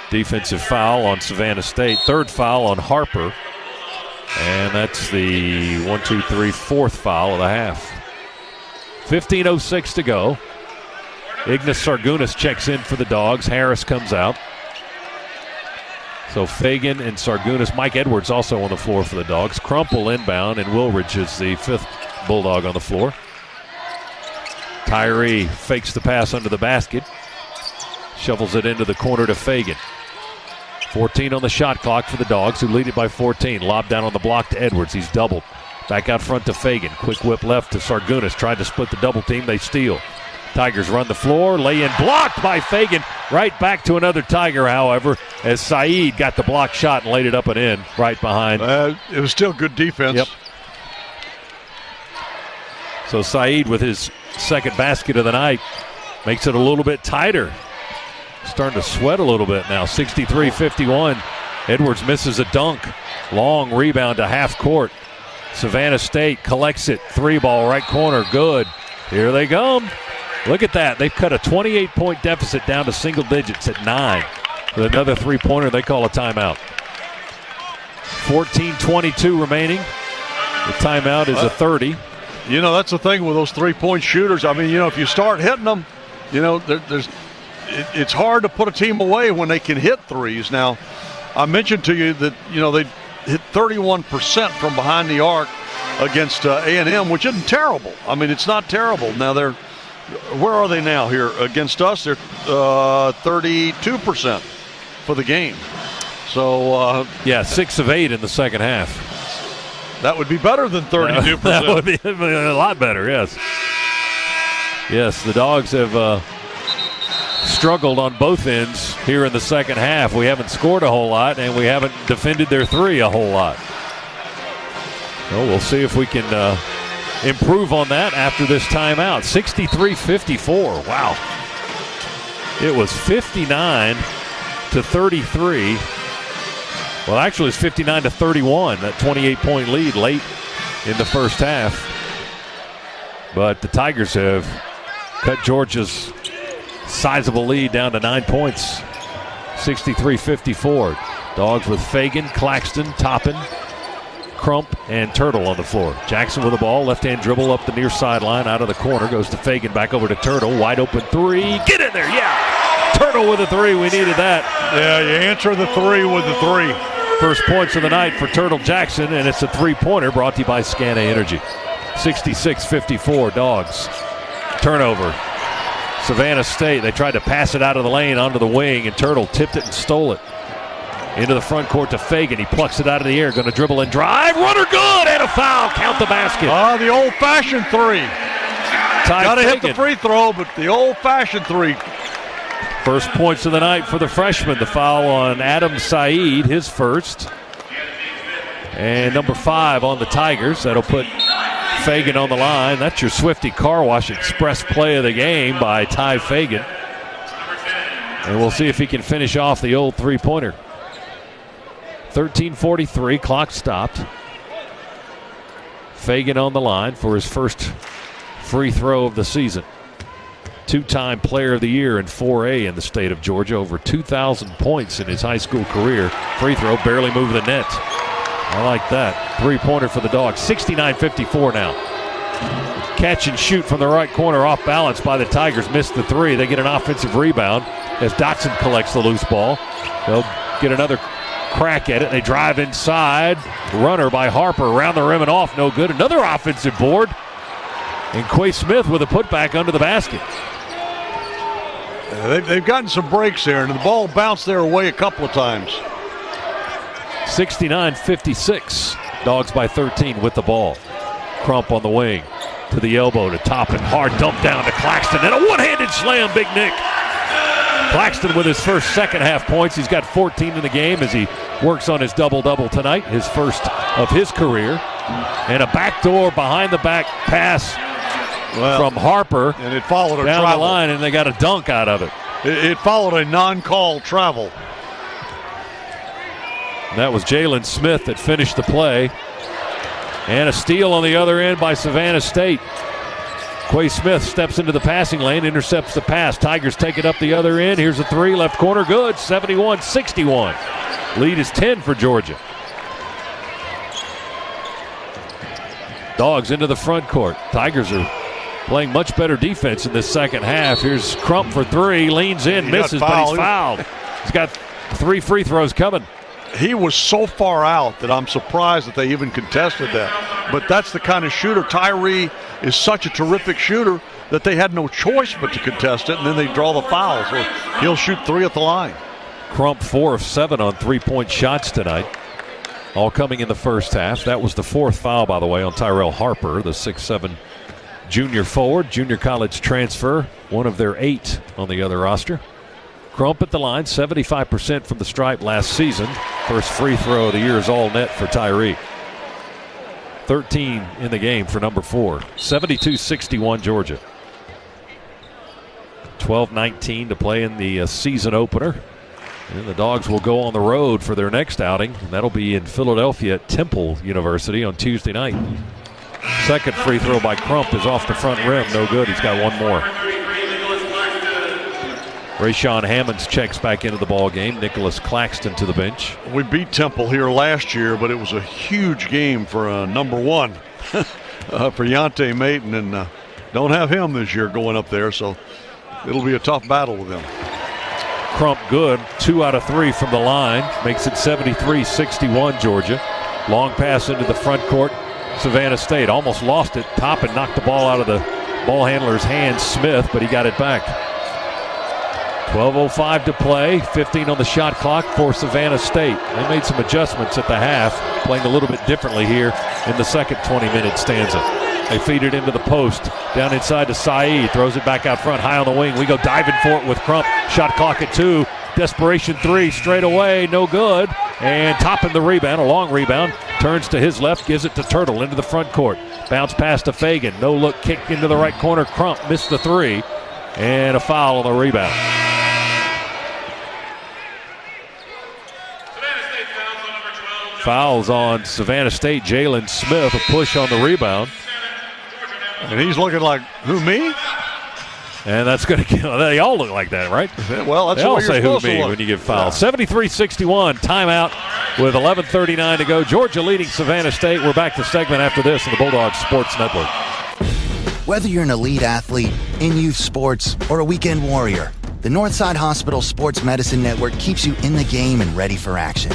Defensive foul on Savannah State. 3rd foul on Harper. And that's the 4th foul of the half. 15:06 to go. Ignas Sargunas checks in for the Dogs. Harris comes out. So Fagan and Sargunas. Mike Edwards also on the floor for the Dogs. Crumple inbound, and Wilridge is the 5th Bulldog on the floor. Tyree fakes the pass under the basket. Shovels it into the corner to Fagan. 14 on the shot clock for the Dogs, who lead it by 14. Lob down on the block to Edwards. He's doubled. Back out front to Fagan. Quick whip left to Sargunas. Tried to split the double team. They steal. Tigers run the floor. Lay in blocked by Fagan. Right back to another Tiger, however, as Saeed got the block shot and laid it up and in right behind. It was still good defense. Yep. So Saeed with his 2nd basket of the night makes it a little bit tighter. Starting to sweat a little bit now. 63-51. Edwards misses a dunk. Long rebound to half court. Savannah State collects it. 3-ball right corner. Good. Here they come. Look at that. They've cut a 28-point deficit down to single digits at 9. With another 3-pointer, they call a timeout. 14:22 remaining. The timeout is a 30. You know, that's the thing with those 3-point shooters. I mean, you know, if you start hitting them, you know, it's hard to put a team away when they can hit threes. Now, I mentioned to you that, you know, they hit 31% from behind the arc against A&M, which isn't terrible. I mean, it's not terrible. Now, where are they now here? Against us, they're 32%. for the game. So 6 of 8 in the second half. That would be better than 32%. That would be a lot better, yes. Yes, the Dogs have struggled on both ends here in the second half. We haven't scored a whole lot, and we haven't defended their three a whole lot. So we'll see if we can improve on that after this timeout. 63-54. Wow. It was 59-33. Well, actually, it's 59-31, that 28-point lead late in the first half. But the Tigers have cut Georgia's sizable lead down to 9 points, 63-54. Dogs with Fagan, Claxton, Toppin, Crump, and Turtle on the floor. Jackson with the ball, left-hand dribble up the near sideline, out of the corner, goes to Fagan, back over to Turtle, wide open three, get in there, yeah! Turtle with a three, we needed that. Yeah, you answer the three with the three. First points of the night for Turtle Jackson, and it's a three-pointer brought to you by Scana Energy. 66-54, Dogs. Turnover. Savannah State, they tried to pass it out of the lane onto the wing, and Turtle tipped it and stole it. Into the front court to Fagan. He plucks it out of the air, going to dribble and drive. Runner good, and a foul. Count the basket. The old-fashioned three. Got to hit the free throw, but the old-fashioned three. First points of the night for the freshman. The foul on Adam Saeed, his first. And number 5 on the Tigers. That'll put Fagan on the line. That's your Swifty Car Wash Express play of the game by Ty Fagan. And we'll see if he can finish off the old three-pointer. 13:43, clock stopped. Fagan on the line for his first free throw of the season. Two-time player of the year in 4A in the state of Georgia. Over 2,000 points in his high school career. Free throw, barely moved the net. I like that. Three-pointer for the Dogs. 69-54 now. Catch and shoot from the right corner, off balance by the Tigers. Missed the three. They get an offensive rebound as Dotson collects the loose ball. They'll get another crack at it. They drive inside. Runner by Harper around the rim and off. No good. Another offensive board. And Quay Smith with a putback under the basket. They've gotten some breaks there, and the ball bounced their way a couple of times. 69-56. Dogs by 13 with the ball. Crump on the wing. To the elbow to Toppin. Hard dump down to Claxton. And a one-handed slam, Big Nick. Claxton with his first second-half points. He's got 14 in the game as he works on his double-double tonight, his first of his career. And a backdoor behind-the-back pass from Harper. And it followed a down travel. the line, and they got a dunk out of it. It followed a non-call travel. And that was Jalen Smith that finished the play. And a steal on the other end by Savannah State. Quay Smith steps into the passing lane, intercepts the pass. Tigers take it up the other end. Here's a three, left corner, good. 71-61. Lead is 10 for Georgia. Dogs into the front court. Tigers are playing much better defense in this second half. Here's Crump for three, leans in, misses, but he's fouled. He's got 3 free throws coming. He was so far out that I'm surprised that they even contested that. But that's the kind of shooter. Tyree is such a terrific shooter that they had no choice but to contest it, and then they draw the foul. So he'll shoot 3 at the line. Crump 4 of 7 on three-point shots tonight. All coming in the first half. That was the 4th foul, by the way, on Tyrell Harper, the 6'7" junior forward, junior college transfer, one of their 8 on the other roster. Crump at the line, 75% from the stripe last season. First free throw of the year is all net for Tyree. 13 in the game for number 4. 72-61 Georgia. 12-19 to play in the season opener. And the Dogs will go on the road for their next outing. And that'll be in Philadelphia at Temple University on Tuesday night. Second free throw by Crump is off the front rim. No good. He's got one more. Rayshawn Hammonds checks back into the ball game. Nicholas Claxton to the bench. We beat Temple here last year, but it was a huge game for number 1 for Yante Maton, and don't have him this year going up there, so it'll be a tough battle with him. Crump good, 2 out of 3 from the line, makes it 73-61 Georgia. Long pass into the front court. Savannah State almost lost it. Toppin knocked the ball out of the ball handler's hands, Smith, but he got it back. 12:05 to play, 15 on the shot clock for Savannah State. They made some adjustments at the half, playing a little bit differently here in the second 20-minute stanza. They feed it into the post, down inside to Saeed, throws it back out front, high on the wing. We go diving for it with Crump. Shot clock at 2. Desperation 3, straight away, no good. And Toppin the rebound, a long rebound, turns to his left, gives it to Turtle into the front court. Bounce pass to Fagan, no look, kick into the right corner. Crump missed the 3, and a foul on the rebound. Fouls on Savannah State. Jalen Smith, a push on the rebound. And he's looking like, who, me? And that's going to kill. They all look like that, right? Well, that's they all what say you're who, supposed me to look. when you get fouled. 73-61, timeout with 11:39 to go. Georgia leading Savannah State. We're back to segment after this on the Bulldogs Sports Network. Whether you're an elite athlete, in youth sports, or a weekend warrior, the Northside Hospital Sports Medicine Network keeps you in the game and ready for action.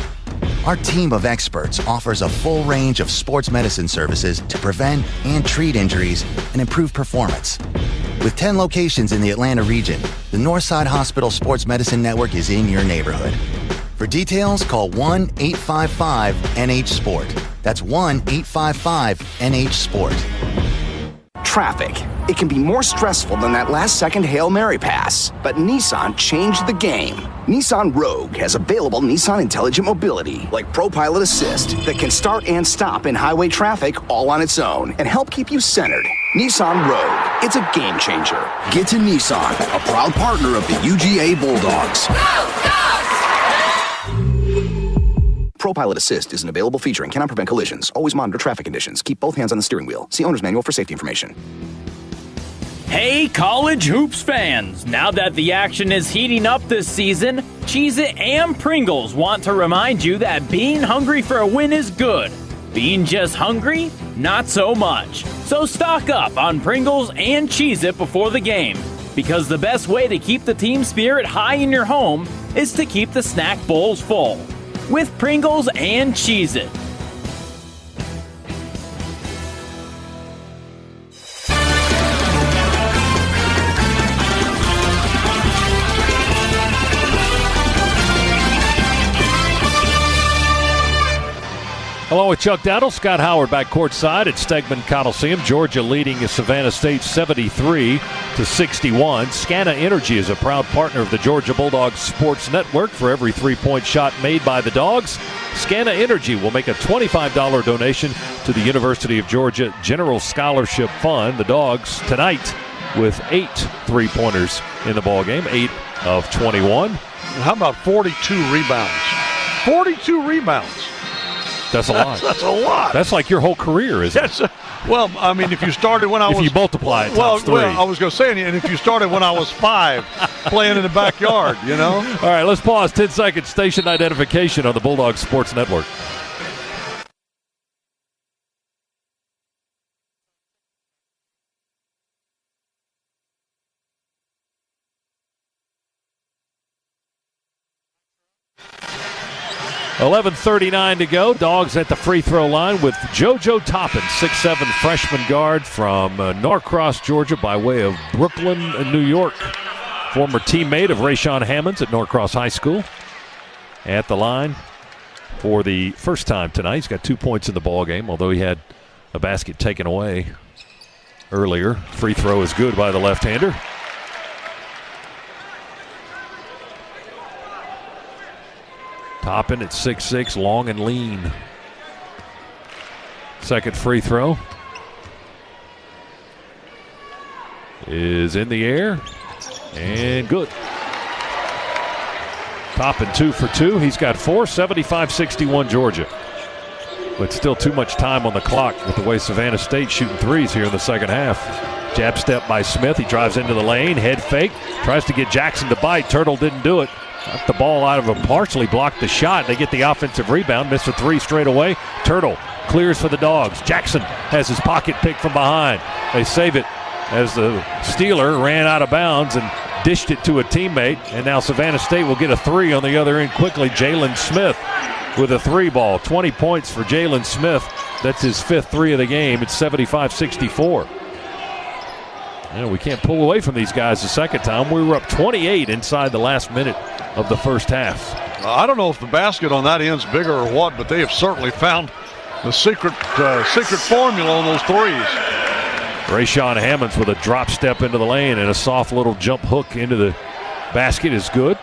Our team of experts offers a full range of sports medicine services to prevent and treat injuries and improve performance. With 10 locations in the Atlanta region, the Northside Hospital Sports Medicine Network is in your neighborhood. For details, call 1-855-NH-SPORT. That's 1-855-NH-SPORT. Traffic. It can be more stressful than that last-second Hail Mary pass. But Nissan changed the game. Nissan Rogue has available Nissan Intelligent Mobility, like ProPilot Assist, that can start and stop in highway traffic all on its own and help keep you centered. Nissan Rogue. It's a game changer. Get to Nissan, a proud partner of the UGA Bulldogs. ProPilot Assist is an available feature and cannot prevent collisions. Always monitor traffic conditions. Keep both hands on the steering wheel. See owner's manual for safety information. Hey, college hoops fans! Now that the action is heating up this season, Cheez-It and Pringles want to remind you that being hungry for a win is good. Being just hungry, not so much. So stock up on Pringles and Cheez-It before the game, because the best way to keep the team spirit high in your home is to keep the snack bowls full. With Pringles and Cheez-It. Along with Chuck Dowdle, Scott Howard back courtside at Stegman Coliseum. Georgia leading Savannah State 73-61. Scana Energy is a proud partner of the Georgia Bulldogs Sports Network. For every three-point shot made by the Dogs, Scana Energy will make a $25 donation to the University of Georgia General Scholarship Fund. The Dogs tonight with 8 three-pointers in the ballgame, 8 of 21. How about 42 rebounds? 42 rebounds. That's a lot. That's a lot. That's like your whole career, isn't it? Well, I mean, if you started when I was... If you multiply it times 3. Well, I was going to say, and if you started when I was 5, playing in the backyard, you know? All right, let's pause. 10 seconds. Station identification on the Bulldogs Sports Network. .11:39 to go. Dogs at the free throw line with JoJo Toppin, 6'7" freshman guard from Norcross, Georgia, by way of Brooklyn, New York. Former teammate of Rayshawn Hammonds at Norcross High School. At the line for the first time tonight. He's got 2 points in the ball game, although he had a basket taken away earlier. Free throw is good by the left-hander. Toppin at 6'6", long and lean. Second free throw is in the air and good. Toppin 2 for 2. He's got 4, 75-61 Georgia. But still too much time on the clock with the way Savannah State shooting threes here in the second half. Jab step by Smith. He drives into the lane, head fake, tries to get Jackson to bite. Turtle didn't do it. Got the ball out of him, partially blocked the shot. They get the offensive rebound, missed a 3 straight away. Turtle clears for the Dogs. Jackson has his pocket picked from behind. They save it as the Steeler ran out of bounds and dished it to a teammate. And now Savannah State will get a 3 on the other end quickly. Jalen Smith with a 3 ball. 20 points for Jalen Smith. That's his 5th 3 of the game. It's 75-64. We can't pull away from these guys the second time. We were up 28 inside the last minute of the first half. I don't know if the basket on that end's bigger or what, but they have certainly found the secret formula on those threes. Rayshawn Hammonds with a drop step into the lane and a soft little jump hook into the basket is good.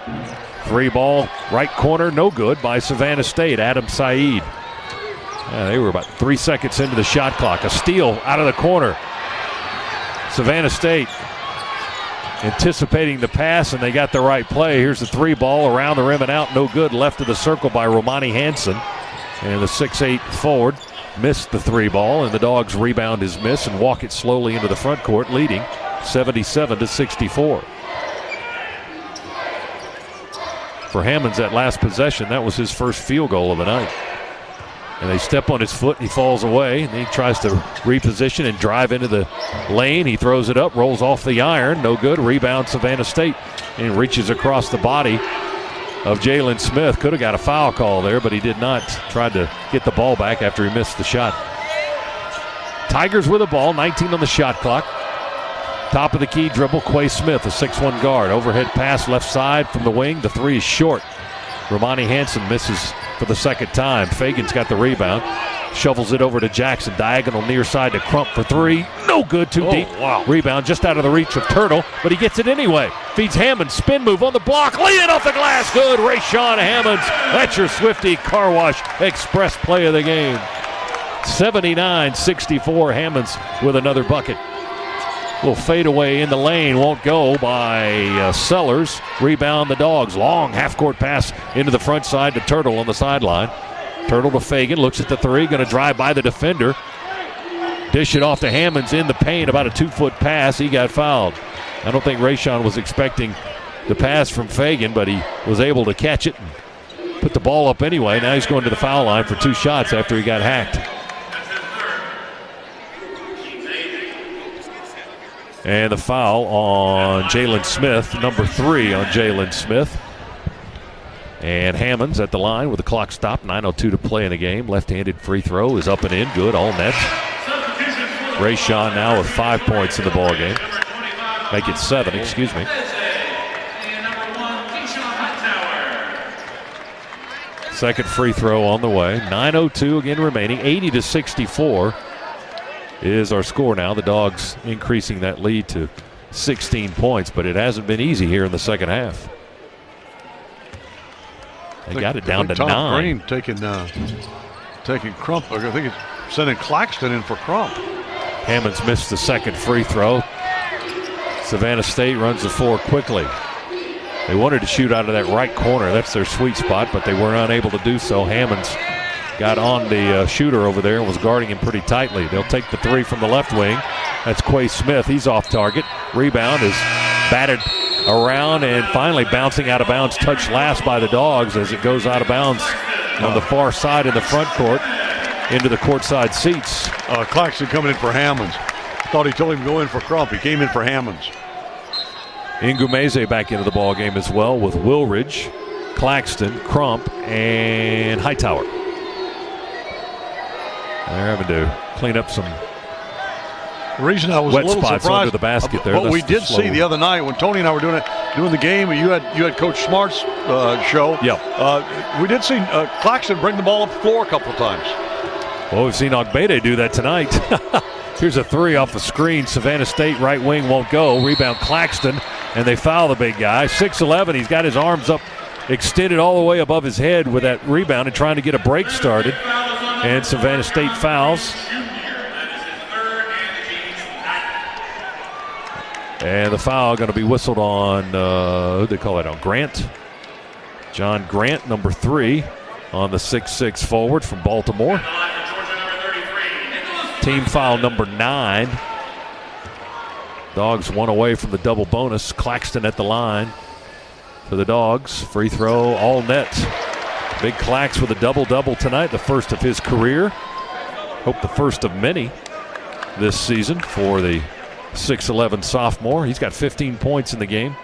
3 ball, right corner, no good by Savannah State. Adam Saeed. They were about 3 seconds into the shot clock. A steal out of the corner. Savannah State anticipating the pass, and they got the right play. Here's the 3 ball around the rim and out, no good. Left of the circle by Romani Hansen. And the 6'8 forward missed the 3 ball, and the Dogs rebound his miss and walk it slowly into the front court, leading 77-64. For Hammonds, that last possession, that was his first field goal of the night. And they step on his foot, and he falls away, and then he tries to reposition and drive into the lane. He throws it up, rolls off the iron, no good. Rebound Savannah State, and reaches across the body of Jalen Smith. Could have got a foul call there, but he did not. Tried to get the ball back after he missed the shot. Tigers with the ball, 19 on the shot clock. Top of the key dribble, Quay Smith, a 6'1 guard. Overhead pass left side from the wing. The 3 is short. Romani Hansen misses for the second time. Fagan's got the rebound. Shovels it over to Jackson. Diagonal near side to Crump for 3. No good, too deep. Wow. Rebound just out of the reach of Turtle, but he gets it anyway. Feeds Hammond. Spin move on the block. Lay it off the glass. Good. Rayshawn Hammonds. That's your Swifty Car Wash Express play of the game. 79-64. Hammonds with another bucket. Little fadeaway in the lane, won't go by Sellers. Rebound the Dogs. Long half-court pass into the front side to Turtle on the sideline. Turtle to Fagan, looks at the 3, going to drive by the defender. Dish it off to Hammonds in the paint, about a 2-foot pass. He got fouled. I don't think Rayshawn was expecting the pass from Fagan, but he was able to catch it and put the ball up anyway. Now he's going to the foul line for 2 shots after he got hacked. And the foul on Jalen Smith, number 3 on Jalen Smith. And Hammonds at the line with the clock stopped, 9:02 to play in the game. Left-handed free throw is up and in, good, all net. Rayshawn now with 5 points in the ball game. Make it 7, excuse me. Second free throw on the way. 9:02 again remaining, 80-64. Is our score now. The Dogs increasing that lead to 16 points, but it hasn't been easy here in the second half. They got it down to Tom 9. Green taking Crump. I think it's sending Claxton in for Crump. Hammonds missed the second free throw. Savannah State runs the 4 quickly. They wanted to shoot out of that right corner. That's their sweet spot, but they were unable to do so. Hammonds got on the shooter over there and was guarding him pretty tightly. They'll take the 3 from the left wing. That's Quay Smith. He's off target. Rebound is batted around and finally bouncing out of bounds. Touched last by the Dogs as it goes out of bounds on the far side in the front court into the courtside seats. Claxton coming in for Hammonds. Thought he told him to go in for Crump. He came in for Hammonds. Ingumeze back into the ball game as well with Wilridge, Claxton, Crump, and Hightower. They're having to clean up some The reason I was wet a little spots surprised under the basket there. But we did see the other night when Tony and I were doing the game, and you had Coach Smart's show. Yeah. We did see Claxton bring the ball up the floor a couple of times. Well, we've seen Ogbede do that tonight. Here's a 3 off the screen. Savannah State right wing won't go. Rebound Claxton, and they foul the big guy. 6'11", he's got his arms up, extended all the way above his head with that rebound and trying to get a break started. And Savannah State fouls. And the foul going to be whistled on, who they call that on? Grant. John Grant, number 3, on the 6'6 forward from Baltimore. Team foul number 9. Dogs 1 away from the double bonus. Claxton at the line for the Dogs. Free throw, all net. Big Clax with a double-double tonight, the first of his career. Hope the first of many this season for the 6'11 sophomore. He's got 15 points in the game.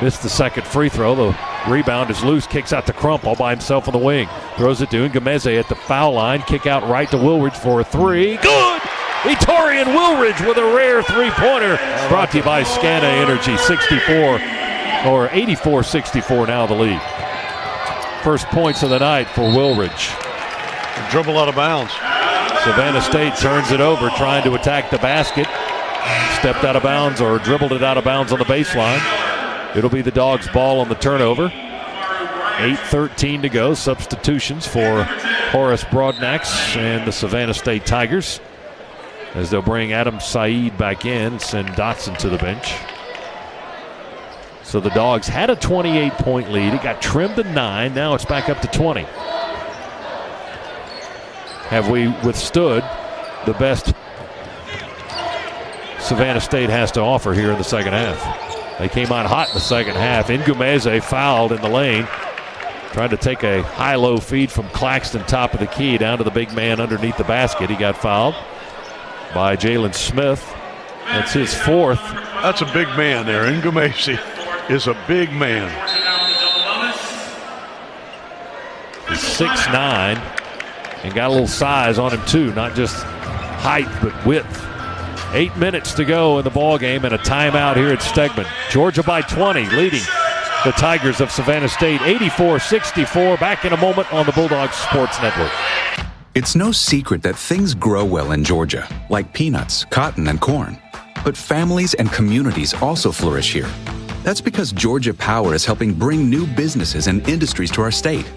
Missed the second free throw. The rebound is loose, kicks out to Crump all by himself on the wing. Throws it to Ingumeze at the foul line. Kick out right to Wilridge for a 3. Good! Etorian Woolridge with a rare three-pointer. Brought to you by Scana Energy. 84-64 now the lead. First points of the night for Woolridge. Dribble out of bounds. Savannah State turns it over, trying to attack the basket. Stepped out of bounds or dribbled it out of bounds on the baseline. It'll be the Dogs' ball on the turnover. 8:13 to go. Substitutions for Horace Broadnax and the Savannah State Tigers, as they'll bring Adam Saeed back in and send Dotson to the bench. So the Dogs had a 28-point lead. It got trimmed to 9. Now it's back up to 20. Have we withstood the best Savannah State has to offer here in the second half? They came on hot in the second half. Ngumeze fouled in the lane. Tried to take a high-low feed from Claxton, top of the key, down to the big man underneath the basket. He got fouled by Jalen Smith. That's his fourth. That's a big man there. Ngumeze is a big man. He's 6'9", and got a little size on him too, not just height but width. 8 minutes to go in the ball game and a timeout here at Stegman. Georgia by 20, leading the Tigers of Savannah State 84-64. Back in a moment on the Bulldogs Sports Network. It's no secret that things grow well in Georgia, like peanuts, cotton, and corn. But families and communities also flourish here. That's because Georgia Power is helping bring new businesses and industries to our state.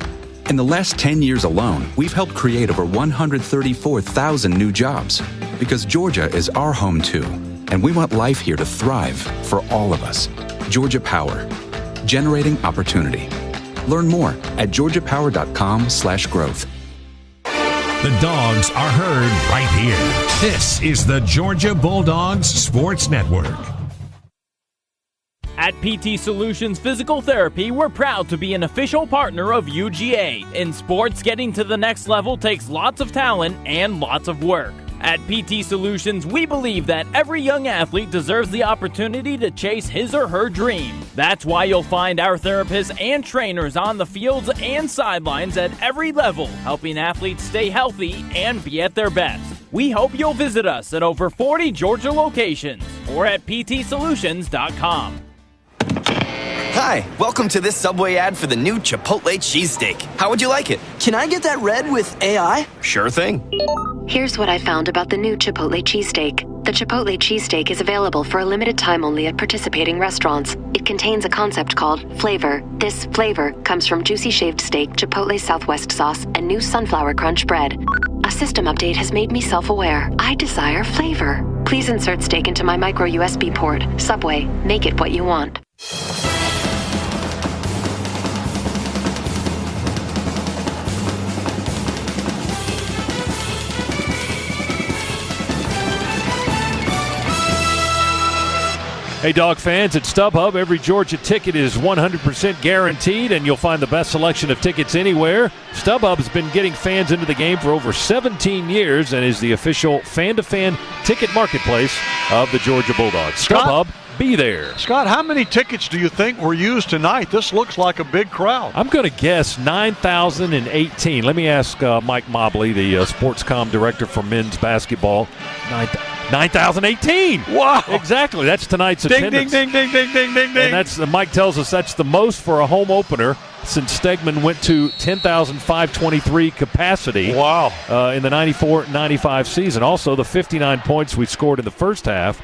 In the last 10 years alone, we've helped create over 134,000 new jobs. Because Georgia is our home too, and we want life here to thrive for all of us. Georgia Power, generating opportunity. Learn more at georgiapower.com/growth. The Dogs are heard right here. This is the Georgia Bulldogs Sports Network. At PT Solutions Physical Therapy, we're proud to be an official partner of UGA. In sports, getting to the next level takes lots of talent and lots of work. At PT Solutions, we believe that every young athlete deserves the opportunity to chase his or her dream. That's why you'll find our therapists and trainers on the fields and sidelines at every level, helping athletes stay healthy and be at their best. We hope you'll visit us at over 40 Georgia locations or at ptsolutions.com. Hi, welcome to this Subway ad for the new Chipotle cheesesteak. How would you like it? Can I get that red with AI? Sure thing. Here's what I found about the new Chipotle cheesesteak. The Chipotle cheesesteak is available for a limited time only at participating restaurants. It contains a concept called flavor. This flavor comes from juicy shaved steak, Chipotle Southwest sauce, and new sunflower crunch bread. A system update has made me self-aware. I desire flavor. Please insert steak into my micro USB port. Subway, make it what you want. Hey, Dog fans, at StubHub, every Georgia ticket is 100% guaranteed, and you'll find the best selection of tickets anywhere. StubHub's been getting fans into the game for over 17 years and is the official fan-to-fan ticket marketplace of the Georgia Bulldogs. StubHub, be there. Scott, how many tickets do you think were used tonight? This looks like a big crowd. I'm going to guess 9,018. Let me ask Mike Mobley, the sports comm director for men's basketball. 9,018. Wow. Exactly. That's tonight's ding, attendance. Ding, ding, ding, ding, ding, ding. And that's, Mike tells us that's the most for a home opener since Stegman went to 10,523 capacity. Wow. In the 94-95 season. Also, the 59 points we scored in the first half,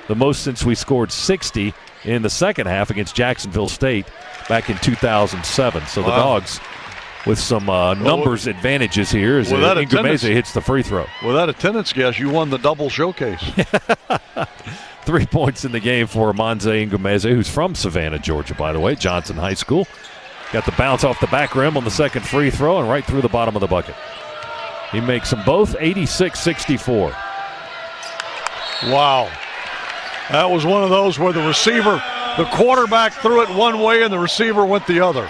the most since we scored 60 in the second half against Jacksonville State back in 2007. So the Dogs with some numbers advantages here as Ngumeze hits the free throw. With that attendance guess, you won the double showcase. 3 points in the game for Monze Ngumeze, who's from Savannah, Georgia, by the way, Johnson High School. Got the bounce off the back rim on the second free throw and right through the bottom of the bucket. He makes them both 86-64. Wow. That was one of those where the quarterback threw it one way and the receiver went the other.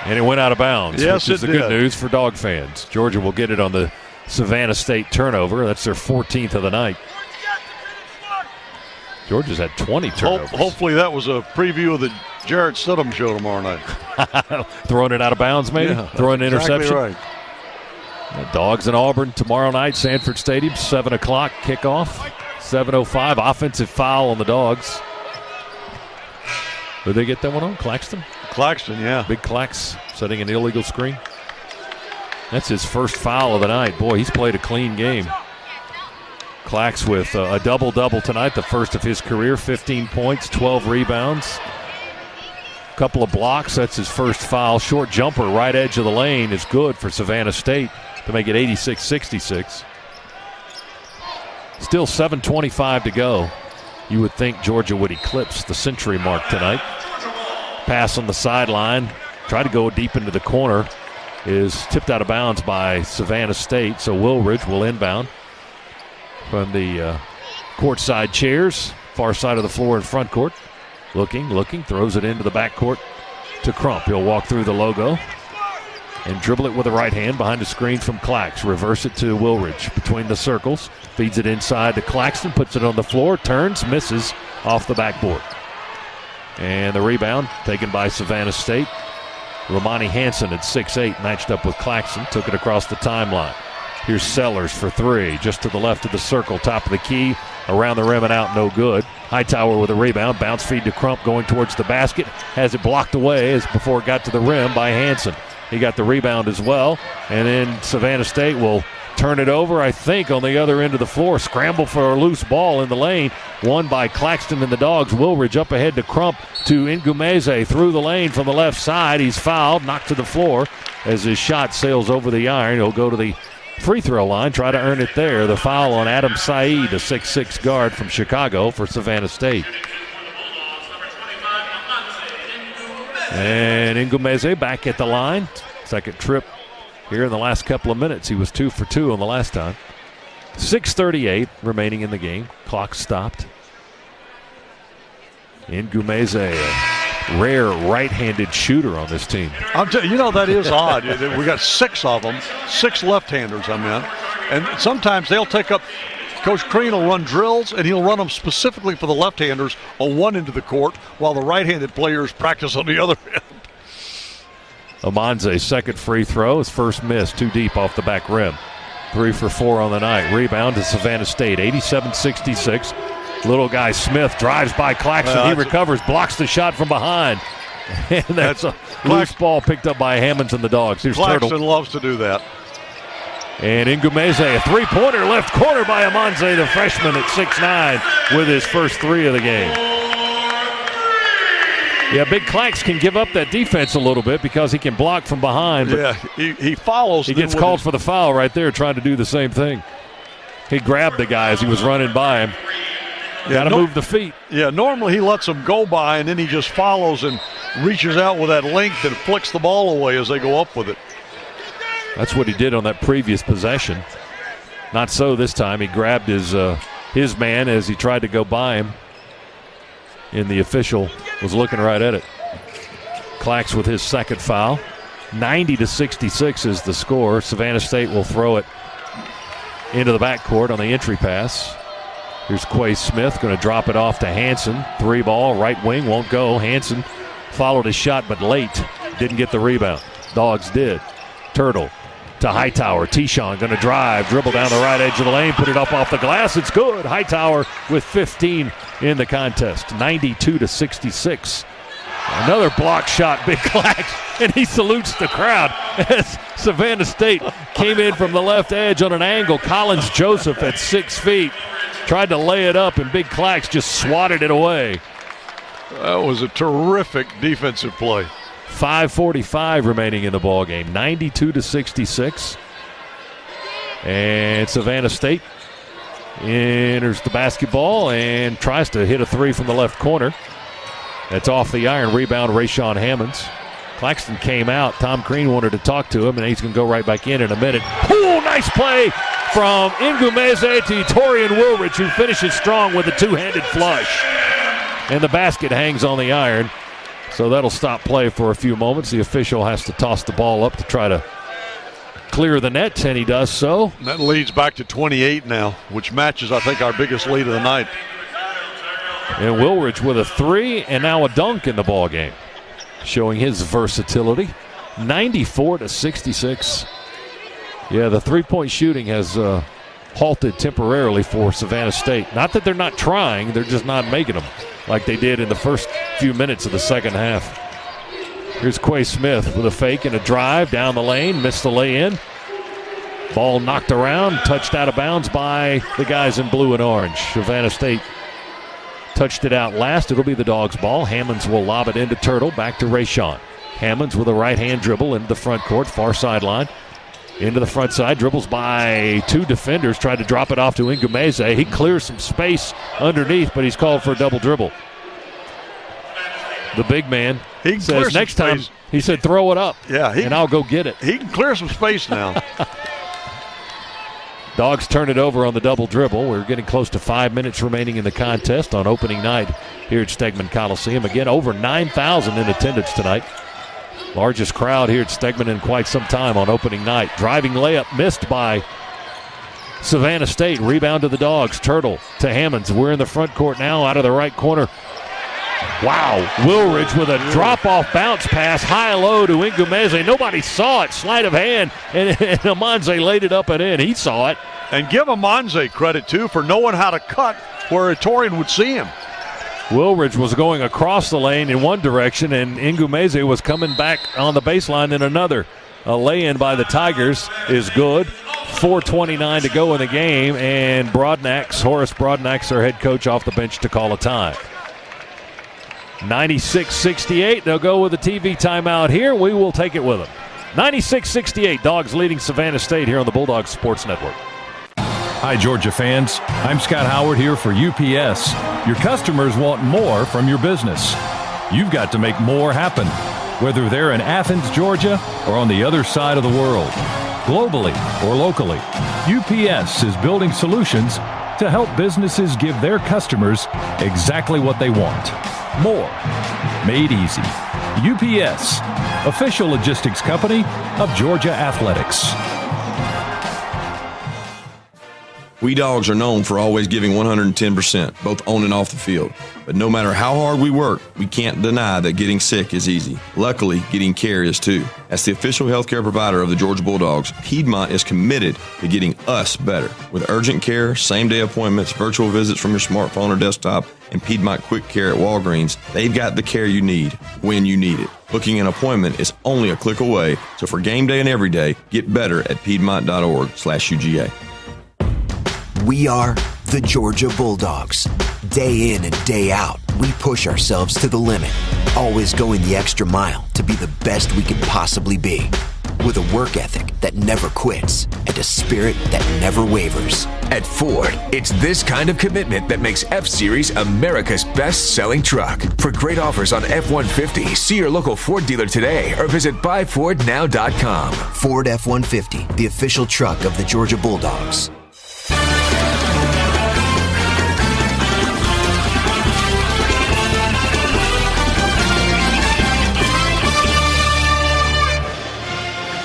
And it went out of bounds, yes, which is the good news for Dog fans. Georgia will get it on the Savannah State turnover. That's their 14th of the night. Georgia's had 20 turnovers. Hopefully that was a preview of the Jarrett Stidham show tomorrow night. Throwing it out of bounds, maybe? Yeah, throwing an interception? Exactly right. The Dogs in Auburn tomorrow night, Sanford Stadium, 7 o'clock kickoff. 7:05, offensive foul on the Dogs. Did they get that one on? Claxton? Claxton, yeah. Big Clax setting an illegal screen. That's his first foul of the night. Boy, he's played a clean game. Clax with a double-double tonight, the first of his career, 15 points, 12 rebounds. Couple of blocks, that's his first foul. Short jumper, right edge of the lane is good for Savannah State to make it 86-66. Still 7:25 to go. You would think Georgia would eclipse the century mark tonight. Pass on the sideline, try to go deep into the corner, is tipped out of bounds by Savannah State, so Woolridge will inbound from the courtside chairs, far side of the floor in front court. Looking, throws it into the backcourt to Crump. He'll walk through the logo and dribble it with the right hand behind the screen from Clax. Reverse it to Woolridge between the circles. Feeds it inside to Claxton, puts it on the floor, turns, misses off the backboard. And the rebound taken by Savannah State. Romani Hansen at 6'8", matched up with Claxton, took it across the timeline. Here's Sellers for three, just to the left of the circle, top of the key, around the rim and out, no good. Hightower with a rebound, bounce feed to Crump going towards the basket, has it blocked away as before it got to the rim by Hansen. He got the rebound as well, and then Savannah State will turn it over, I think, on the other end of the floor. Scramble for a loose ball in the lane, won by Claxton and the Dogs. Woolridge up ahead to Crump to Ngumeze through the lane from the left side. He's fouled, knocked to the floor as his shot sails over the iron. He'll go to the free throw line, try to earn it there. The foul on Adam Saeed, a 6'6" guard from Chicago for Savannah State. And Ngumeze back at the line. Second trip here in the last couple of minutes. He was 2 for 2 on the last time. 6:38 remaining in the game. Clock stopped. Ngumeze, a rare right-handed shooter on this team. That is odd. We got 6 of them, 6 left-handers, and sometimes they'll take up. Coach Crean will run drills, and he'll run them specifically for the left-handers on one end of the court, while the right-handed players practice on the other end. Amanze's second free throw, his first miss, too deep off the back rim. 3 for 4 on the night. Rebound to Savannah State, 87-66. Little guy Smith drives by Claxton. He recovers, blocks the shot from behind. And that's a loose ball picked up by Hammonds and the Dogs. Here's Claxton Turtle. loves to do that. And Ngumeze, a three-pointer left corner by Amanze, the freshman at 6'9", with his first 3 of the game. Yeah, Big Clax can give up that defense a little bit because he can block from behind. But he follows. He gets called for the foul right there, trying to do the same thing. He grabbed the guy as he was running by him. Got to move the feet. Yeah, normally he lets them go by, and then he just follows and reaches out with that length and flicks the ball away as they go up with it. That's what he did on that previous possession. Not so this time. He grabbed his man as he tried to go by him. And the official was looking right at it. Clax with his second foul. 90-66 is the score. Savannah State will throw it into the backcourt on the entry pass. Here's Quay Smith going to drop it off to Hansen. 3-ball, right wing, won't go. Hansen followed his shot, but late. Didn't get the rebound. Dogs did. Turtle to Hightower. Tishon going to drive, dribble down the right edge of the lane, put it up off the glass. It's good. Hightower with 15 in the contest. 92-66. Another block shot, Big Clax, and he salutes the crowd as Savannah State came in from the left edge on an angle. Collins Joseph at 6 feet tried to lay it up, and Big Clax just swatted it away. That was a terrific defensive play. 5:45 remaining in the ball game. 92-66. And Savannah State enters the basketball and tries to hit a 3 from the left corner. That's off the iron. Rebound, Rayshawn Hammonds. Claxton came out. Tom Crean wanted to talk to him, and he's going to go right back in a minute. Oh, nice play from Ngumeze to Torian Woolridge, who finishes strong with a two-handed flush. And the basket hangs on the iron. So that'll stop play for a few moments. The official has to toss the ball up to try to clear the net, and he does so. That leads back to 28 now, which matches, I think, our biggest lead of the night. And Woolridge with a 3 and now a dunk in the ball game, showing his versatility. 94-66. Yeah, the three-point shooting has halted temporarily for Savannah State. Not that they're not trying, they're just not making them like they did in the first few minutes of the second half. Here's Quay Smith with a fake and a drive down the lane, missed the lay-in. Ball knocked around, touched out of bounds by the guys in blue and orange. Savannah State touched it out last. It'll be the Dogs' ball. Hammonds will lob it into Turtle, back to Rayshawn. Hammonds with a right-hand dribble into the front court, far sideline. Into the front side, dribbles by two defenders, tried to drop it off to Ingumeze. He clears some space underneath, but he's called for a double dribble. The big man says next time, he said, throw it up, and I'll go get it. He can clear some space now. Dogs turn it over on the double dribble. We're getting close to 5 minutes remaining in the contest on opening night here at Stegman Coliseum. Again, over 9,000 in attendance tonight. Largest crowd here at Stegman in quite some time on opening night. Driving layup missed by Savannah State. Rebound to the Dogs. Turtle to Hammonds. We're in the front court now, out of the right corner. Wow. Wilridge with a drop-off bounce pass, high-low to Ingumeze. Nobody saw it. Sleight of hand, and Amanze laid it up and in. He saw it. And give Amanze credit, too, for knowing how to cut where a Torian would see him. Wilridge was going across the lane in one direction, and Ingumeze was coming back on the baseline in another. A lay-in by the Tigers is good. 4:29 to go in the game, and Horace Broadnax, their head coach, off the bench to call a time. 96-68. They'll go with a TV timeout here. We will take it with them. 96-68. Dogs leading Savannah State here on the Bulldogs Sports Network. Hi, Georgia fans. I'm Scott Howard here for UPS. Your customers want more from your business. You've got to make more happen, whether they're in Athens, Georgia, or on the other side of the world. Globally or locally, UPS is building solutions to help businesses give their customers exactly what they want. More. Made easy. UPS, official logistics company of Georgia Athletics. We Dogs are known for always giving 110%, both on and off the field. But no matter how hard we work, we can't deny that getting sick is easy. Luckily, getting care is too. As the official healthcare provider of the Georgia Bulldogs, Piedmont is committed to getting us better. With urgent care, same-day appointments, virtual visits from your smartphone or desktop, and Piedmont Quick Care at Walgreens, they've got the care you need when you need it. Booking an appointment is only a click away, so for game day and every day, get better at piedmont.org/UGA. We are the Georgia Bulldogs. Day in and day out, we push ourselves to the limit, always going the extra mile to be the best we can possibly be. With a work ethic that never quits and a spirit that never wavers. At Ford, it's this kind of commitment that makes F-Series America's best-selling truck. For great offers on F-150, see your local Ford dealer today or visit buyfordnow.com. Ford F-150, the official truck of the Georgia Bulldogs.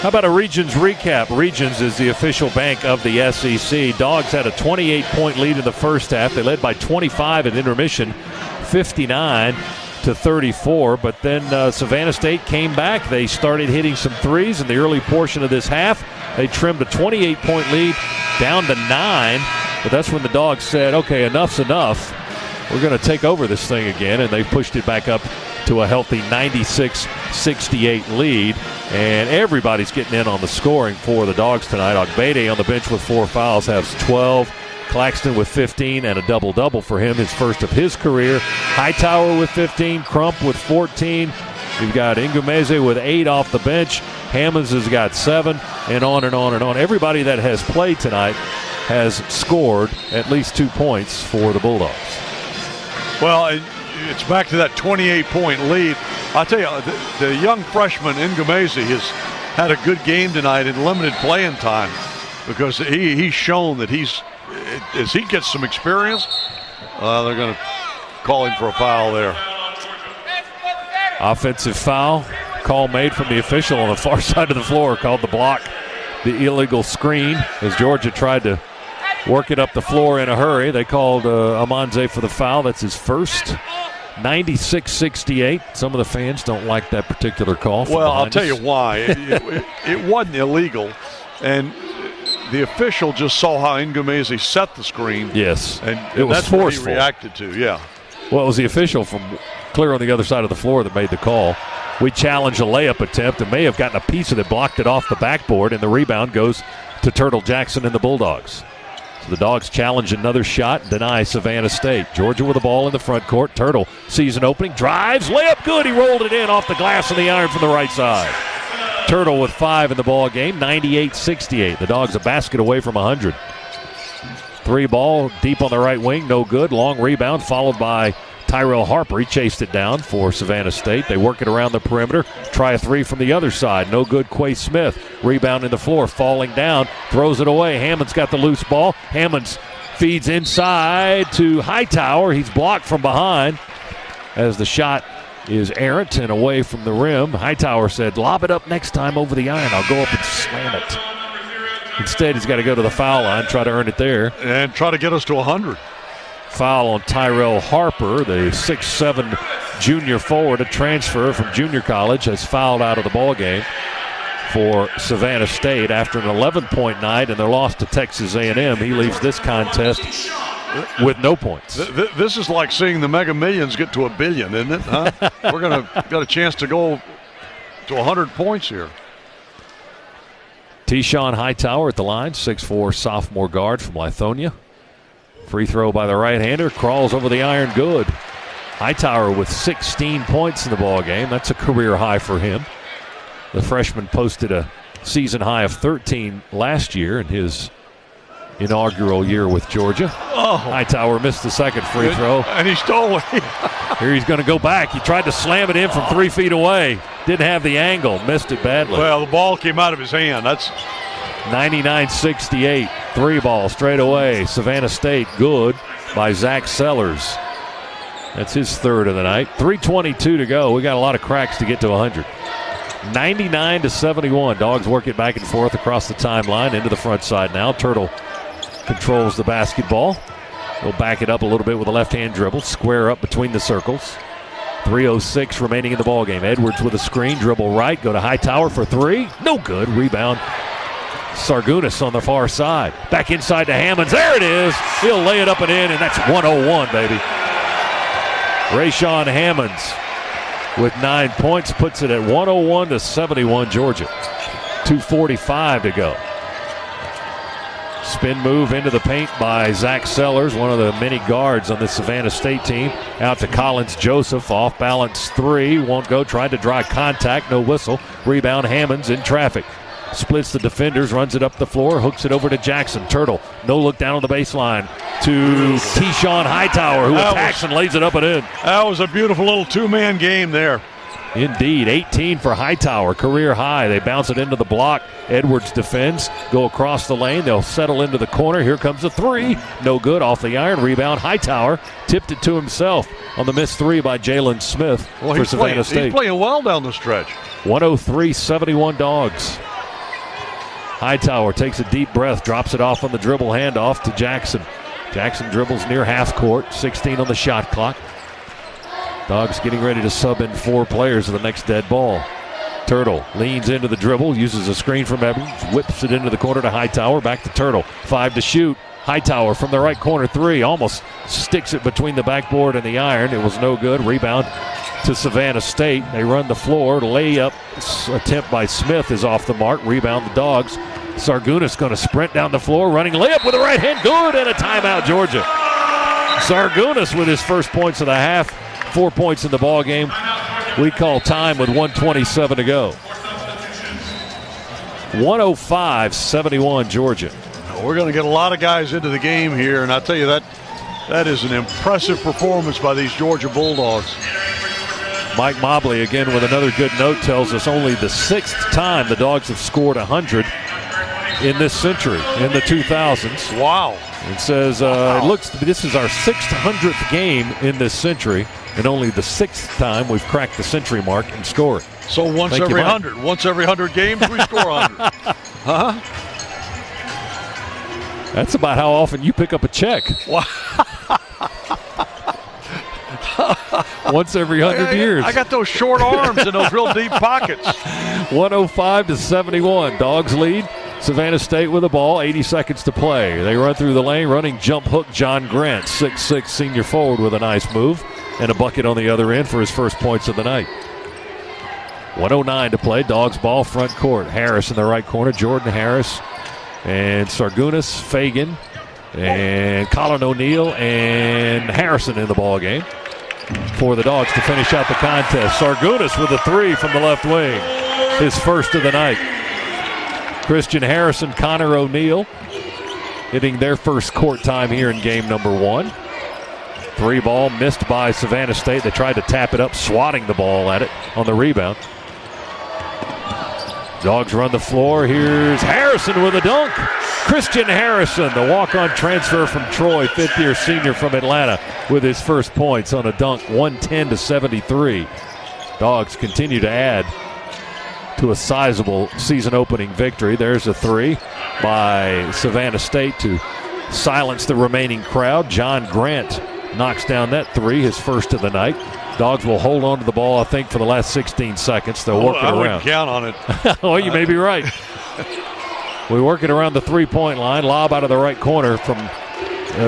How about a Regions recap? Regions is the official bank of the SEC. Dogs had a 28-point lead in the first half. They led by 25 at intermission, 59-34. But then Savannah State came back. They started hitting some threes in the early portion of this half. They trimmed a 28-point lead down to 9. But that's when the Dogs said, okay, enough's enough. We're going to take over this thing again. And they pushed it back up to a healthy 96-68 lead. And everybody's getting in on the scoring for the Dogs tonight. Ogbede on the bench with 4 fouls has 12. Claxton with 15 and a double-double for him, his first of his career. Hightower with 15, Crump with 14. You've got Ingumeze with 8 off the bench. Hammonds has got 7, and on and on and on. Everybody that has played tonight has scored at least 2 points for the Bulldogs. Well, it's back to that 28-point lead. I'll tell you, the young freshman Ingumeze has had a good game tonight in limited playing time because he's shown that as he gets some experience, they're going to call him for a foul there. Offensive foul, call made from the official on the far side of the floor, called the block, the illegal screen, as Georgia tried to work it up the floor in a hurry. They called Amanze for the foul. That's his first. 96-68. Some of the fans don't like that particular call. Well, I'll tell you why. It wasn't illegal. And the official just saw how Ngumezi set the screen. Yes, and it was that's forceful. What he reacted to. Yeah. Well, it was the official from clear on the other side of the floor that made the call. We challenged a layup attempt and may have gotten a piece of it, blocked it off the backboard, and the rebound goes to Turtle Jackson and the Bulldogs. So the Dogs challenge another shot, deny Savannah State. Georgia with the ball in the front court. Turtle sees an opening, drives, layup good. He rolled it in off the glass and the iron from the right side. Turtle with 5 in the ball game, 98-68. The Dogs a basket away from 100. 3 ball deep on the right wing, no good. Long rebound followed by Tyrell Harper. He chased it down for Savannah State. They work it around the perimeter. Try a 3 from the other side. No good. Quay Smith. Rebound in the floor. Falling down. Throws it away. Hammond's got the loose ball. Hammond's feeds inside to Hightower. He's blocked from behind as the shot is errant and away from the rim. Hightower said, lob it up next time over the iron. I'll go up and slam it. Instead, he's got to go to the foul line, try to earn it there. And try to get us to 100. Foul on Tyrell Harper, the 6'7" junior forward, a transfer from junior college, has fouled out of the ball game for Savannah State after an 11-point night and their loss to Texas A&M. He leaves this contest with no points. This is like seeing the Mega Millions get to $1 billion, isn't it? Huh? We're got a chance to go to 100 points here. T-Shawn Hightower at the line, 6'4" sophomore guard from Lithonia. Free throw by the right-hander, crawls over the iron, good. Hightower with 16 points in the ball game. That's a career high for him. The freshman posted a season high of 13 last year in his inaugural year with Georgia. Oh. Hightower missed the second free throw. And he stole it. Here he's going to go back. He tried to slam it in from 3 feet away. Didn't have the angle. Missed it badly. Well, the ball came out of his hand. That's 99-68. 3 ball straight away. Savannah State good by Zach Sellers. That's his third of the night. 3:22 to go. We got a lot of cracks to get to 100. 99-71. Dogs work it back and forth across the timeline into the front side now. Turtle controls the basketball. He'll back it up a little bit with a left-hand dribble. Square up between the circles. 3:06 remaining in the ballgame. Edwards with a screen. Dribble right. Go to Hightower for 3. No good. Rebound. Sargunas on the far side. Back inside to Hammonds. There it is. He'll lay it up and in, and that's 101, baby. Rayshawn Hammonds with 9 points puts it at 101-71 Georgia. 2:45 to go. Spin move into the paint by Zach Sellers, one of the many guards on the Savannah State team. Out to Collins Joseph, off balance 3, won't go, tried to draw contact, no whistle. Rebound Hammonds in traffic. Splits the defenders, runs it up the floor, hooks it over to Jackson. Turtle, no look down on the baseline to T-Shawn Hightower, who attacks and lays it up and in. That was a beautiful little 2-man game there. Indeed, 18 for Hightower, career high. They bounce it into the block. Edwards defends, go across the lane. They'll settle into the corner. Here comes a 3. No good, off the iron. Rebound, Hightower tipped it to himself on the missed 3 by Jalen Smith for Savannah State. He's playing well down the stretch. 103-71 Dogs. Hightower takes a deep breath, drops it off on the dribble handoff to Jackson. Jackson dribbles near half court, 16 on the shot clock. Dogs getting ready to sub in 4 players to the next dead ball. Turtle leans into the dribble, uses a screen from Evans, whips it into the corner to Hightower, back to Turtle. 5 to shoot. Hightower from the right corner 3, almost sticks it between the backboard and the iron. It was no good. Rebound to Savannah State. They run the floor. Layup attempt by Smith is off the mark. Rebound the Dogs. Sargunas going to sprint down the floor, running layup with the right hand. Good, and a timeout, Georgia. Sargunas with his first points of the half. 4 points in the ball game. We call time with 1:27 to go. 105-71 Georgia. We're going to get a lot of guys into the game here, and I tell you that is an impressive performance by these Georgia Bulldogs. Mike Mobley again with another good note tells us only the 6th time the Dogs have scored 100 in this century, in the 2000s. Wow. It says it looks this is our 600th game in this century, and only the 6th time we've cracked the century mark in scoring. So once every 100. Once every 100 games we score 100. Huh? That's about how often you pick up a check. Once every 100 years. I got those short arms and those real deep pockets. 105-71. Dogs lead Savannah State with the ball, 80 seconds to play. They run through the lane, running jump hook John Grant, 6'6" senior forward with a nice move and a bucket on the other end for his first points of the night. 1:09 to play. Dogs ball front court. Harris in the right corner. Jordan Harris and Sargunas, Fagan, and Colin O'Neill and Harrison in the ball game for the Dogs to finish out the contest. Sargunas with a 3 from the left wing, his first of the night. Christian Harrison, Connor O'Neill hitting their first court time here in game number 1. 3 ball missed by Savannah State. They tried to tap it up, swatting the ball at it on the rebound. Dogs run the floor. Here's Harrison with a dunk. Christian Harrison, the walk-on transfer from Troy, fifth-year senior from Atlanta, with his first points on a dunk, 110-73. Dogs continue to add to a sizable season-opening victory. There's a 3 by Savannah State to silence the remaining crowd. John Grant knocks down that 3, his first of the night. Dogs will hold on to the ball, I think, for the last 16 seconds. They'll work it around. I wouldn't count on it. Well, you may be right. We work it around the three-point line. Lob out of the right corner from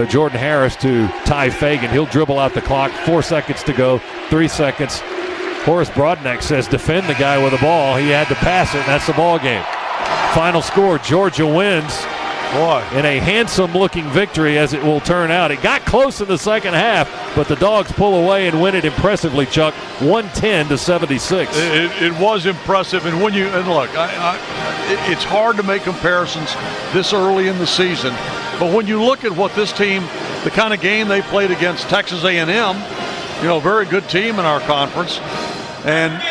Jordan Harris to Ty Fagan. He'll dribble out the clock. 4 seconds to go. 3 seconds. Horace Brodnack says defend the guy with the ball. He had to pass it, and that's the ball game. Final score, Georgia wins. Boy. In a handsome-looking victory, as it will turn out. It got close in the second half, but the Dogs pull away and win it impressively, Chuck, 110-76. It was impressive, and when you look, it's hard to make comparisons this early in the season, but when you look at what this team, the kind of game they played against Texas A&M, very good team in our conference, and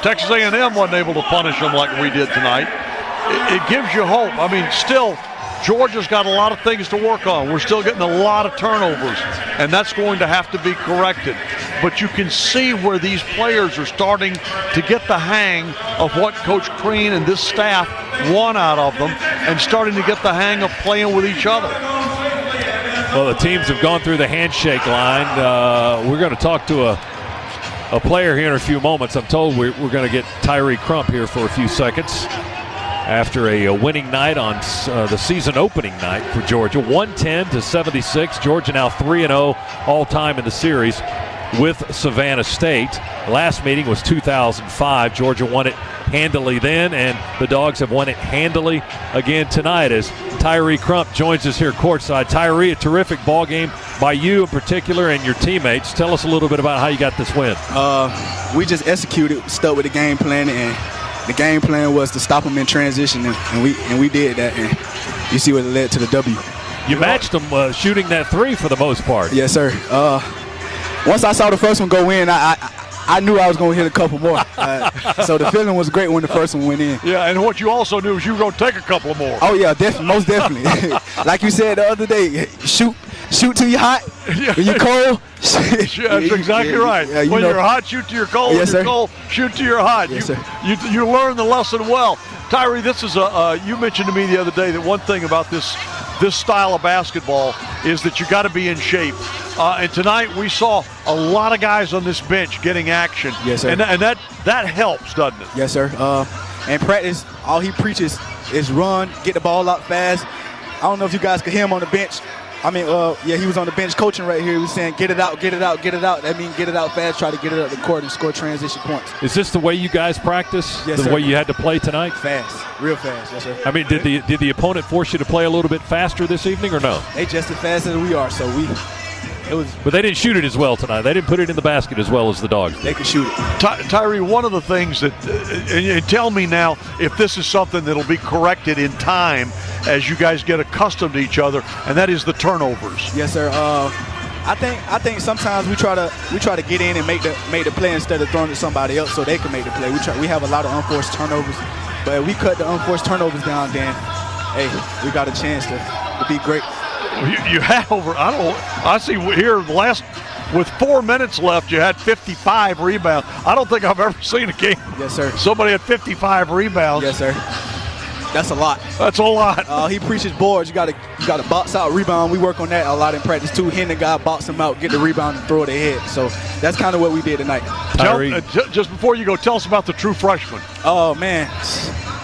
Texas A&M wasn't able to punish them like we did tonight. It gives you hope. I mean, still, Georgia's got a lot of things to work on. We're still getting a lot of turnovers, and that's going to have to be corrected. But you can see where these players are starting to get the hang of what Coach Crean and this staff want out of them, and starting to get the hang of playing with each other. Well, the teams have gone through the handshake line. We're going to talk to a player here in a few moments. I'm told we're going to get Tyree Crump here for a few seconds. After a winning night on the season opening night for Georgia, 110-76. Georgia now 3-0 all-time in the series with Savannah State. Last meeting was 2005. Georgia won it handily then, and the Dogs have won it handily again tonight as Tyree Crump joins us here courtside. Tyree, a terrific ball game by you in particular and your teammates. Tell us a little bit about how you got this win. We just executed, stuck with the game plan, and the game plan was to stop them in transition, and we did that, and you see what it led to the W. You matched them shooting that 3 for the most part. Yes, sir. Once I saw the first one go in, I knew I was going to hit a couple more. So the feeling was great when the first one went in. Yeah, and what you also knew is you were going to take a couple more. Oh, yeah, most definitely. Like you said the other day, shoot till you're hot. When you're cold. That's exactly right. Yeah, when you're hot, shoot till you're cold. Yes, when you're cold, shoot till you're hot. Yes, you learn the lesson well. Tyree, this is you mentioned to me the other day that one thing about this style of basketball is that you got to be in shape. And tonight we saw a lot of guys on this bench getting action. Yes, sir. And that helps, doesn't it? Yes, sir. In practice, all he preaches is run, get the ball out fast. I don't know if you guys could hear him on the bench. I mean, he was on the bench coaching right here. He was saying, get it out, get it out, get it out. That means get it out fast, try to get it up the court and score transition points. Is this the way you guys practice? Yes, the way you had to play tonight? Fast, real fast, yes, sir. I mean, did the opponent force you to play a little bit faster this evening or no? They just as fast as we are, so But they didn't shoot it as well tonight. They didn't put it in the basket as well as the Dogs. They could shoot it. Tyree, one of the things that, and tell me now if this is something that'll be corrected in time as you guys get accustomed to each other, and that is the turnovers. Yes, sir. I think sometimes we try to get in and make the play instead of throwing it to somebody else so they can make the play. We have a lot of unforced turnovers, but if we cut the unforced turnovers down, then hey, we got a chance to be great. You had over, I see here with 4 minutes left, you had 55 rebounds. I don't think I've ever seen a game. Yes, sir. Somebody had 55 rebounds. Yes, sir. That's a lot. That's a lot. He preaches boards. You got to box out, rebound. We work on that a lot in practice too. Hitting the guy, box him out, get the rebound, and throw it ahead. So that's kind of what we did tonight. Just before you go, tell us about the true freshmen. Oh man,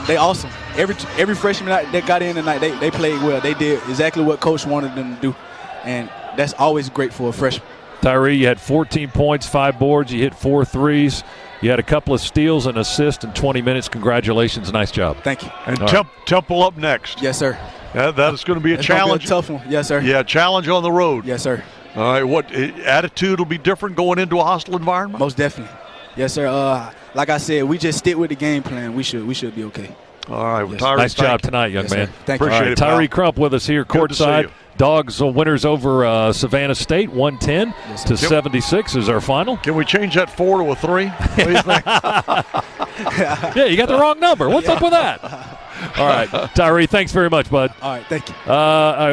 they awesome. every freshman that got in tonight, they played well. They did exactly what Coach wanted them to do, and that's always great for a freshman. Tyree, you had 14 points, 5 boards. You hit 4 threes. You had a couple of steals and assists in 20 minutes. Congratulations. Nice job. Thank you. And Temple up next. Yes, sir. Yeah, that is going to be a challenge. Be a tough one. Yes, sir. Yeah, challenge on the road. Yes, sir. All right, what attitude will be different going into a hostile environment? Most definitely. Yes, sir. Like I said, we just stick with the game plan. We should be okay. All right, well, yes. Tyree, nice job tonight, young man. Sir. Thank you. Appreciate it, Tyree Crump with us here courtside. Dogs winners over Savannah State, 110 to 76 is our final. Can we change that 4 to a 3? What do you think? Yeah, you got the wrong number. What's up with that? All right, Tyree, thanks very much, bud. All right, thank you.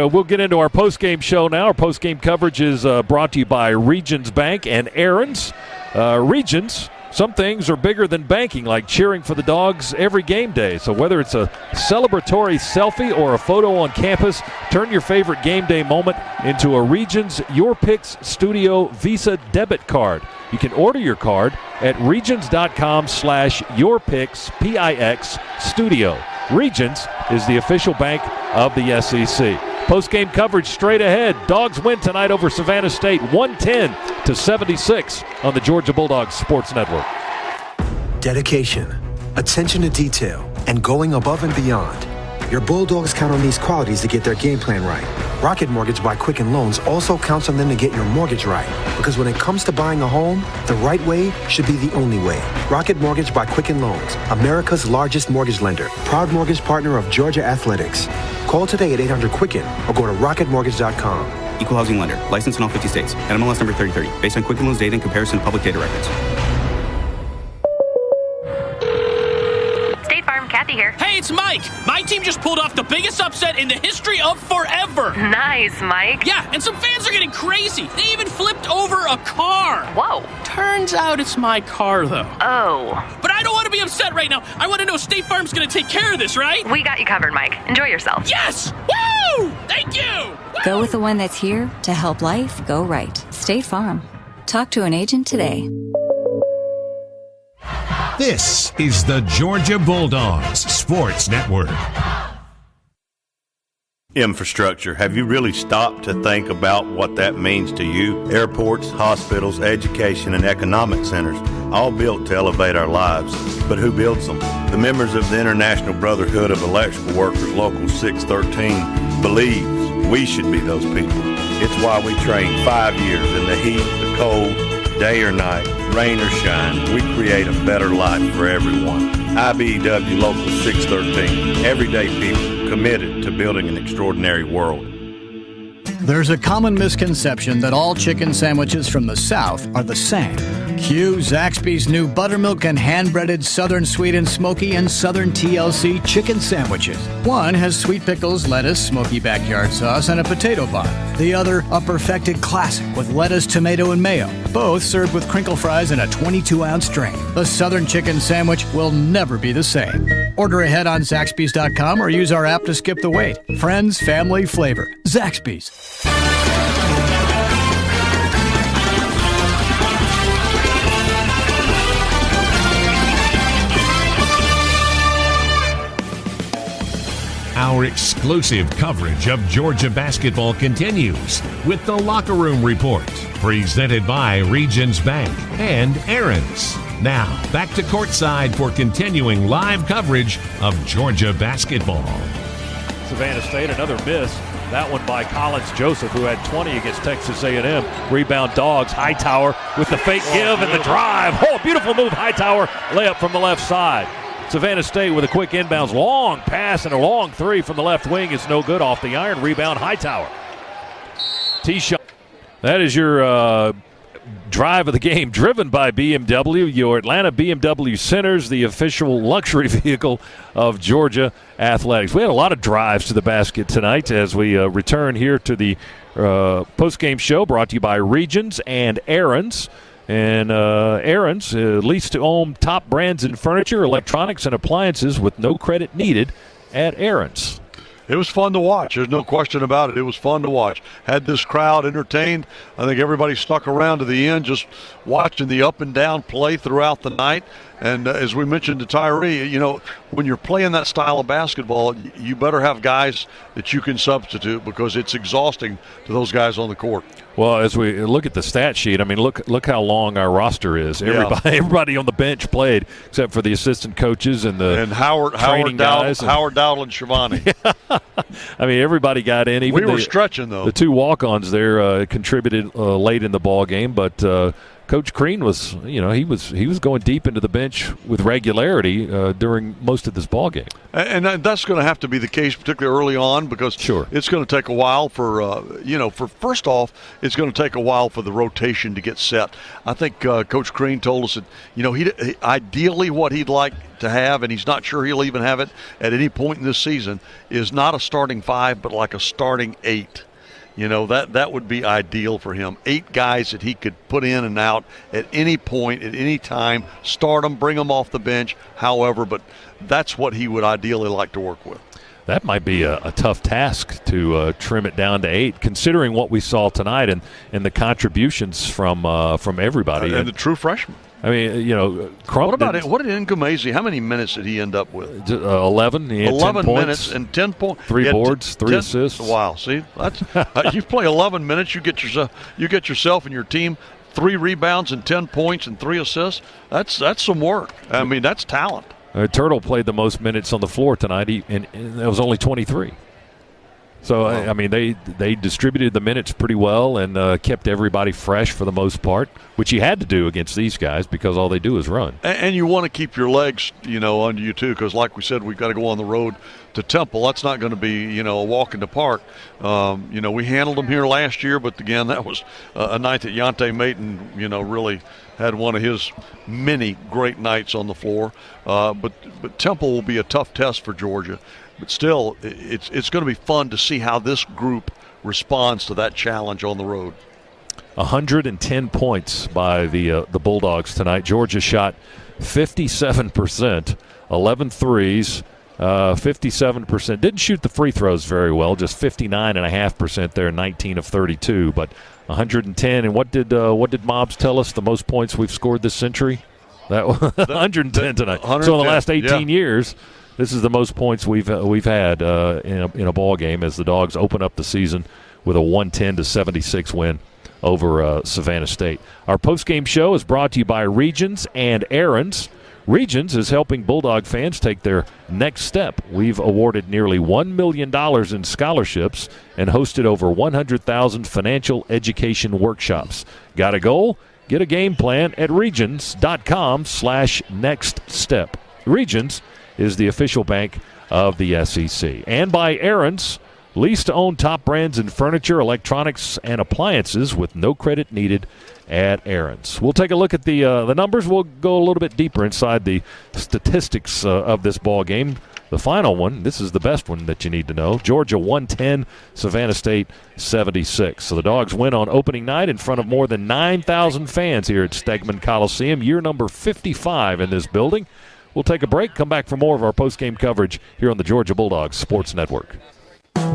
We'll get into our post-game show now. Our post-game coverage is brought to you by Regions Bank and Aaron's. Regions, some things are bigger than banking, like cheering for the Dogs every game day. So whether it's a celebratory selfie or a photo on campus, turn your favorite game day moment into a Regions Your Picks Studio Visa debit card. You can order your card at regions.com/yourpicks, PIX Studio. Regions is the official bank of the SEC. Post-game coverage straight ahead. Dogs win tonight over Savannah State, 110 to 76 on the Georgia Bulldogs Sports Network. Dedication, attention to detail, and going above and beyond. Your Bulldogs count on these qualities to get their game plan right. Rocket Mortgage by Quicken Loans also counts on them to get your mortgage right. Because when it comes to buying a home, the right way should be the only way. Rocket Mortgage by Quicken Loans, America's largest mortgage lender. Proud mortgage partner of Georgia Athletics. Call today at 800-QUICKEN or go to rocketmortgage.com. Equal housing lender. Licensed in all 50 states. NMLS number 3030. Based on Quicken Loans data in comparison to public data records. Kathy here. Hey, it's Mike. My team just pulled off the biggest upset in the history of forever. Nice, Mike. Yeah, and some fans are getting crazy. They even flipped over a car. Whoa. Turns out it's my car, though. Oh. But I don't want to be upset right now. I want to know State Farm's going to take care of this, right? We got you covered, Mike. Enjoy yourself. Yes! Woo! Thank you! Woo! Go with the one that's here to help life go right. State Farm. Talk to an agent today. This is the Georgia Bulldogs Sports Network. Infrastructure. Have you really stopped to think about what that means to you? Airports, hospitals, education, and economic centers, all built to elevate our lives. But who builds them? The members of the International Brotherhood of Electrical Workers, Local 613, believes we should be those people. It's why we train 5 years in the heat, the cold, day or night, rain or shine. We create a better life for everyone. IBEW Local 613. Everyday people committed to building an extraordinary world. There's a common misconception that all chicken sandwiches from the South are the same. Cue Zaxby's new buttermilk and hand-breaded Southern Sweet and Smoky and Southern TLC chicken sandwiches. One has sweet pickles, lettuce, smoky backyard sauce, and a potato bun. The other, a perfected classic with lettuce, tomato, and mayo. Both served with crinkle fries in a 22-ounce tray. The Southern chicken sandwich will never be the same. Order ahead on Zaxby's.com or use our app to skip the wait. Friends, family, flavor. Zaxby's. Our exclusive coverage of Georgia basketball continues with the Locker Room Report, presented by Regions Bank and Aaron's. Now, back to courtside for continuing live coverage of Georgia basketball. Savannah State, another miss. That one by Collins Joseph, who had 20 against Texas A&M. Rebound Dogs. Hightower with the fake give and the drive. Oh, beautiful move, Hightower. Layup from the left side. Savannah State with a quick inbounds. Long pass and a long three from the left wing is no good off the iron. Rebound, Hightower. T-shot. That is your drive of the game, driven by BMW, your Atlanta BMW Centers, the official luxury vehicle of Georgia Athletics. We had a lot of drives to the basket tonight as we return here to the post-game show brought to you by Regions and Aaron's. And Aaron's lease to own top brands in furniture, electronics, and appliances with no credit needed at Aaron's. It was fun to watch. There's no question about it. It was fun to watch. Had this crowd entertained. I think everybody stuck around to the end just watching the up and down play throughout the night. And as we mentioned to Tyree, when you're playing that style of basketball, you better have guys that you can substitute because it's exhausting to those guys on the court. Well, as we look at the stat sheet, I mean, look how long our roster is. Everybody on the bench played except for the assistant coaches and Howard guys. Howard Dowdle and Shivani. I mean, everybody got in. Even we were stretching, though. The 2 walk-ons there contributed late in the ball game, but Coach Crean was, he was going deep into the bench with regularity during most of this ball game. And that's going to have to be the case, particularly early on, because it's going to take a while for first off, it's going to take a while for the rotation to get set. I think Coach Crean told us that, he ideally what he'd like to have, and he's not sure he'll even have it at any point in this season, is not a starting 5, but like a starting 8. That would be ideal for him. 8 guys that he could put in and out at any point, at any time, start them, bring them off the bench, however, but that's what he would ideally like to work with. That might be a tough task to trim it down to 8, considering what we saw tonight and the contributions from everybody. And the true freshmen. I mean, Crump. What did Nkumezi? How many minutes did he end up with? 11. He had 11 10 minutes points, and 10 points. 3 boards, 3 assists. Wow, see, that's you play 11 minutes, you get yourself and your team 3 rebounds and 10 points and 3 assists. That's some work. I mean, that's talent. Turtle played the most minutes on the floor tonight, and that was only 23. So, I mean, they distributed the minutes pretty well and kept everybody fresh for the most part, which you had to do against these guys because all they do is run. And you want to keep your legs, under you too, because like we said, we've got to go on the road to Temple. That's not going to be, a walk in the park. We handled them here last year, but again, that was a night that Yante Maton, really had one of his many great nights on the floor. But Temple will be a tough test for Georgia. But still, it's going to be fun to see how this group responds to that challenge on the road. 110 points by the Bulldogs tonight. Georgia shot 57%, 11 threes, 57%. Didn't shoot the free throws very well, just 59.5% there, 19 of 32. But 110. And what did Mobs tell us? The most points we've scored this century? That 110 tonight. 110, so in the last 18 years. This is the most points we've had in a ball game as the Dogs open up the season with a 110-76 win over Savannah State. Our postgame show is brought to you by Regions and Aaron's. Regions is helping Bulldog fans take their next step. We've awarded nearly $1 million in scholarships and hosted over 100,000 financial education workshops. Got a goal? Get a game plan at regions.com/nextstep. Regions is the official bank of the SEC. And by Aaron's, lease to own top brands in furniture, electronics, and appliances with no credit needed at Aaron's. We'll take a look at the numbers. We'll go a little bit deeper inside the statistics of this ball game. The final one, this is the best one that you need to know. Georgia 110, Savannah State 76. So the Dogs win on opening night in front of more than 9,000 fans here at Stegman Coliseum, year number 55 in this building. We'll take a break, come back for more of our post-game coverage here on the Georgia Bulldogs Sports Network.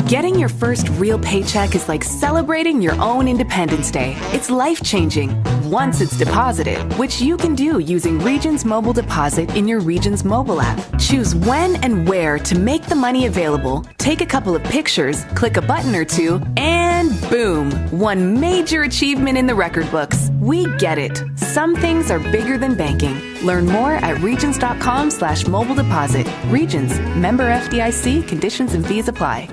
Getting your first real paycheck is like celebrating your own Independence Day. It's life-changing once it's deposited, which you can do using Regions Mobile Deposit in your Regions mobile app. Choose when and where to make the money available, take a couple of pictures, click a button or two, and boom! One major achievement in the record books. We get it. Some things are bigger than banking. Learn more at regions.com/mobile deposit. Regions. Member FDIC. Conditions and fees apply.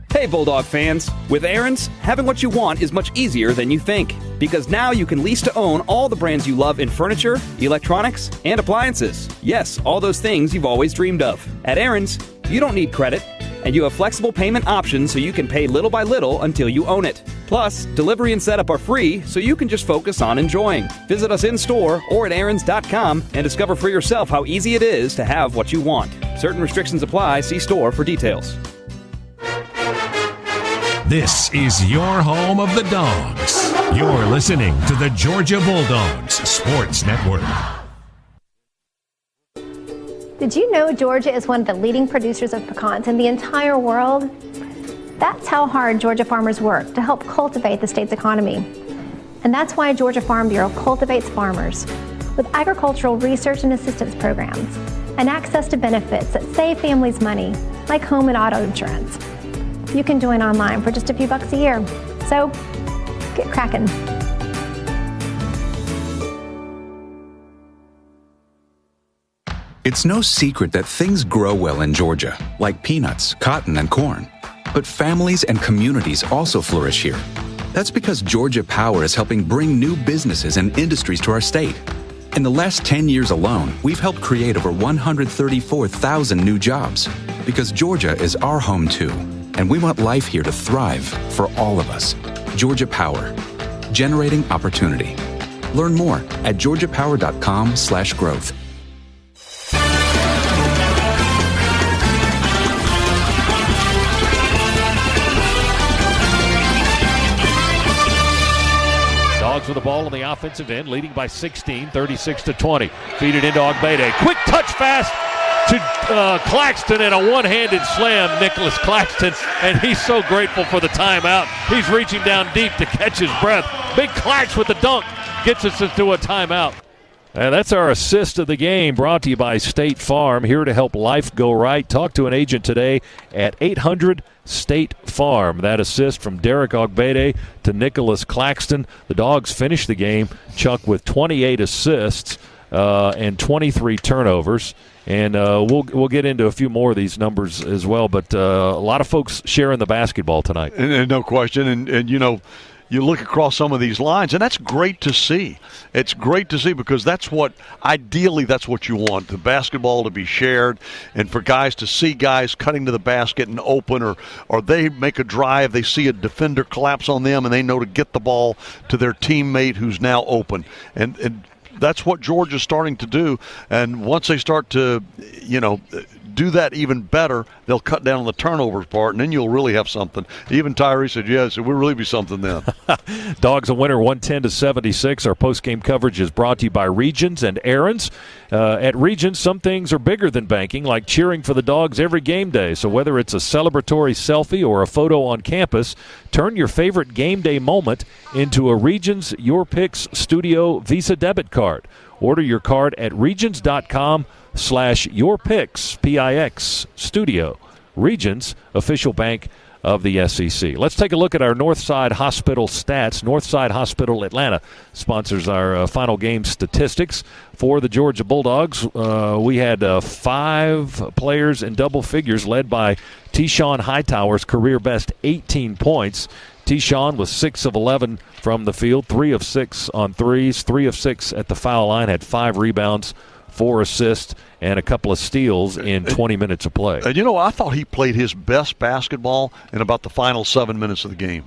Hey Bulldog fans, with Aaron's, having what you want is much easier than you think. Because now you can lease to own all the brands you love in furniture, electronics, and appliances. Yes, all those things you've always dreamed of. At Aaron's, you don't need credit, and you have flexible payment options so you can pay little by little until you own it. Plus, delivery and setup are free, so you can just focus on enjoying. Visit us in-store or at aarons.com and discover for yourself how easy it is to have what you want. Certain restrictions apply. See store for details. This is your home of the Dogs. You're listening to the Georgia Bulldogs Sports Network. Did you know Georgia is one of the leading producers of pecans in the entire world? That's how hard Georgia farmers work to help cultivate the state's economy. And that's why Georgia Farm Bureau cultivates farmers. with agricultural research and assistance programs and access to benefits that save families money, like home and auto insurance. You can join online for just a few bucks a year. So, get cracking. It's no secret that things grow well in Georgia, like peanuts, cotton, and corn. But families and communities also flourish here. That's because Georgia Power is helping bring new businesses and industries to our state. In the last 10 years alone, we've helped create over 134,000 new jobs. Because Georgia is our home too, and we want life here to thrive for all of us. Georgia Power, generating opportunity. Learn more at georgiapower.com/growth. With the ball on the offensive end, leading by 16, 36-20. Feed it into Ogbede. Quick touch fast to Claxton and a one-handed slam, Nicholas Claxton, and he's so grateful for the timeout. He's reaching down deep to catch his breath. Big Clax with the dunk gets us into a timeout. And that's our assist of the game, brought to you by State Farm, here to help life go right. Talk to an agent today at 800 State Farm. That assist from Derek Ogbede to Nicholas Claxton. The Dogs finished the game, Chuck, with 28 assists and 23 turnovers. And we'll get into a few more of these numbers as well. But a lot of folks sharing the basketball tonight. And no question. And you know, you look across some of these lines, and that's great to see. It's great to see because ideally that's what you want, the basketball to be shared and for guys to see guys cutting to the basket and open, or they make a drive, they see a defender collapse on them, and they know to get the ball to their teammate who's now open. And that's what Georgia's starting to do. And once they start to, do that even better, they'll cut down on the turnovers part, and then you'll really have something. Even Tyree said, yes, it will really be something then. Dogs a winner 110-76. Our post-game coverage is brought to you by Regions and Aaron's. At Regions, some things are bigger than banking, like cheering for the Dogs every game day. So whether it's a celebratory selfie or a photo on campus, turn your favorite game day moment into a Regions Your Picks Studio Visa debit card. Order your card at regions.com/yourpicks, P-I-X, Studio. Regions, official bank of the SEC. Let's take a look at our Northside Hospital stats. Northside Hospital Atlanta sponsors our final game statistics for the Georgia Bulldogs. We had 5 players in double figures, led by T-Shawn Hightower's career best 18 points. T-Shawn was 6 of 11 from the field, 3 of 6 on threes, 3 of 6 at the foul line, had 5 rebounds, 4 assists, and a couple of steals in 20 minutes of play. And I thought he played his best basketball in about the final 7 minutes of the game.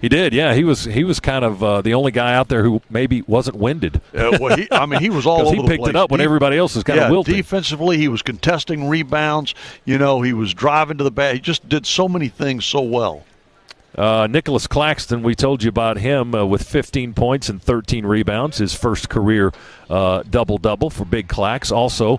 He did, yeah. He was kind of the only guy out there who maybe wasn't winded. He was all over the place. He picked it up when everybody else was kind of wilting. Defensively, he was contesting rebounds. He was driving to the basket. He just did so many things so well. Nicholas Claxton, we told you about him with 15 points and 13 rebounds, his first career double-double for Big Clax. Also,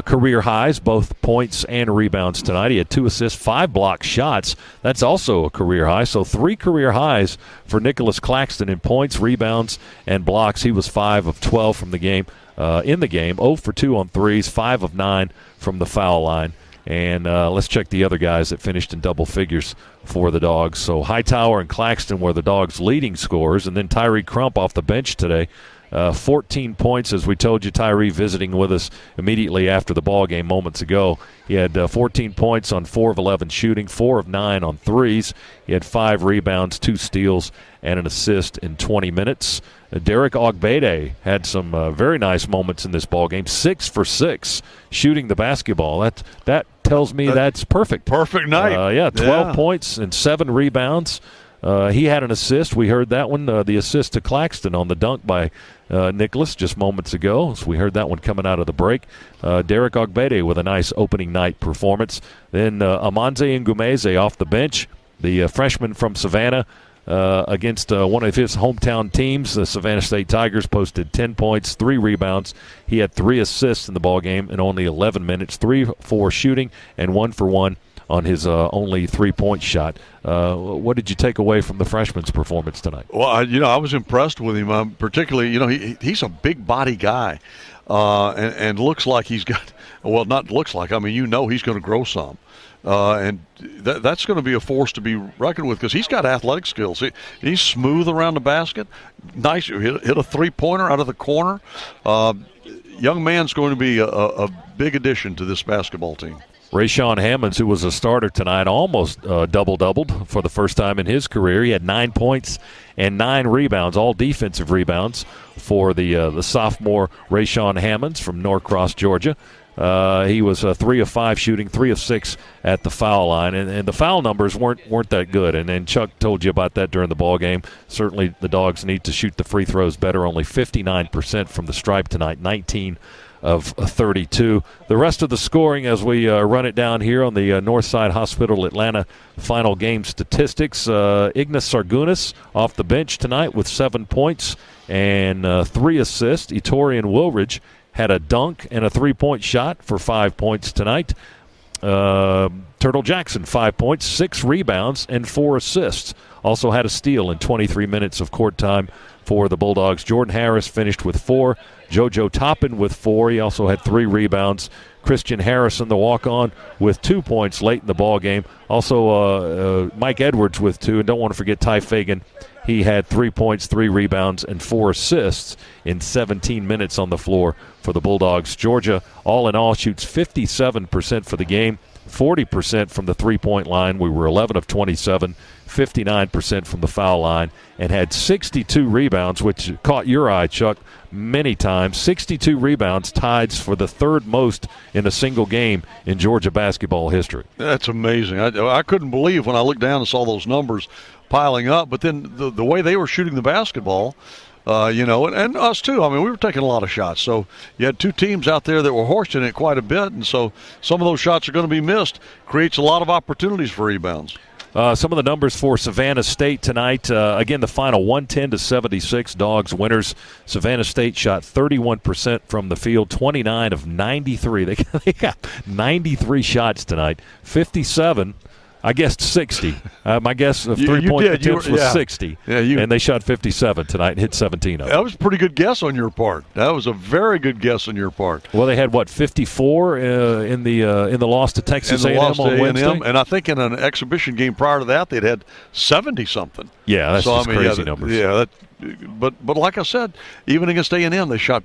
career highs, both points and rebounds tonight. He had 2 assists, 5 block shots. That's also a career high. So 3 career highs for Nicholas Claxton in points, rebounds, and blocks. He was 5 of 12 from the game. In the game, 0 for 2 on threes, 5 of 9 from the foul line. And let's check the other guys that finished in double figures for the Dogs. So Hightower and Claxton were the Dogs' leading scorers, and then Tyree Crump off the bench today. 14 points, as we told you, Tyree visiting with us immediately after the ball game moments ago. He had 14 points on 4 of 11 shooting, 4 of 9 on threes. He had 5 rebounds, 2 steals, and an assist in 20 minutes. Derek Ogbede had some very nice moments in this ball game. 6 for 6 shooting the basketball. That tells me that's perfect. Perfect night. 12 points and 7 rebounds. He had an assist. We heard that one, the assist to Claxton on the dunk by Nicholas just moments ago. So we heard that one coming out of the break. Derek Ogbede with a nice opening night performance. Then Amanze Ngumeze off the bench, the freshman from Savannah, against one of his hometown teams. The Savannah State Tigers posted 10 points, 3 rebounds. He had 3 assists in the ballgame in only 11 minutes, 3 for shooting and 1 for 1 on his only 3-point shot. What did you take away from the freshman's performance tonight? Well, I was impressed with him, particularly, he's a big body guy, and looks like he's got, well, not looks like, he's going to grow some. And that's going to be a force to be reckoned with because he's got athletic skills. He's smooth around the basket. Nice, hit a three-pointer out of the corner. Young man's going to be a big addition to this basketball team. Rayshawn Hammonds, who was a starter tonight, almost double-doubled for the first time in his career. He had 9 points and 9 rebounds, all defensive rebounds for the sophomore Rayshawn Hammonds from Norcross, Georgia. He was 3 of 5 shooting, 3 of 6 at the foul line, and the foul numbers weren't that good. And Chuck told you about that during the ball game. Certainly, the Dogs need to shoot the free throws better. Only 59% from the stripe tonight, 19 of 32. The rest of the scoring, as we run it down here on the Northside Hospital Atlanta final game statistics. Ignas Sargunas off the bench tonight with 7 points and 3 assists. Etorian Woolridge had a dunk and a 3-point shot for 5 points tonight. Turtle Jackson, 5 points, 6 rebounds, and 4 assists. Also had a steal in 23 minutes of court time for the Bulldogs. Jordan Harris finished with 4. JoJo Toppin with 4. He also had 3 rebounds. Christian Harrison, the walk-on, with 2 points late in the ball game. Also Mike Edwards with 2. And don't want to forget Ty Fagan. He had 3 points, 3 rebounds, and 4 assists in 17 minutes on the floor for the Bulldogs. Georgia, all in all, shoots 57% for the game, 40% from the three-point line. We were 11 of 27, 59% from the foul line, and had 62 rebounds, which caught your eye, Chuck, many times. 62 rebounds, tied for the third most in a single game in Georgia basketball history. That's amazing. I couldn't believe when I looked down and saw those numbers piling up, but then the way they were shooting the basketball, and us too. We were taking a lot of shots. So you had 2 teams out there that were horsing it quite a bit, and so some of those shots are going to be missed. Creates a lot of opportunities for rebounds. Some of the numbers for Savannah State tonight. Again, the final 110-76. Dogs winners. Savannah State shot 31% from the field, 29 of 93. They got 93 shots tonight, 57. I guessed 60. My guess of three-point attempts was 60. And they shot 57 tonight and hit 17 of them. That was a pretty good guess on your part. That was a very good guess on your part. Well, they had, 54 in the loss to Texas A&M on Wednesday? And I think in an exhibition game prior to that, they'd had 70-something. Yeah, that's just crazy numbers. Yeah, but like I said, even against A&M, they shot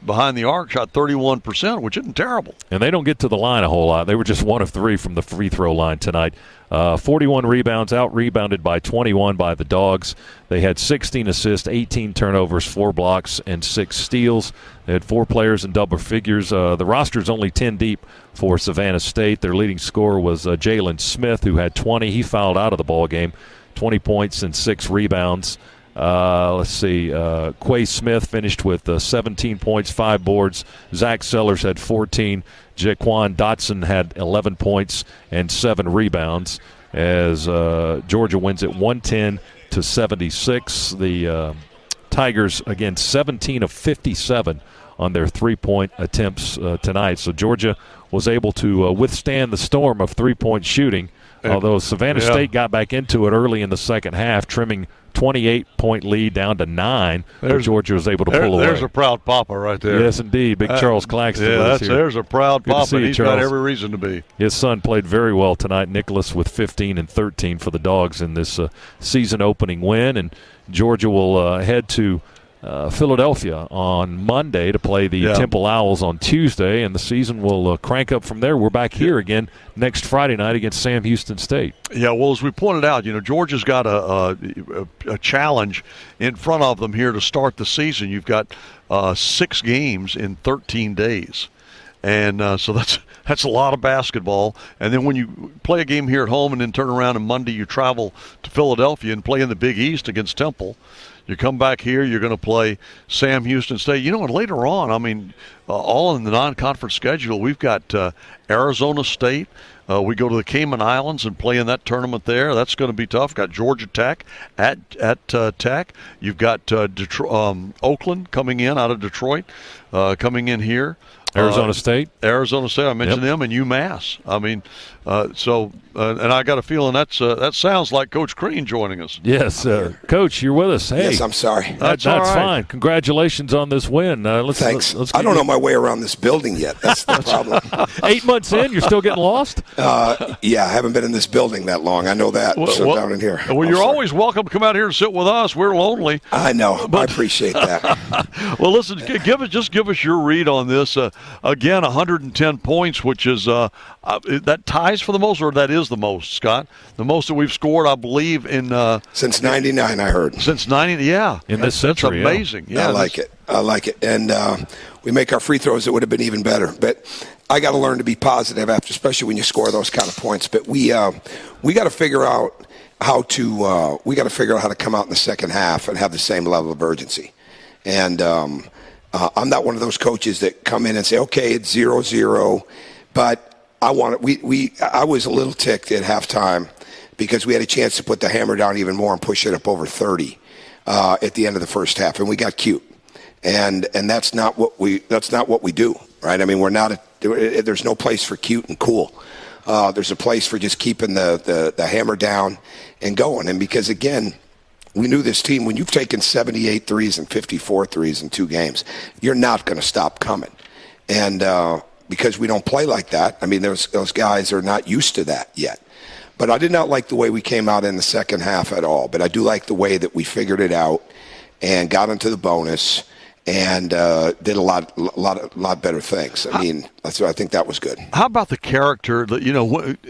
behind the arc, shot 31%, which isn't terrible. And they don't get to the line a whole lot. They were just 1 of 3 from the free throw line tonight. 41 rebounds, out-rebounded by 21 by the Dogs. They had 16 assists, 18 turnovers, 4 blocks, and 6 steals. They had 4 players in double figures. The roster's only 10 deep for Savannah State. Their leading scorer was Jalen Smith, who had 20. He fouled out of the ball game, 20 points and 6 rebounds. Let's see. Quay Smith finished with 17 points, 5 boards. Zach Sellers had 14. Jaquan Dotson had 11 points and 7 rebounds as Georgia wins it 110-76. The Tigers, again, 17 of 57 on their 3-point attempts tonight. So Georgia was able to withstand the storm of 3-point shooting, although Savannah State got back into it early in the second half, trimming 28-point lead down to 9, but Georgia was able to pull away. There's a proud papa right there. Yes, indeed. Big Charles Claxton. There's a proud papa, and he's Charles. got every reason to be. His son played very well tonight. Nicholas with 15 and 13 for the Dogs in this season-opening win, and Georgia will head to Philadelphia on Monday to play the Temple Owls on Tuesday, and the season will crank up from there. We're back here again next Friday night against Sam Houston State. Yeah, well, as we pointed out, Georgia's got a challenge in front of them here to start the season. You've got 6 games in 13 days. And so that's a lot of basketball. And then when you play a game here at home and then turn around and Monday you travel to Philadelphia and play in the Big East against Temple, you come back here, you're going to play Sam Houston State. And later on, all in the non-conference schedule, we've got Arizona State. We go to the Cayman Islands and play in that tournament there. That's going to be tough. Got Georgia Tech at Tech. You've got Oakland coming in out of Detroit, coming in here. Arizona State. I mentioned them, and UMass. I mean, and I got a feeling that sounds like Coach Crean joining us. Yes, Coach, you're with us. Hey, yes, I'm sorry. That's fine. Congratulations on this win. Thanks. Let's I don't know my way around this building yet. That's the problem. 8 months in, you're still getting lost? Yeah, I haven't been in this building that long. I know that. Down in here. Well, you're always welcome to come out here and sit with us. We're lonely. I know. I appreciate that. Well, listen, give us your read on this. Again, 110 points, which is that ties for the most, or that is the most, Scott? The most that we've scored, I believe, in since '99. I heard since '90. Yeah, in this century. That's amazing. Yeah, I like it. And we make our free throws. It would have been even better. But I got to learn to be positive after, especially when you score those kind of points. But we got to figure out how to come out in the second half and have the same level of urgency. And I'm not one of those coaches that come in and say, okay, it's 0-0, but I was a little ticked at halftime because we had a chance to put the hammer down even more and push it up over 30 at the end of the first half, and we got cute. And that's not what we do, right? I mean, there's no place for cute and cool. There's a place for just keeping the hammer down and going. And because, again, we knew this team, when you've taken 78 threes and 54 threes in 2 games, you're not going to stop coming. And because we don't play like that, I mean, those guys are not used to that yet. But I did not like the way we came out in the second half at all. But I do like the way that we figured it out and got into the bonus and did a lot better things. I mean, I think that was good. How about the character that,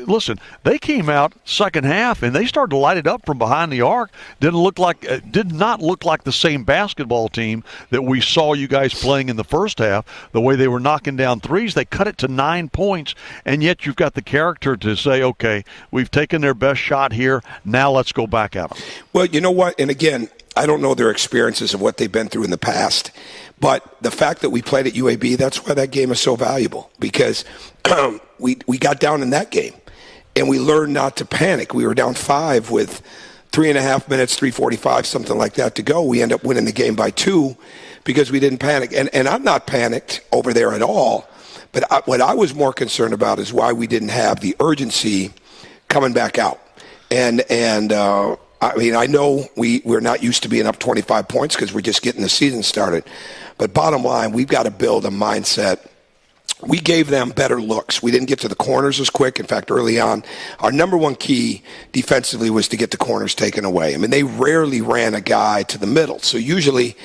listen, they came out second half and they started to light it up from behind the arc. Did not look like the same basketball team that we saw you guys playing in the first half. The way they were knocking down threes, they cut it to 9 points, and yet you've got the character to say, okay, we've taken their best shot here. Now let's go back at them. Well, you know what? And again, I don't know their experiences of what they've been through in the past, but the fact that we played at UAB, that's why that game is so valuable, because we got down in that game, and we learned not to panic. We were down 5 with 3.5 minutes, 3:45, something like that to go. We end up winning the game by 2 because we didn't panic. And I'm not panicked over there at all, but what I was more concerned about is why we didn't have the urgency coming back out. I mean, I know we're not used to being up 25 points because we're just getting the season started. But bottom line, we've got to build a mindset. We gave them better looks. We didn't get to the corners as quick. In fact, early on, our number one key defensively was to get the corners taken away. I mean, they rarely ran a guy to the middle. So usually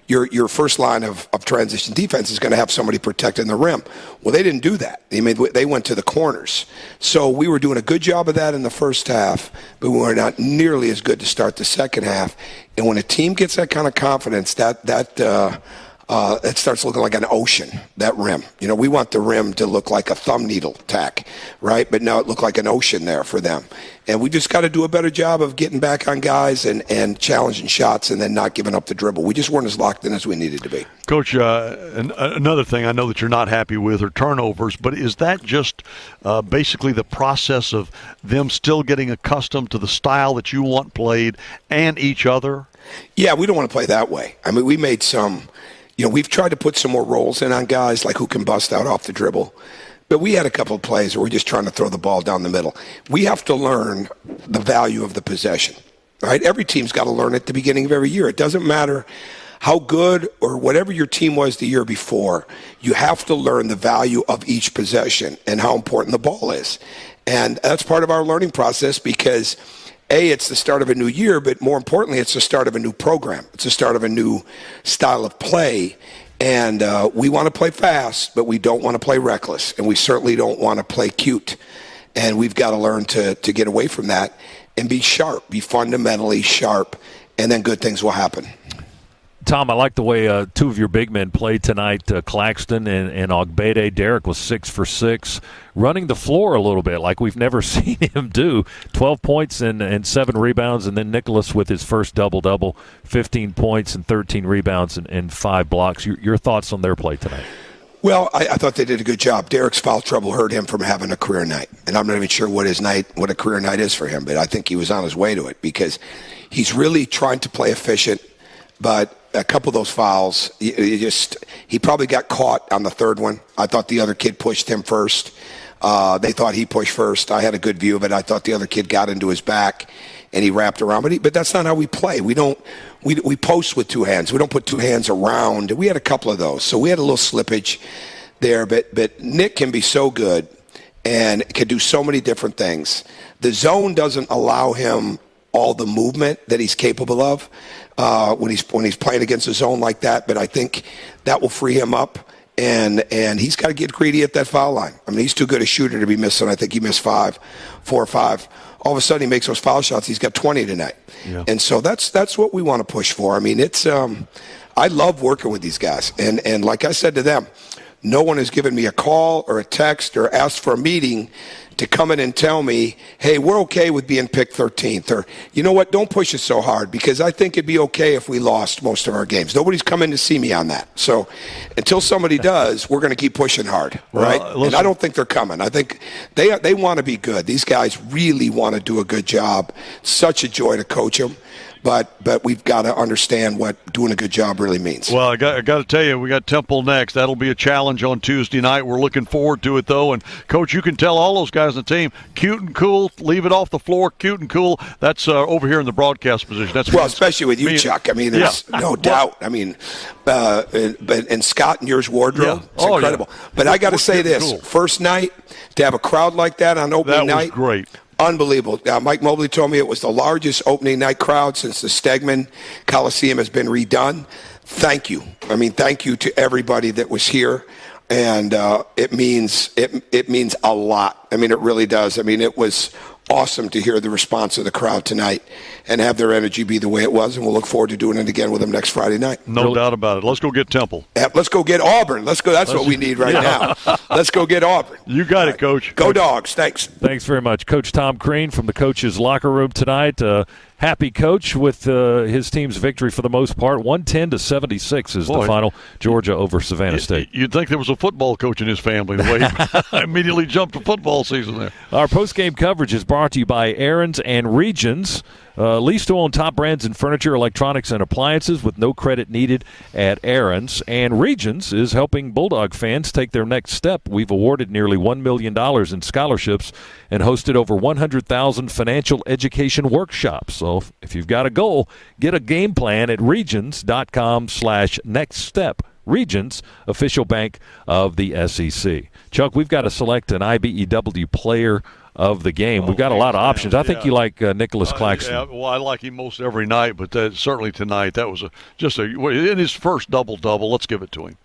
your first line of transition defense is going to have somebody protecting the rim. Well, they didn't do that. They went to the corners. So we were doing a good job of that in the first half, but we were not nearly as good to start the second half. And when a team gets that kind of confidence, it starts looking like an ocean, that rim. We want the rim to look like a thumb needle tack, right? But now it looked like an ocean there for them. And we just got to do a better job of getting back on guys and challenging shots and then not giving up the dribble. We just weren't as locked in as we needed to be. Coach, another thing I know that you're not happy with are turnovers, but is that just basically the process of them still getting accustomed to the style that you want played and each other? Yeah, we don't want to play that way. I mean, we made some... we've tried to put some more roles in on guys like who can bust out off the dribble. But we had a couple of plays where we're just trying to throw the ball down the middle. We have to learn the value of the possession, right? Every team's got to learn at the beginning of every year. It doesn't matter how good or whatever your team was the year before. You have to learn the value of each possession and how important the ball is. And that's part of our learning process because it's the start of a new year, but more importantly, it's the start of a new program. It's the start of a new style of play. And we want to play fast, but we don't want to play reckless. And we certainly don't want to play cute. And we've got to learn to get away from that and be sharp, be fundamentally sharp, and then good things will happen. Tom, I like the way 2 of your big men played tonight, Claxton and Ogbede. Derek was 6 for 6, running the floor a little bit like we've never seen him do. 12 points and 7 rebounds, and then Nicholas with his first double-double, 15 points and 13 rebounds and 5 blocks. Your thoughts on their play tonight? Well, I thought they did a good job. Derek's foul trouble hurt him from having a career night, and I'm not even sure what a career night is for him, but I think he was on his way to it because he's really trying to play efficient, but a couple of those fouls, he probably got caught on the third one. I thought the other kid pushed him first. They thought he pushed first. I had a good view of it. I thought the other kid got into his back and he wrapped around. But that's not how we play. We post with two hands. We don't put two hands around. We had a couple of those. So we had a little slippage there. But Nick can be so good and can do so many different things. The zone doesn't allow him all the movement that he's capable of when he's playing against a zone like that. But I think that will free him up. And he's got to get greedy at that foul line. I mean, he's too good a shooter to be missing. I think he missed 4 or 5. All of a sudden, he makes those foul shots. He's got 20 tonight. Yeah. And so that's what we want to push for. I mean, it's I love working with these guys. And like I said to them, no one has given me a call or a text or asked for a meeting to come in and tell me, hey, we're okay with being picked 13th. Or, you know what, don't push it so hard, because I think it'd be okay if we lost most of our games. Nobody's coming to see me on that. So until somebody does, we're going to keep pushing hard, right? And I don't think they're coming. I think they want to be good. These guys really want to do a good job. Such a joy to coach them. But we've got to understand what doing a good job really means. Well, I got to tell you, we got Temple next. That'll be a challenge on Tuesday night. We're looking forward to it, though. And, Coach, you can tell all those guys on the team, cute and cool, leave it off the floor, cute and cool. That's over here in the broadcast position. That's especially with you, Chuck. I mean, there's no doubt. I mean, and Scott and yours wardrobe, it's incredible. Yeah. But I got to say this, first night, to have a crowd like that on opening night. That was great. Unbelievable. Mike Mobley told me it was the largest opening night crowd since the Stegman Coliseum has been redone. Thank you. I mean, thank you to everybody that was here. And it means a lot. I mean, it really does. I mean, it was awesome to hear the response of the crowd tonight and have their energy be the way it was. And we'll look forward to doing it again with them next Friday night. No doubt about it. Let's go get Temple. Let's go get Auburn. That's what we need right now. Let's go get Auburn. You got it, Coach. Go Dogs. Thanks. Thanks very much. Coach Tom Crean from the coach's locker room tonight. Happy coach with his team's victory for the most part. 110-76 is the final. Georgia over Savannah State. You'd think there was a football coach in his family, the way he immediately jumped to football season there. Our post-game coverage is brought to you by Aaron's and Regions. Lease to own top brands in furniture, electronics, and appliances with no credit needed at Aaron's. And Regions is helping Bulldog fans take their next step. We've awarded nearly $1 million in scholarships and hosted over 100,000 financial education workshops. So if you've got a goal, get a game plan at regions.com/nextstep. Regions, official bank of the SEC. Chuck, we've got to select an IBEW player of the game. We've got a lot of options. I think you like Nicholas Claxton. Yeah, well, I like him most every night, but certainly tonight, that was in his first double-double. Let's give it to him.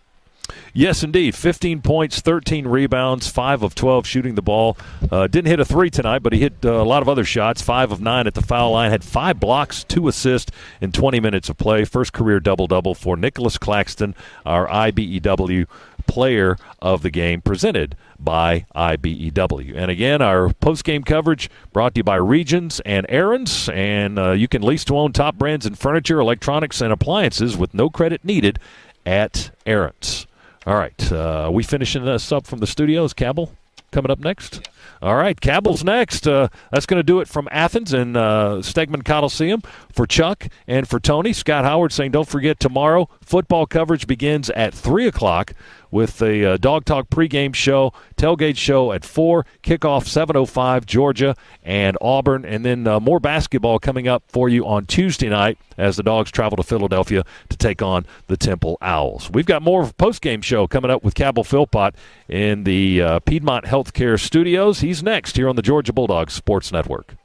Yes, indeed. 15 points, 13 rebounds, 5 of 12 shooting the ball. Didn't hit a three tonight, but he hit a lot of other shots. 5 of 9 at the foul line. Had 5 blocks, 2 assists in 20 minutes of play. First career double-double for Nicholas Claxton, our IBEW player of the game, presented by IBEW. And again, our post-game coverage brought to you by Regions and Aaron's. And you can lease to own top brands in furniture, electronics, and appliances with no credit needed at Aaron's. All right, we finishing this up from the studios. Cabell coming up next. All right, Cabell's next. That's going to do it from Athens and Stegman Coliseum. For Chuck and for Tony, Scott Howard saying don't forget tomorrow, football coverage begins at 3 o'clock with the Dog Talk pregame show, tailgate show at 4, kickoff 7:05, Georgia and Auburn, and then more basketball coming up for you on Tuesday night as the Dogs travel to Philadelphia to take on the Temple Owls. We've got more postgame show coming up with Cabell Philpott in the Piedmont Healthcare Studios. He's next here on the Georgia Bulldogs Sports Network.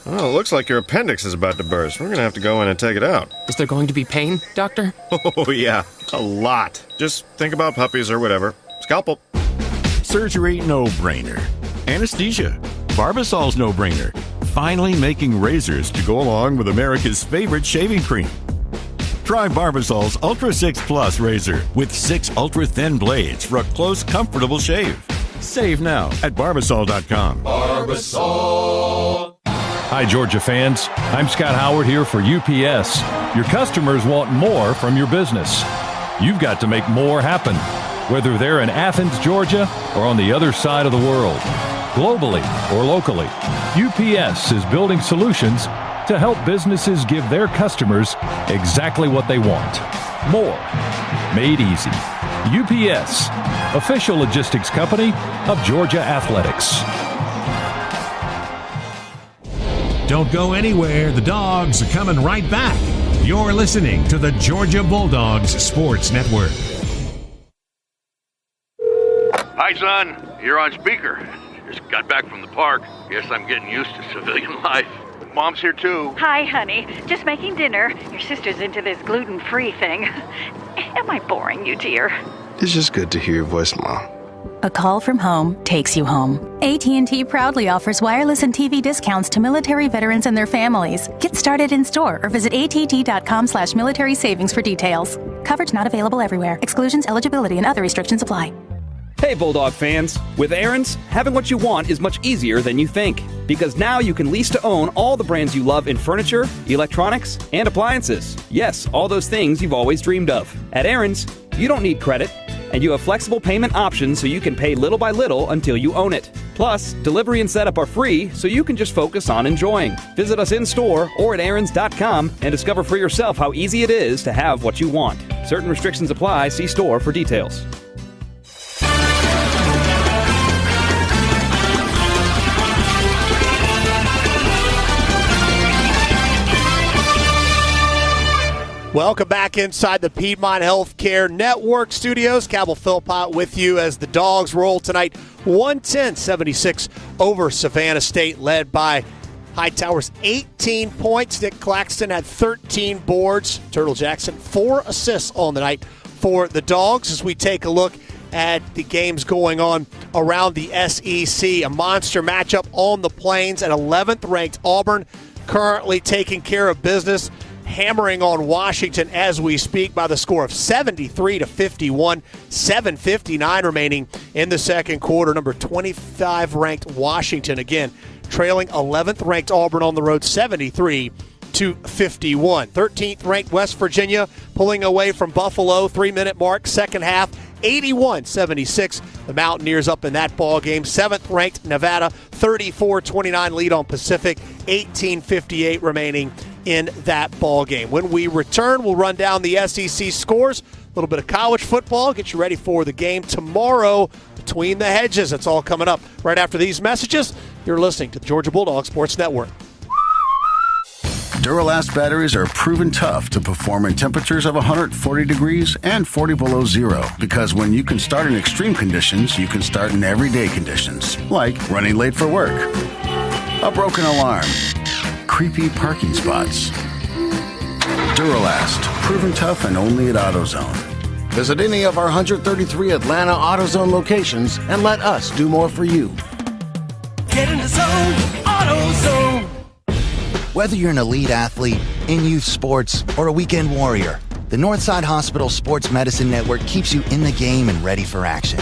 Oh, it looks like your appendix is about to burst. We're going to have to go in and take it out. Is there going to be pain, doctor? Oh, yeah, a lot. Just think about puppies or whatever. Scalpel. Surgery, no-brainer. Anesthesia. Barbasol's no-brainer. Finally making razors to go along with America's favorite shaving cream. Try Barbasol's Ultra 6 Plus razor with 6 ultra-thin blades for a close, comfortable shave. Save now at Barbasol.com. Barbasol. Hi, Georgia fans. I'm Scott Howard here for UPS. Your customers want more from your business. You've got to make more happen, whether they're in Athens, Georgia, or on the other side of the world. Globally or locally, UPS is building solutions to help businesses give their customers exactly what they want. More. Made easy. UPS, official logistics company of Georgia Athletics. Don't go anywhere. The Dogs are coming right back. You're listening to the Georgia Bulldogs Sports Network. Hi, son. You're on speaker. Just got back from the park. Guess I'm getting used to civilian life. Mom's here, too. Hi, honey. Just making dinner. Your sister's into this gluten-free thing. Am I boring you, dear? It's just good to hear your voice, Mom. A call from home takes you home. AT&T proudly offers wireless and TV discounts to military veterans and their families. Get started in store or visit att.com/military savings for details. Coverage not available everywhere. Exclusions, eligibility, and other restrictions apply. Hey, Bulldog fans. With Aaron's, having what you want is much easier than you think. Because now you can lease to own all the brands you love in furniture, electronics, and appliances. Yes, all those things you've always dreamed of. At Aaron's, you don't need credit, and you have flexible payment options so you can pay little by little until you own it. Plus, delivery and setup are free, so you can just focus on enjoying. Visit us in-store or at aarons.com and discover for yourself how easy it is to have what you want. Certain restrictions apply. See store for details. Welcome back inside the Piedmont Healthcare Network studios. Cabell Philpott with you as the Dogs roll tonight 110-76 over Savannah State, led by Hightower's 18 points. Nick Claxton had 13 boards. Turtle Jackson 4 assists on the night for the Dogs. As we take a look at the games going on around the SEC, a monster matchup on the Plains at 11th ranked Auburn, currently taking care of business, hammering on Washington as we speak by the score of 73-51, 7:59 remaining in the second quarter. Number 25 ranked Washington again trailing 11th ranked Auburn on the road 73-51. 13th ranked West Virginia pulling away from Buffalo, 3-minute mark, second half, 81-76. The Mountaineers up in that ball game. 7th ranked Nevada, 34-29 lead on Pacific, 18:58 remaining in that ball game. When we return, we'll run down the SEC scores, a little bit of college football, get you ready for the game tomorrow between the hedges. That's all coming up right after these messages. You're listening to the Georgia Bulldogs Sports Network. Duralast batteries are proven tough to perform in temperatures of 140 degrees and 40 below zero, because when you can start in extreme conditions, you can start in everyday conditions, like running late for work, a broken alarm, creepy parking spots. Duralast, proven tough and only at AutoZone. Visit any of our 133 Atlanta AutoZone locations and let us do more for you. Get in the zone, AutoZone. Whether you're an elite athlete, in youth sports, or a weekend warrior, the Northside Hospital Sports Medicine Network keeps you in the game and ready for action.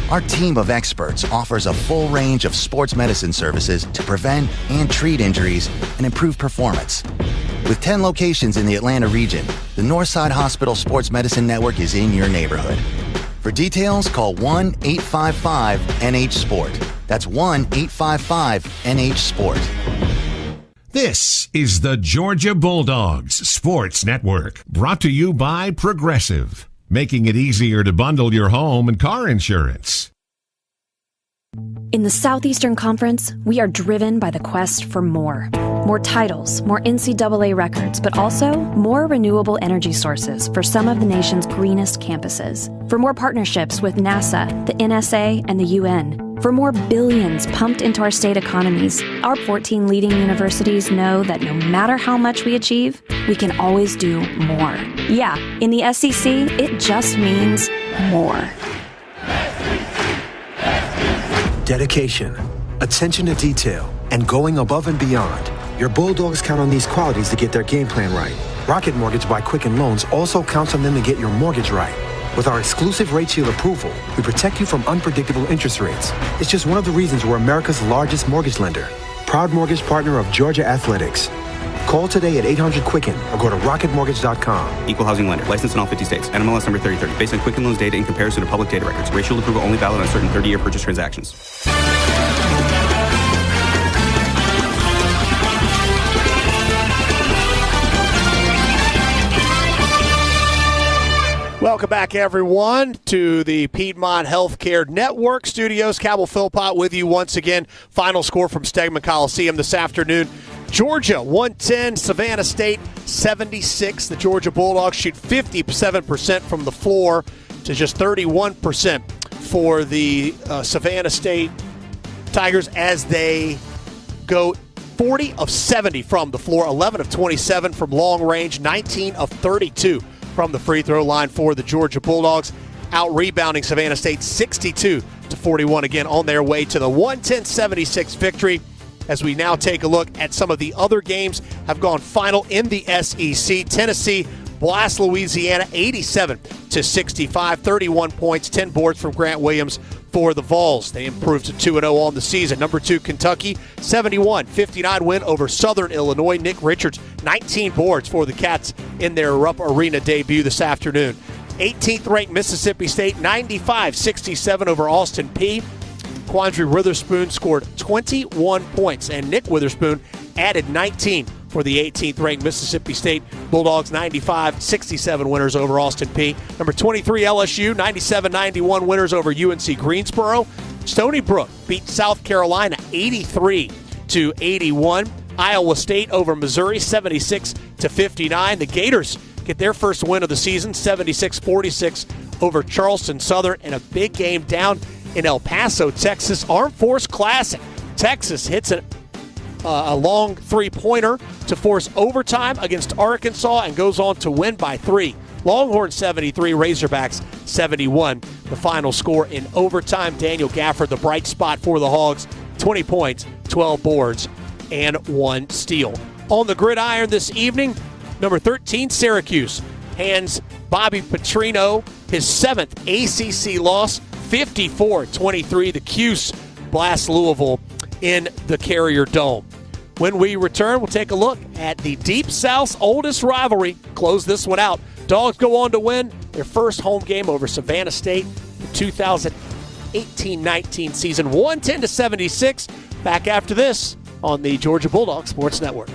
Our team of experts offers a full range of sports medicine services to prevent and treat injuries and improve performance. With 10 locations in the Atlanta region, the Northside Hospital Sports Medicine Network is in your neighborhood. For details, call 1-855-NH-SPORT. That's 1-855-NH-SPORT. This is the Georgia Bulldogs Sports Network, brought to you by Progressive, making it easier to bundle your home and car insurance. In the Southeastern Conference, we are driven by the quest for more. More titles, more NCAA records, but also more renewable energy sources for some of the nation's greenest campuses. For more partnerships with NASA, the NSA, and the UN. For more billions pumped into our state economies, our 14 leading universities know that no matter how much we achieve, we can always do more. Yeah, in the SEC, it just means more. Dedication, attention to detail, and going above and beyond. Your Bulldogs count on these qualities to get their game plan right. Rocket Mortgage by Quicken Loans also counts on them to get your mortgage right. With our exclusive Rate Shield approval, we protect you from unpredictable interest rates. It's just one of the reasons we're America's largest mortgage lender. Proud mortgage partner of Georgia Athletics. Call today at 800-QUICKEN or go to rocketmortgage.com. Equal housing lender. Licensed in all 50 states. NMLS number 3030. Based on Quicken Loans data in comparison to public data records. Rate Shield approval only valid on certain 30-year purchase transactions. Welcome back, everyone, to the Piedmont Healthcare Network Studios. Cabell Philpott with you once again. Final score from Stegman Coliseum this afternoon. Georgia, 110. Savannah State, 76. The Georgia Bulldogs shoot 57% from the floor to just 31% for the Savannah State Tigers as they go 40 of 70 from the floor, 11 of 27 from long range, 19 of 32 from the free throw line for the Georgia Bulldogs, out-rebounding Savannah State 62-41, again on their way to the 110-76 victory. As we now take a look at some of the other games have gone final in the SEC. Tennessee blasts Louisiana 87-65, 31 points, 10 boards from Grant Williams for the Vols. They improved to 2-0 on the season. Number 2, Kentucky, 71-59 win over Southern Illinois. Nick Richards, 19 boards for the Cats in their Rupp Arena debut this afternoon. 18th-ranked Mississippi State, 95-67 over Austin Peay. Quandre Witherspoon scored 21 points, and Nick Witherspoon added 19 for the 18th-ranked Mississippi State Bulldogs, 95-67 winners over Austin Peay. Number 23, LSU, 97-91 winners over UNC Greensboro. Stony Brook beat South Carolina 83-81. Iowa State over Missouri, 76-59. The Gators get their first win of the season, 76-46 over Charleston Southern, and a big game down in El Paso, Texas. Armed Force Classic. Texas hits a long three-pointer to force overtime against Arkansas and goes on to win by 3. Longhorns 73, Razorbacks 71. The final score in overtime. Daniel Gafford, the bright spot for the Hogs, 20 points, 12 boards, and 1 steal. On the gridiron this evening, number 13, Syracuse hands Bobby Petrino his 7th ACC loss, 54-23. The Cuse blast Louisville in the Carrier Dome. When we return, we'll take a look at the Deep South's oldest rivalry. Close this one out. Dogs go on to win their first home game over Savannah State, the 2018-19 season, 110-76. Back after this on the Georgia Bulldog Sports Network.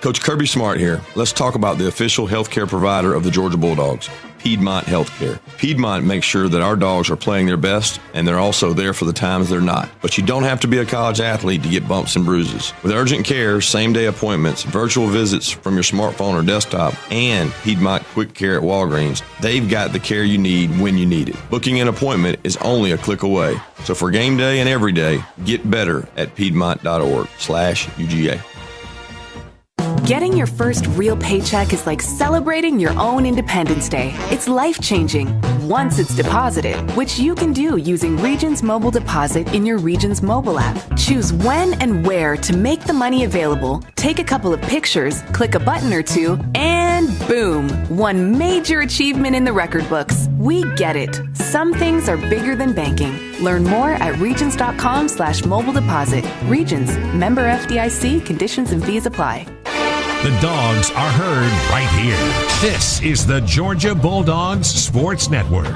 Coach Kirby Smart here. Let's talk about the official healthcare provider of the Georgia Bulldogs, Piedmont Healthcare. Piedmont makes sure that our dogs are playing their best, and they're also there for the times they're not. But you don't have to be a college athlete to get bumps and bruises. With urgent care, same-day appointments, virtual visits from your smartphone or desktop, and Piedmont Quick Care at Walgreens, they've got the care you need when you need it. Booking an appointment is only a click away. So for game day and every day, get better at piedmont.org/UGA. Getting your first real paycheck is like celebrating your own Independence Day. It's life-changing once it's deposited, which you can do using Regions Mobile Deposit in your Regions mobile app. Choose when and where to make the money available, take a couple of pictures, click a button or two, and boom! One major achievement in the record books. We get it. Some things are bigger than banking. Learn more at regions.com/mobile deposit. Regions, member FDIC, conditions and fees apply. The Dogs are heard right here. This is the Georgia Bulldogs Sports Network.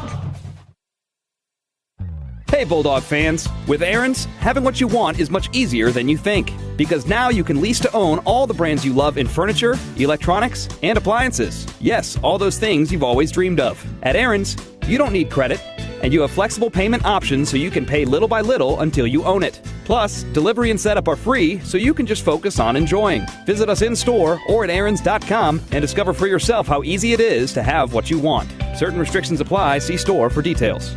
Hey Bulldog fans, with Aaron's, having what you want is much easier than you think. Because now you can lease to own all the brands you love in furniture, electronics, and appliances. Yes, all those things you've always dreamed of. At Aaron's, you don't need credit, and you have flexible payment options so you can pay little by little until you own it. Plus, delivery and setup are free, so you can just focus on enjoying. Visit us in-store or at aarons.com and discover for yourself how easy it is to have what you want. Certain restrictions apply. See store for details.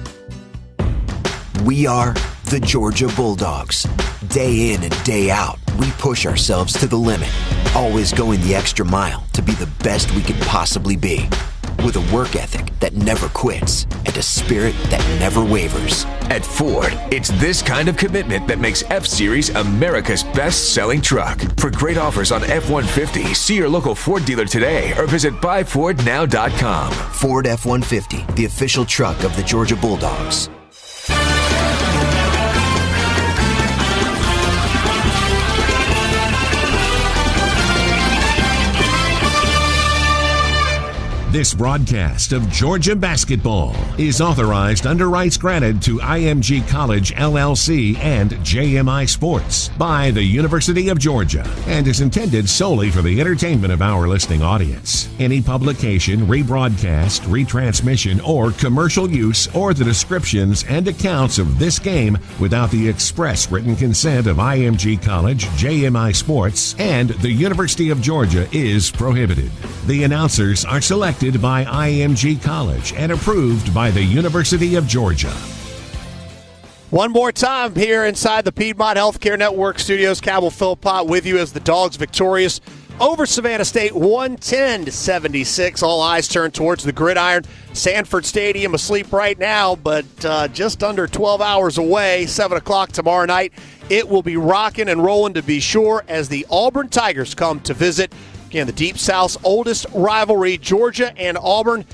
We are the Georgia Bulldogs. Day in and day out, we push ourselves to the limit, always going the extra mile to be the best we could possibly be. With a work ethic that never quits and a spirit that never wavers. At Ford, it's this kind of commitment that makes F-Series America's best-selling truck. For great offers on F-150, see your local Ford dealer today or visit buyfordnow.com. Ford F-150, the official truck of the Georgia Bulldogs. This broadcast of Georgia basketball is authorized under rights granted to IMG College LLC and JMI Sports by the University of Georgia and is intended solely for the entertainment of our listening audience. Any publication, rebroadcast, retransmission, or commercial use or the descriptions and accounts of this game without the express written consent of IMG College, JMI Sports, and the University of Georgia is prohibited. The announcers are selected by IMG College and approved by the University of Georgia. One more time here inside the Piedmont Healthcare Network studios. Cabell Philpott with you as the Dogs victorious over Savannah State 110-76. All eyes turn towards the gridiron. Sanford Stadium asleep right now, but just under 12 hours away, 7 o'clock tomorrow night. It will be rocking and rolling, to be sure, as the Auburn Tigers come to visit. Again, the Deep South's oldest rivalry, Georgia and Auburn,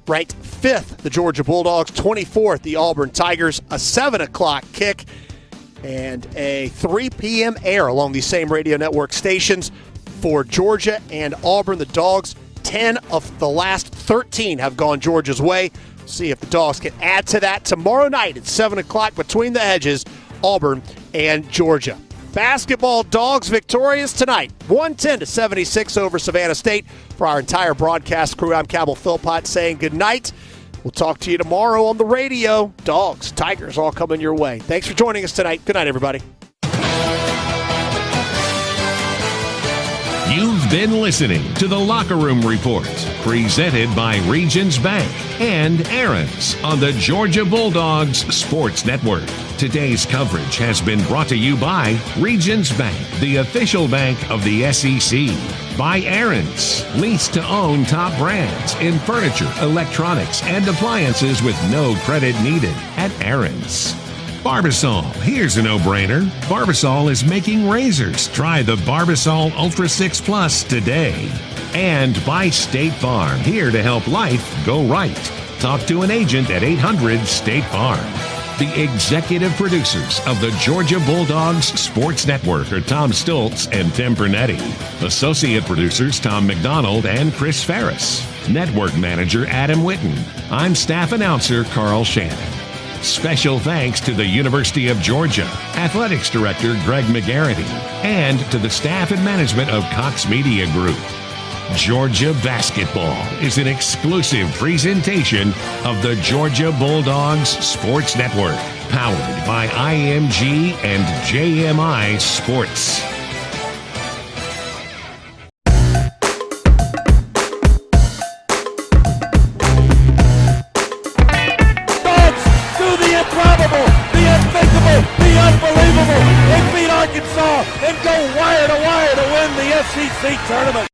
ranked 5th, the Georgia Bulldogs, 24th, the Auburn Tigers. A 7 o'clock kick and a 3 p.m. air along these same radio network stations for Georgia and Auburn. The Dogs, 10 of the last 13 have gone Georgia's way. See if the Dogs can add to that tomorrow night at 7 o'clock between the hedges, Auburn and Georgia. Basketball, Dogs victorious tonight, 110-76 over Savannah State. For our entire broadcast crew, I'm Cabell Philpott saying good night. We'll talk to you tomorrow on the radio. Dogs, Tigers, all coming your way. Thanks for joining us tonight. Good night, everybody. You've been listening to the Locker Room Report, presented by Regions Bank and Aaron's on the Georgia Bulldogs Sports Network. Today's coverage has been brought to you by Regions Bank, the official bank of the SEC. By Aaron's, lease to own top brands in furniture, electronics, and appliances with no credit needed at Aaron's. Barbasol, here's a no-brainer. Barbasol is making razors. Try the Barbasol Ultra 6 Plus today. And by State Farm, here to help life go right. Talk to an agent at 800-STATE FARM. The executive producers of the Georgia Bulldogs Sports Network are Tom Stoltz and Tim Pernetti. Associate producers Tom McDonald and Chris Ferris. Network manager Adam Witten. I'm staff announcer Carl Shannon. Special thanks to the University of Georgia, Athletics Director Greg McGarity, and to the staff and management of Cox Media Group. Georgia Basketball is an exclusive presentation of the Georgia Bulldogs Sports Network, powered by IMG and JMI Sports. The unbelievable. They beat Arkansas and go wire to wire to win the SEC tournament.